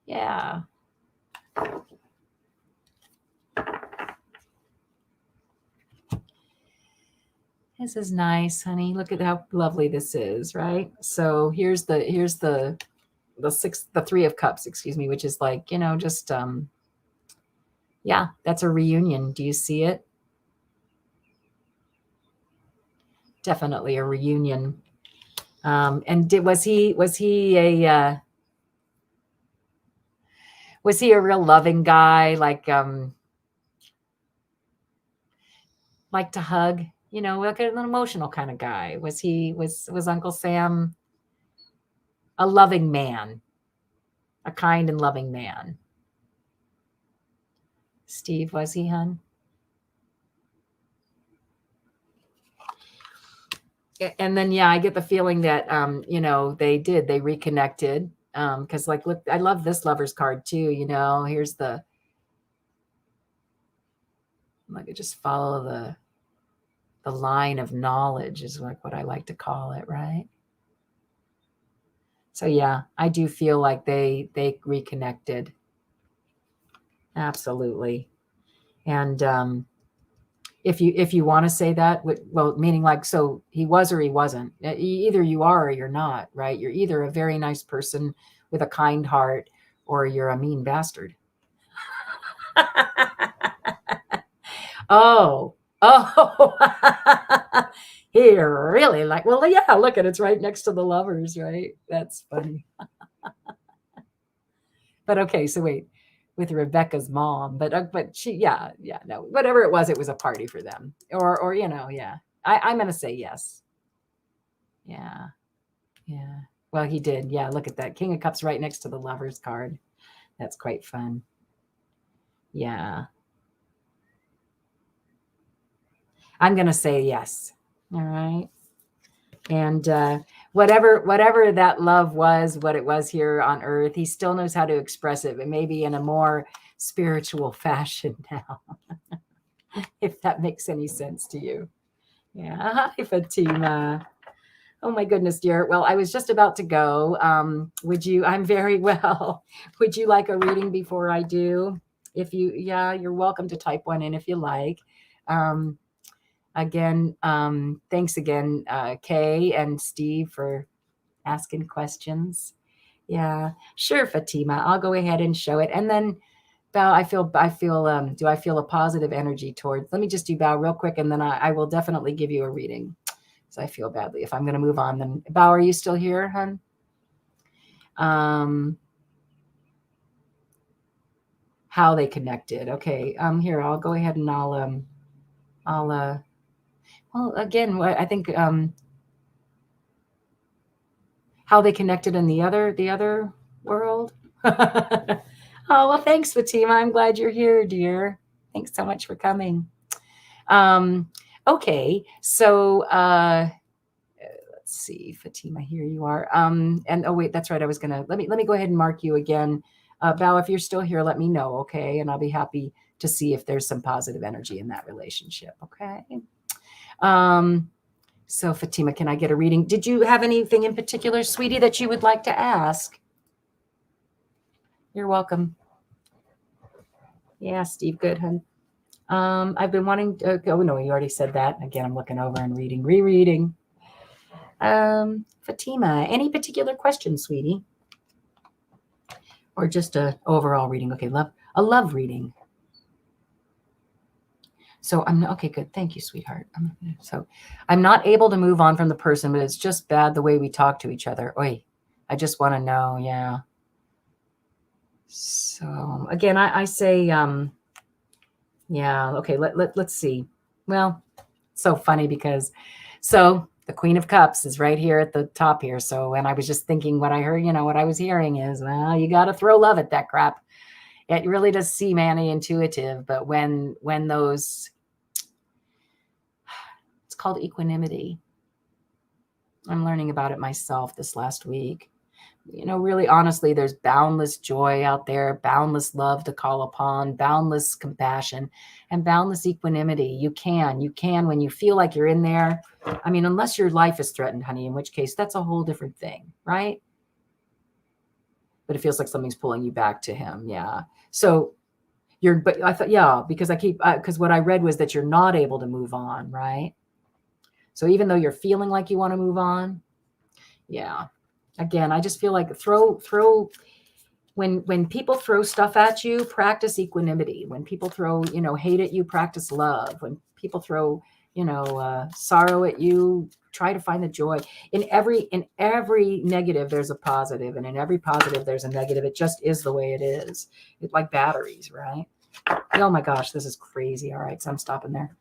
Yeah. This is nice, honey. Look at how lovely this is, right? So here's the Three of Cups, excuse me, which is like, just yeah, that's a reunion. Do you see it? Definitely a reunion. And was he a real loving guy, like to hug, like an emotional kind of guy? Was Uncle Sam a loving man, a kind and loving man? Steve, was he, hun? And then, yeah, I get the feeling that, they reconnected. Because look, I love this lover's card too. Here's I could just follow the line of knowledge is like what I like to call it. Right. So yeah, I do feel like they reconnected. Absolutely. And, if you want to say that, well, meaning like, so he was or he wasn't. Either you are or you're not, right? You're either a very nice person with a kind heart or you're a mean bastard. Oh, he really well, yeah, look at it's right next to the lovers, right? That's funny. But okay, so wait, with Rebecca's mom, but she, yeah, no, whatever it was a party for them, or yeah. I'm gonna say yes. Yeah. Well, he did. Yeah, look at that. King of Cups right next to the Lovers card. That's quite fun. Yeah. I'm gonna say yes. All right. And whatever that love was, what it was here on Earth, he still knows how to express it, but maybe in a more spiritual fashion now. If that makes any sense to you. Yeah. Hi, Fatima. Oh my goodness, dear. Well, I was just about to go. I'm very well. Would you like a reading before I do? You're welcome to type one in if you like. Again, thanks again, Kay and Steve, for asking questions. Yeah, sure, Fatima. I'll go ahead and show it. And then Bao, do I feel a positive energy towards, let me just do Bao real quick, and then I will definitely give you a reading. So I feel badly. If I'm going to move on, then Bao, are you still here, hun? How they connected. Okay. Here, I'll go ahead and well, again, I think, how they connected in the other world. Oh, well, thanks, Fatima. I'm glad you're here, dear. Thanks so much for coming. Okay. So, let's see, Fatima, here you are. And oh wait, that's right. I was gonna let me go ahead and mark you again. Bao, if you're still here, let me know, okay? And I'll be happy to see if there's some positive energy in that relationship, okay? So Fatima, can I get a reading? Did you have anything in particular, sweetie, that you would like to ask? You're welcome. Yeah, Steve, good, hun. I've been wanting to, oh no, you already said that. Again, I'm looking over and rereading. Fatima, any particular questions, sweetie? Or just a overall reading? Okay, a love reading. So okay, good. Thank you, sweetheart. So I'm not able to move on from the person, but it's just bad the way we talk to each other. Oi, I just want to know. Yeah. So again, I say, yeah, okay, let's see. Well, so funny because, so the Queen of Cups is right here at the top here. So, and I was just thinking what I heard, what I was hearing is, well, you got to throw love at that crap. It really does seem anti-intuitive, but when those, it's called equanimity. I'm learning about it myself this last week. Really honestly, there's boundless joy out there, boundless love to call upon, boundless compassion, and boundless equanimity. You can when you feel like you're in there. I mean, unless your life is threatened, honey, in which case that's a whole different thing, right? But it feels like something's pulling you back to him. Yeah. So but I thought, yeah, because because what I read was that you're not able to move on, right? So even though you're feeling like you want to move on, yeah. Again, I just feel like throw when people throw stuff at you, practice equanimity. When people throw, hate at you, practice love. When people throw, sorrow at you, try to find the joy. In every negative, there's a positive, and in every positive, there's a negative. It just is the way it is. It's like batteries, right? Oh my gosh, this is crazy. All right, so I'm stopping there.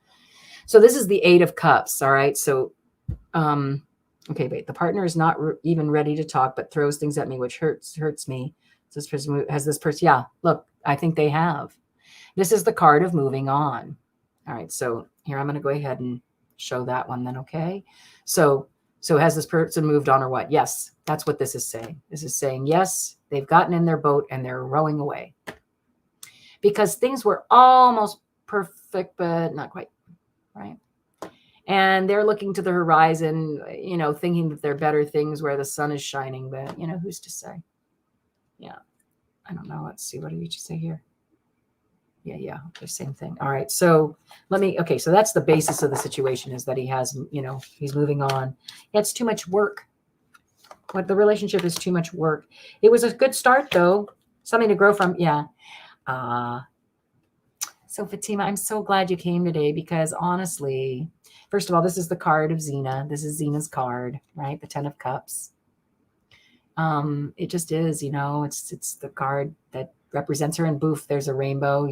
So this is the 8 of Cups. All right, so okay, wait. The partner is not even ready to talk, but throws things at me, which hurts me. This person has this person. Yeah, look, I think they have. This is the card of moving on. All right, so here I'm going to go ahead and show that one then. Okay, so has this person moved on or what? Yes, that's what this is saying. This is saying yes, they've gotten in their boat and they're rowing away because things were almost perfect, but not quite. Right. And they're looking to the horizon, thinking that there are better things where the sun is shining. But, who's to say? Yeah. I don't know. Let's see. What did you say here? Yeah. The same thing. All right. So so that's the basis of the situation is that he has, he's moving on. Yeah, it's too much work. The relationship is too much work. It was a good start, though. Something to grow from. Yeah. So Fatima, I'm so glad you came today because honestly, first of all, this is the card of Zina. This is Zina's card, right? The 10 of Cups. It just is, it's the card that represents her in boof. There's a rainbow,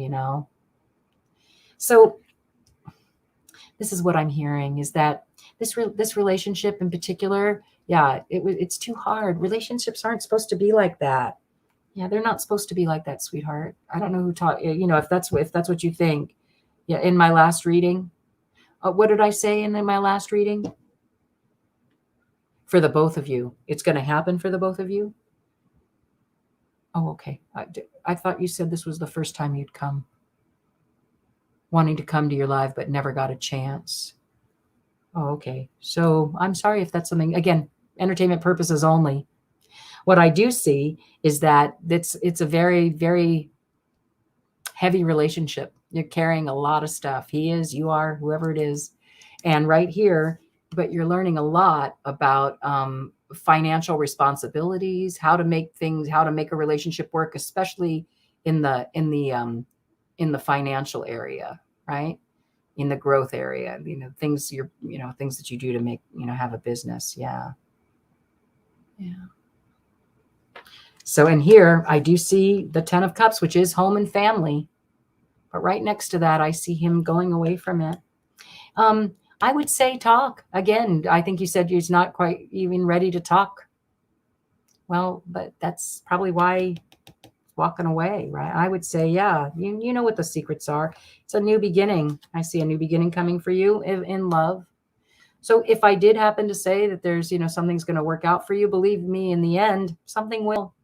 So this is what I'm hearing is that this relationship in particular, yeah, it's too hard. Relationships aren't supposed to be like that. Yeah, they're not supposed to be like that, sweetheart. I don't know who taught you, if that's what you think. Yeah, in my last reading. What did I say in my last reading? For the both of you. It's going to happen for the both of you? Oh, okay. I thought you said this was the first time you'd come. Wanting to come to your live, but never got a chance. Oh, okay. So I'm sorry if that's something, again, entertainment purposes only. What I do see is that it's a very, very heavy relationship. You're carrying a lot of stuff. He is, you are, whoever it is. And right here, but you're learning a lot about financial responsibilities, how to make a relationship work, especially in the financial area, right? In the growth area, things things that you do to make, have a business. Yeah. Yeah. So in here, I do see the 10 of Cups, which is home and family. But right next to that, I see him going away from it. I would say talk. Again, I think you said he's not quite even ready to talk. Well, but that's probably why walking away, right? I would say, yeah, you know what the secrets are. It's a new beginning. I see a new beginning coming for you in love. So if I did happen to say that there's, something's going to work out for you, believe me, in the end, something will.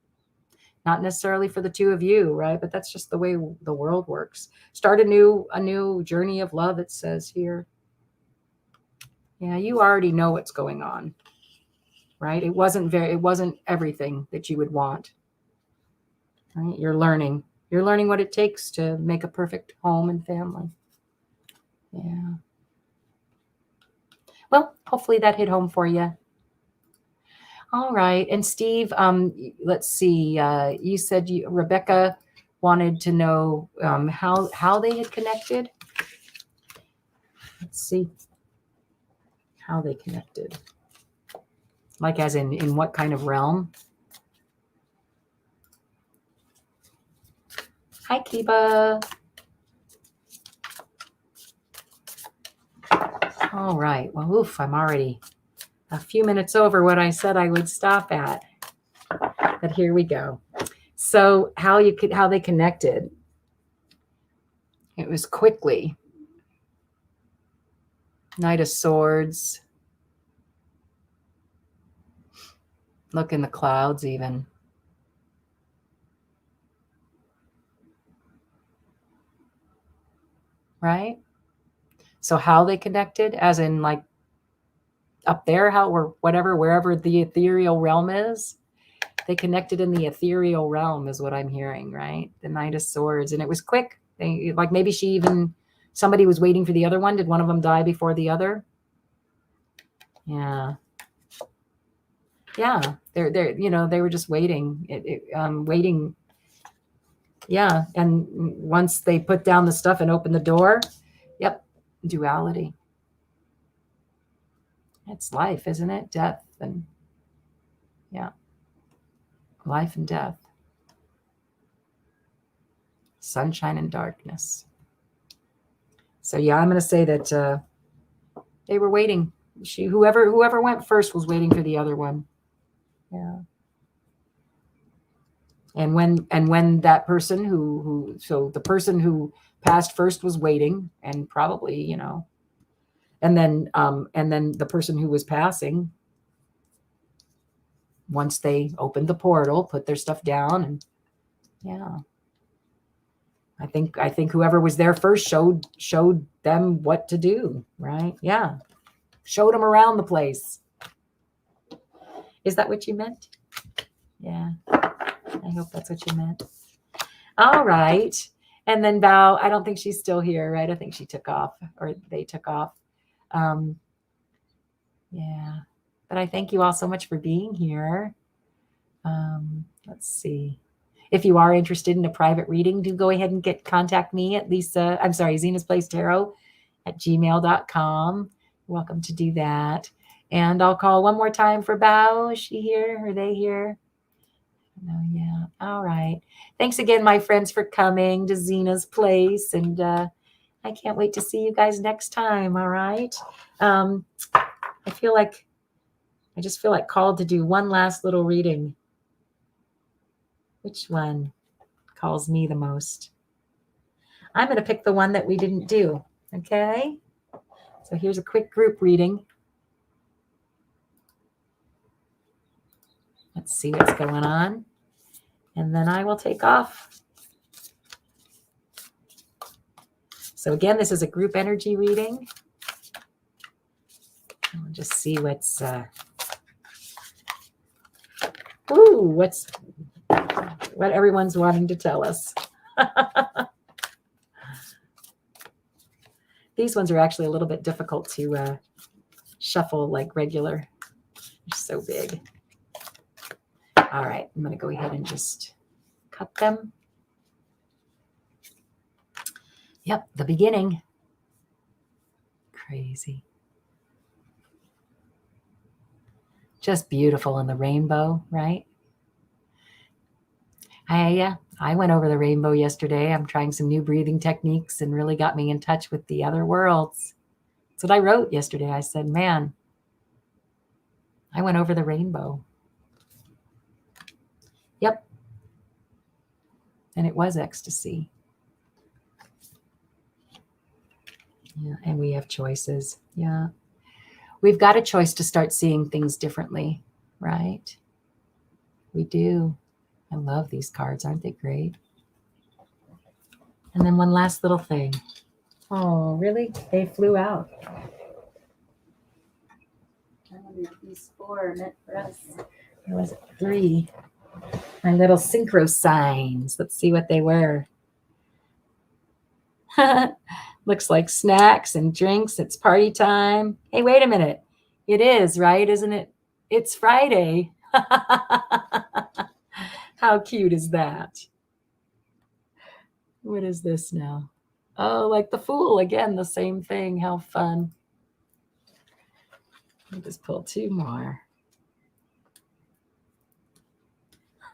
Not necessarily for the two of you, right? But that's just the way the world works. Start a new journey of love, it says here. Yeah, you already know what's going on, right? It wasn't everything that you would want. Right? You're learning what it takes to make a perfect home and family. Yeah. Well, hopefully that hit home for you. All right. And Steve, let's see. You said Rebecca wanted to know how they had connected. Let's see how they connected. Like as in what kind of realm? Hi, Kiba. All right. Well, oof, I'm already a few minutes over what I said I would stop at. But here we go. So how they connected. It was quickly. Knight of Swords. Look in the clouds even. Right? So how they connected, as in like up there, wherever the ethereal realm is, they connected in the ethereal realm is what I'm hearing, right? The Knight of Swords. And it was quick. Maybe somebody was waiting for the other one. Did one of them die before the other? Yeah. Yeah. They were just waiting, waiting. Yeah. And once they put down the stuff and opened the door, yep. Duality. It's life, isn't it? Death and yeah. Life and death. Sunshine and darkness. So yeah, I'm going to say that they were waiting. Whoever went first was waiting for the other one. Yeah. And when that person so the person who passed first was waiting, and probably, and then the person who was passing, once they opened the portal, put their stuff down, and yeah. I think whoever was there first showed them what to do, right? Yeah. Showed them around the place. Is that what you meant? Yeah. I hope that's what you meant. All right. And then Val, I don't think she's still here, right? I think she took off, or they took off. Yeah. But I thank you all so much for being here. Let's see. If you are interested in a private reading, do go ahead and contact me at Zina's Place Tarot at gmail.com. Welcome to do that. And I'll call one more time for Bao. Is she here? Are they here? No, yeah. All right. Thanks again, my friends, for coming to Zina's Place. And I can't wait to see you guys next time. All right. I just feel like called to do one last little reading. Which one calls me the most? I'm going to pick the one that we didn't do. Okay. So here's a quick group reading. Let's see what's going on. And then I will take off. So again, this is a group energy reading. We'll just see what everyone's wanting to tell us. These ones are actually a little bit difficult to shuffle like regular. They're so big. All right, I'm going to go ahead and just cut them. Yep, the beginning. Crazy. Just beautiful in the rainbow, right? I went over the rainbow yesterday. I'm trying some new breathing techniques and really got me in touch with the other worlds. That's what I wrote yesterday. I said, man, I went over the rainbow. Yep. And it was ecstasy. Yeah, and we have choices. Yeah. We've got a choice to start seeing things differently, right? We do. I love these cards. Aren't they great? And then one last little thing. Oh, really? They flew out. I wonder if these 4 are meant for us. Or was it 3? My little Synchro Signs. Let's see what they were. Looks like snacks and drinks. It's party time. Hey, wait a minute. It is, right? Isn't it? It's Friday. How cute is that? What is this now? Oh, like the Fool. Again, the same thing. How fun. Let me just pull 2 more.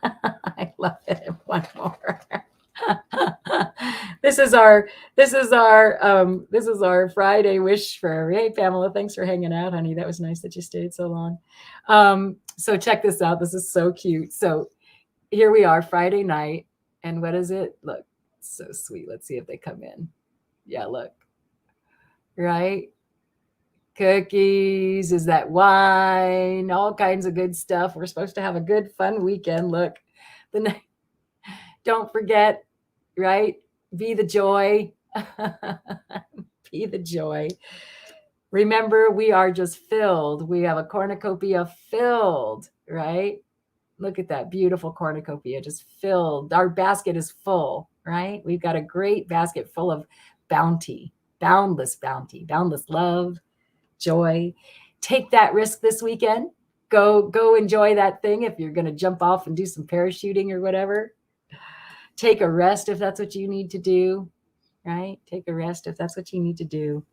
I love it. And one more. This is our Friday wish for. Hey, Pamela, thanks for hanging out, honey. That was nice that you stayed so long. So check this out. This is so cute. So here we are, Friday night, and what is it? Look, so sweet. Let's see if they come in. Yeah, look. Right? Cookies, is that wine, all kinds of good stuff. We're supposed to have a good, fun weekend. Look, don't forget, right? Be the joy. Be the joy. Remember, we are just filled. We have a cornucopia filled, right? Look at that beautiful cornucopia, just filled. Our basket is full, right? We've got a great basket full of bounty, boundless love, joy. Take that risk this weekend. Go enjoy that thing if you're going to jump off and do some parachuting or whatever. Take a rest if that's what you need to do, right? Take a rest if that's what you need to do.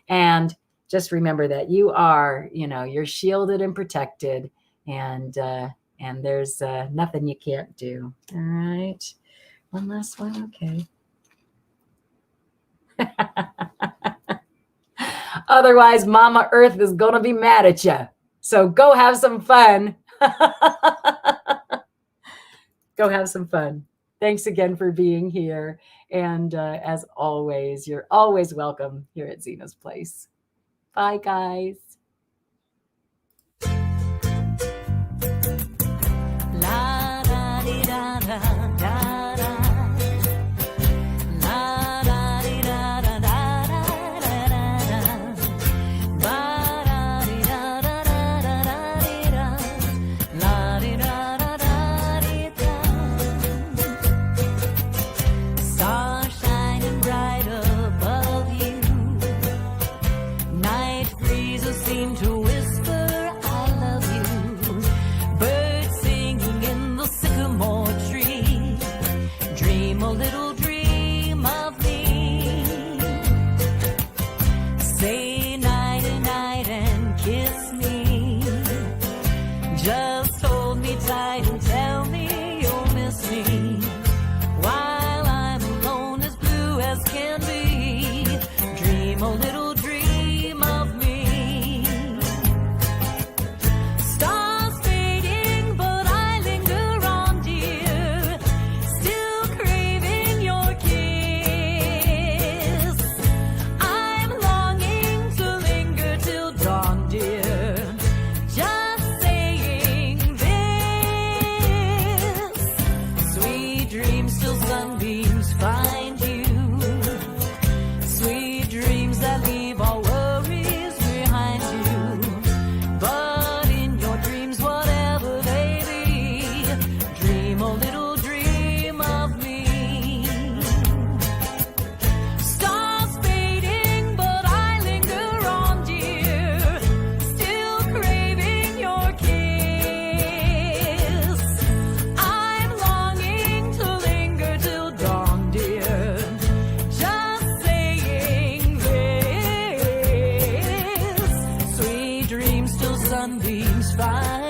And just remember that you are, you're shielded and protected, and there's nothing you can't do. All right. One last one. Okay. Otherwise, Mama Earth is going to be mad at you. So go have some fun. Go have some fun. Thanks again for being here. And as always, you're always welcome here at Zina's Place. Bye, guys. La da di da da da da. La da di da da da da da da. Ba da di da da da da di da. La di da da da di da. Stars shining bright above you. Night breezes seem to whisper, I love you. Birds singing in the sycamore tree. Dream a little dream of me. Say nighty night and kiss me. Just hold me tight and tell me you'll miss me. While I'm alone as blue as can be. Dream a little dream of me. Stars fading, but I linger on, dear. Still craving your kiss. I'm longing to linger till dawn, dear. Just saying this. Sweet dreams till sunbeams find you. Sweet dreams that leave all worries behind you. But in your dreams, whatever they be, dream a little dream of me. Stars fading, but I linger on, dear. Still craving your kiss. I'm longing to linger till dawn, dear. Just saying this. Sweet dreams till sunbeams find